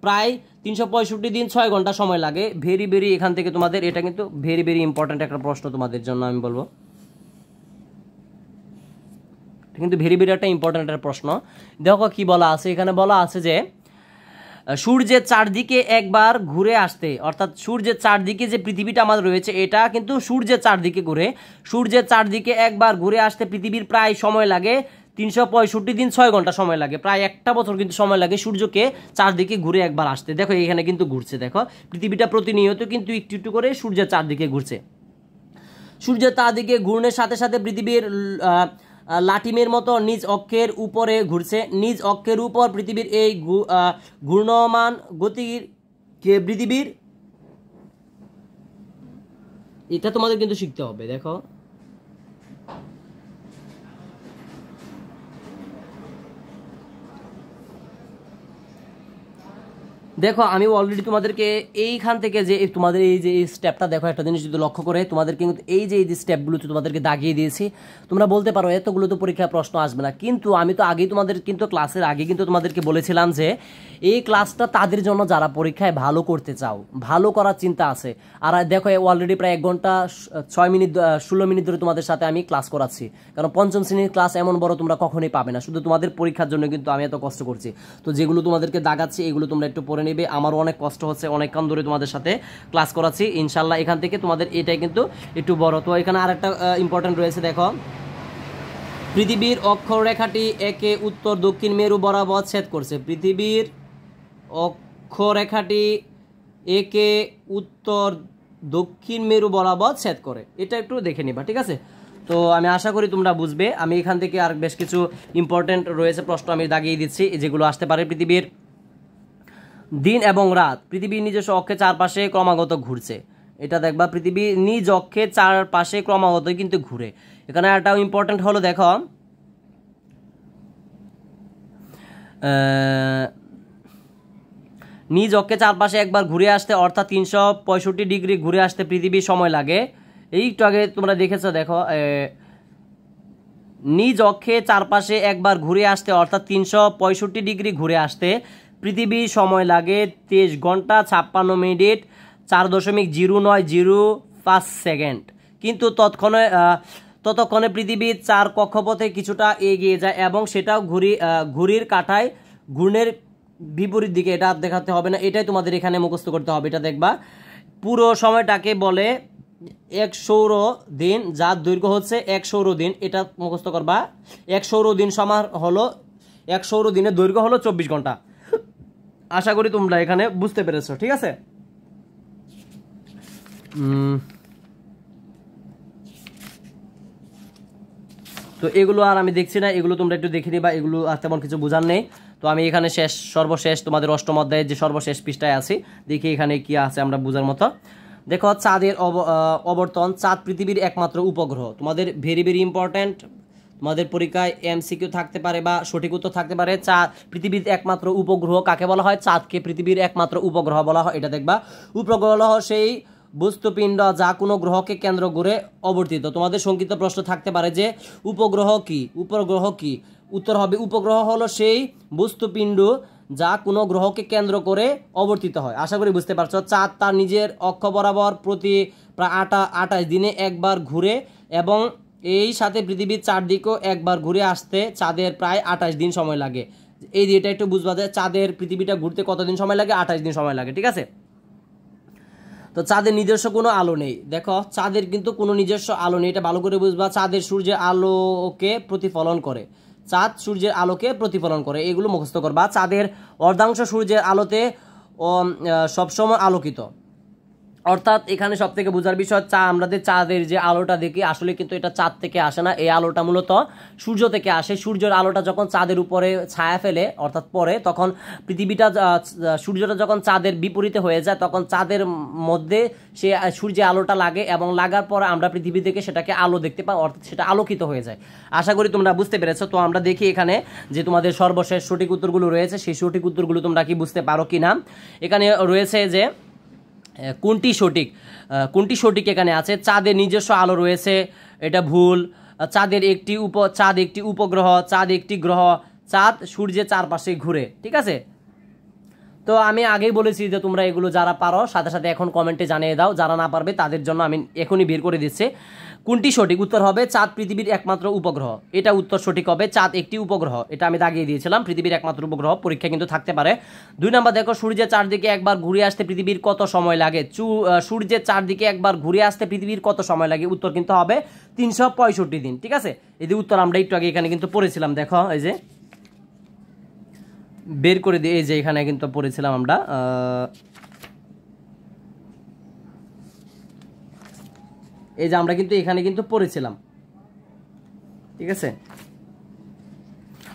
প্রায় 365 দিন 6 ঘন্টা সময় লাগে। ভেরি এখান থেকে তোমাদের এটা কিন্তু ভেরি ইম্পর্টেন্ট একটা প্রশ্ন তোমাদের জন্য আমি বলবো, কিন্তু ভেরি একটা ইম্পর্টেন্ট একটা প্রশ্ন। দেখো কি বলা আছে এখানে, বলা আছে যে সূর্যের চারদিকে একবার ঘুরে আসতে, অর্থাৎ সূর্যের চারদিকে যে পৃথিবীটা আমাদের রয়েছে এটা কিন্তু সূর্যের চারদিকে ঘুরে। সূর্যের চারদিকে একবার ঘুরে আসতে পৃথিবীর প্রায় সময় লাগে 365 দিন 6 ঘন্টা সময় লাগে। প্রায় একটা বছর কিন্তু সময় লাগে সূর্যকে চারদিকে ঘুরে একবার আসতে। দেখো এখানে কিন্তু ঘুরছে, দেখো পৃথিবীটা প্রতিনিয়ত কিন্তু একটু করে সূর্যের চারদিকে ঘুরছে। সূর্যের চারদিকে ঘূর্ণের সাথে সাথে পৃথিবীর লাটিমের মতো নিজ অক্ষের উপরে ঘুরছে। নিজ অক্ষের উপর পৃথিবীর এই ঘূর্ণমান গতির পৃথিবীর, এটা তোমাদের কিন্তু শিখতে হবে। দেখো আমি অলরেডি তোমাদেরকে এইখান থেকে যে তোমাদের এই যে স্টেপটা, দেখো একটা জিনিস যদি লক্ষ্য করে তোমাদেরকে কিন্তু এই যে স্টেপগুলো তোমাদেরকে দাগিয়ে দিয়েছি। তোমরা বলতে পারো এতগুলো তো পরীক্ষা প্রশ্ন আসবে না, কিন্তু আমি তো আগেই তোমাদের কিন্তু ক্লাসের আগে কিন্তু তোমাদেরকে বলেছিলাম যে এই ক্লাসটা তাদের জন্য যারা পরীক্ষায় ভালো করতে চাও, ভালো করার চিন্তা আছে। আর দেখো অলরেডি প্রায় 1 ঘন্টা 16 মিনিট ধরে তোমাদের সাথে আমি ক্লাস করাচ্ছি, কারণ পঞ্চম শ্রেণীর ক্লাস এমন বড় তোমরা কখনোই পাবে না। শুধু তোমাদের পরীক্ষার জন্য কিন্তু আমি এত কষ্ট করছি। তো যেগুলো তোমাদেরকে দাগাচ্ছি এগুলো তোমরা একটু পড়ে নেবে। আমারও অনেক কষ্ট হচ্ছে, অনেকক্ষণ ধরে তোমাদের সাথে ক্লাস করাচ্ছি। ইনশাল্লাহ এখান থেকে তোমাদের এটাই কিন্তু একটু বড়। তো এখানে আরেকটা ইম্পর্টেন্ট রয়েছে, দেখো পৃথিবীর অক্ষরেখাটি একে উত্তর দক্ষিণ মেরু বরাবর ছেদ করছে। পৃথিবীর অক্ষরেখাটি একে উত্তর দক্ষিণ মেরু বরাবর ছেদ করে, এটা একটু দেখে নিবা, ঠিক আছে। তো আমি আশা করি তোমরা বুঝবে। আমি এখান থেকে আর বেশ কিছু ইম্পর্টেন্ট রয়েছে প্রশ্ন আমি দাগিয়ে দিচ্ছি, যেগুলো আসতে পারে। পৃথিবীর দিন এবং রাত পৃথিবীর নিজস্ব অক্ষের চারপাশে ক্রমাগত ঘুরছে। এটা দেখবা পৃথিবীর নিজ অক্ষের চারপাশে ক্রমাগত কিন্তু ঘুরে। এখানে একটা ইম্পর্টেন্ট হলো, দেখো নিজ অক্ষের চারপাশে একবার ঘুরে আসতে, অর্থাৎ 365 ডিগ্রি ঘুরে আসতে পৃথিবীর সময় লাগে। একটু আগে তোমরা দেখেছো, দেখো নিজ অক্ষের চারপাশে একবার ঘুরে আসতে অর্থাৎ 365 ডিগ্রি ঘুরে আসতে পৃথিবীর সময় লাগে 23 ঘন্টা 56 মিনিট 4.090 সেকেন্ড। কিন্তু ততক্ষণে পৃথিবীর 4 কক্ষপথে কিছুটা এগিয়ে যায় এবং সেটাও ঘুড়ির কাঁটায় ঘূর্ণের বিপরীত দিকে। এটা দেখাতে হবে না, এটাই তোমাদের এখানে মুখস্থ করতে হবে। এটা দেখবা পুরো সময়টাকে বলে 1 সৌর দিন, যার দৈর্ঘ্য হচ্ছে 1 সৌর দিন। এটা মুখস্থ করবা। 1 সৌর দিন সমান হলো 1 সৌর দিনের দৈর্ঘ্য হলো 24 ঘন্টা। আশা করি তোমরা এখানে বুঝতে পেরেছো, ঠিক আছে। তো এগুলো আর আমি দেখছি না, এগুলো তোমরা একটু দেখে নিবা, এগুলো আর তেমন কিছু বোঝার নেই। তো আমি এখানে সর্বশেষ তোমাদের অষ্টম অধ্যায়ের যে সর্বশেষ পৃষ্ঠায় আছি, দেখি এখানে কি আছে আমরা বোঝার মতো। দেখো, চাঁদের অবর্তন। চাঁদ পৃথিবীর একমাত্র উপগ্রহ। তোমাদের ভেরি ভেরি ইম্পর্ট্যান্ট, তোমাদের পরীক্ষায় এমসিকিউ থাকতে পারে বা সঠিক উত্তর থাকতে পারে। চাঁদ পৃথিবীর একমাত্র উপগ্রহ কাকে বলা হয়? চাঁদকে পৃথিবীর একমাত্র উপগ্রহ বলা হয়, এটা দেখবা। উপগ্রহ সেই বস্তুপিণ্ড যা কোনো গ্রহকে কেন্দ্র করে অবর্তিত। তোমাদের সংক্ষিপ্ত প্রশ্ন থাকতে পারে যে উপগ্রহ কি? উপগ্রহ কি? উত্তর হবে উপগ্রহ হলো সেই বস্তুপিণ্ড যা কোনো গ্রহকে কেন্দ্র করে অবর্তিত হয়। আশা করি বুঝতে পারছো। চাঁদ তার নিজের অক্ষ বরাবর প্রতি প্রায় 28 দিনে একবার ঘুরে এবং এই সাথে পৃথিবীর চারদিকেও একবার ঘুরে আসতে চাঁদের প্রায় 28 দিন সময় লাগে। এই এটা একটু বুঝবা যে চাঁদের পৃথিবীটা ঘুরতে কতদিন সময় লাগে? 28 দিন সময় লাগে, ঠিক আছে। তো চাঁদের নিজস্ব কোনো আলো নেই। দেখো, চাঁদের কিন্তু কোনো নিজস্ব আলো নেই, এটা ভালো করে বুঝবা। চাঁদের সূর্যের আলোকে প্রতিফলন করে। চাঁদ সূর্যের আলোকে প্রতিফলন করে, এগুলো মুখস্থ করবা। চাঁদের অর্ধাংশ সূর্যের আলোতে সবসময় আলোকিত। অর্থাৎ এখানে সব থেকে বোঝার বিষয়, আমাদের চাঁদের যে আলোটা দেখি আসলে কিন্তু এটা চাঁদ থেকে আসে না, এই আলোটা মূলত সূর্য থেকে আসে। সূর্যের আলোটা যখন চাঁদের উপরে ছায়া ফেলে অর্থাৎ পরে, তখন পৃথিবীটা সূর্যটা যখন চাঁদের বিপরীতে হয়ে যায়, তখন চাঁদের মধ্যে সে সূর্যের আলোটা লাগে এবং লাগার পরে আমরা পৃথিবী থেকে সেটাকে আলো দেখতে পাই, অর্থাৎ সেটা আলোকিত হয়ে যায়। আশা করি তোমরা বুঝতে পেরেছো। তো আমরা দেখি এখানে যে তোমাদের সর্বশেষ সঠিক উত্তরগুলো রয়েছে, সেই সঠিক উত্তরগুলো তোমরা কি বুঝতে পারো কিনা। এখানে রয়েছে যে কোনটি সঠিক এখানে আছে। চাঁদের নিজস্ব আলো রয়েছে, এটা ভুল। চাঁদ একটি উপগ্রহ, চাঁদ একটি গ্রহ, চাঁদ সূর্যের চারপাশে ঘুরে, ঠিক আছে। তো আমি আগেই বলেছি যে তোমরা এগুলো যারা পারো সাথে সাথে এখন কমেন্টে জানিয়ে দাও, যারা না পারবে তাদের জন্য আমি এখনই বের করে দিচ্ছি। কোনটি সঠিক? উত্তর হবে চাঁদ পৃথিবীর একমাত্র উপগ্রহ, এটা উত্তর সঠিক হবে। চাঁদ একটি উপগ্রহ, এটা আমি দাগিয়ে দিয়েছিলাম। পৃথিবীর একমাত্র উপগ্রহ, পরীক্ষা কিন্তু থাকতে পারে। 2 নম্বর দেখো, সূর্যের চারদিকে একবার ঘুরে আসতে পৃথিবীর কত সময় লাগে? সূর্যের চারদিকে একবার ঘুরে আসতে পৃথিবীর কত সময় লাগে? উত্তর কিন্তু হবে 365 দিন, ঠিক আছে। এই যে উত্তর আমরা একটু আগে এখানে কিন্তু পড়েছিলাম, দেখো এই যে বের করে দিয়ে, এই যে এখানে কিন্তু পড়েছিলাম আমরা, এই যে আমরা কিন্তু এখানে কিন্তু পড়েছিলাম, ঠিক আছে।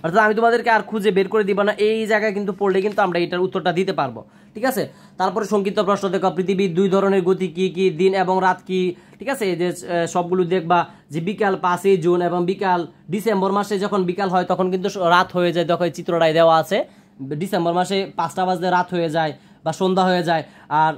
অর্থাৎ আমি তোমাদেরকে আর খুঁজে বের করে দিব না, এই জায়গায় কিন্তু পড়লে কিন্তু আমরা এটার উত্তরটা দিতে পারবো, ঠিক আছে। তারপরে সংক্ষিপ্ত প্রশ্ন দেখো, পৃথিবীর 2 ধরনের গতি কি কি? দিন এবং রাত কি? ঠিক আছে, এই যে সবগুলো দেখবা যে বিকাল 5 জুন এবং বিকাল ডিসেম্বর মাসে যখন বিকাল হয় তখন কিন্তু রাত হয়ে যায়। দেখো এই চিত্রটাই দেওয়া আছে, ডিসেম্বর মাসে 5টা বাজে রাত হয়ে যায় বা সন্ধ্যা হয়ে যায়, আর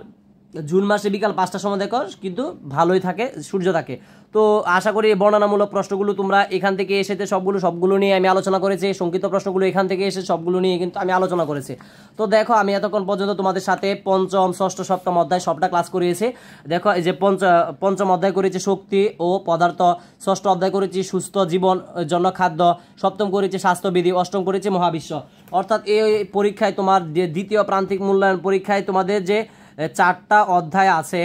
জুন মাসে বিকাল 5টার সময় দেখো কিন্তু ভালোই থাকে, সূর্য থাকে। তো আশা করি এই বর্ণনামূলক প্রশ্নগুলো তোমরা এখান থেকে এসেছে, সবগুলো নিয়ে আমি আলোচনা করেছি। সংক্ষিপ্ত প্রশ্নগুলো এখান থেকে এসে সবগুলো নিয়ে কিন্তু আমি আলোচনা করেছি। তো দেখো, আমি এতক্ষণ পর্যন্ত তোমাদের সাথে পঞ্চম, ষষ্ঠ, সপ্তম অধ্যায় সবটা ক্লাস করিয়েছি। দেখো এই যে পঞ্চম অধ্যায় করেছি শক্তি ও পদার্থ, ষষ্ঠ অধ্যায় করেছি সুস্থ জীবন জন্য খাদ্য, সপ্তম করেছি স্বাস্থ্যবিধি, অষ্টম করেছি মহাবিশ্ব। অর্থাৎ এই পরীক্ষায় তোমার যে দ্বিতীয় প্রান্তিক মূল্যায়ন পরীক্ষায় তোমাদের যে 4টা অধ্যায় আছে,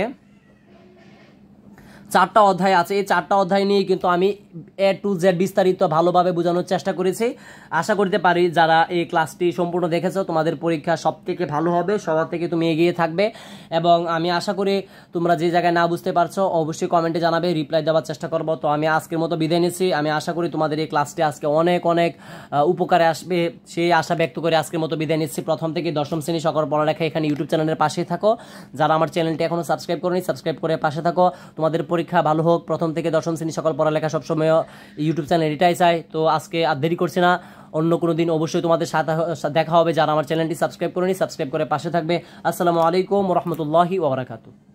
এই 4টা অধ্যায় নিয়ে কিন্তু আমি A to Z বিস্তারিত ভালোভাবে বোঝানোর চেষ্টা করেছি। আশা করতে পারি যারা এই ক্লাসটি সম্পূর্ণ দেখেছো তোমাদের পরীক্ষা সব থেকে ভালো হবে, সবার থেকে তুমি এগিয়ে থাকবে। এবং আমি আশা করি তোমরা যে জায়গায় না বুঝতে পারছো অবশ্যই কমেন্টে জানাবে, রিপ্লাই দেওয়ার চেষ্টা করবো। তো আমি আজকের মতো বিদায় নিচ্ছি। আমি আশা করি তোমাদের এই ক্লাসটি আজকে অনেক উপকারে আসবে, সেই আশা ব্যক্ত করে আজকের মতো বিদায় নিচ্ছি। প্রথম থেকে 10ম শ্রেণী সকল পড়ালেখা এখানে ইউটিউব চ্যানেলের পাশেই থাকো। যারা আমার চ্যানেলটি এখনো সাবস্ক্রাইব করোনি, সাবস্ক্রাইব করে পাশে থাকো। তোমাদের পরীক্ষা ভালো হোক, প্রথম থেকে 10ম শ্রেণী সকল পড়ালেখা সবসময় ইউটিউব চ্যানেল এটাই চাই। তো আজকে আর দেরি করছি না, অন্য কোনো দিন অবশ্যই তোমাদের সাথে দেখা হবে। যারা আমার চ্যানেলটি সাবস্ক্রাইব করেনি সাবস্ক্রাইব করে পাশে থাকবে। আসসালামু আলাইকুম ওয়া রাহমাতুল্লাহি ওয়া বারাকাতুহু।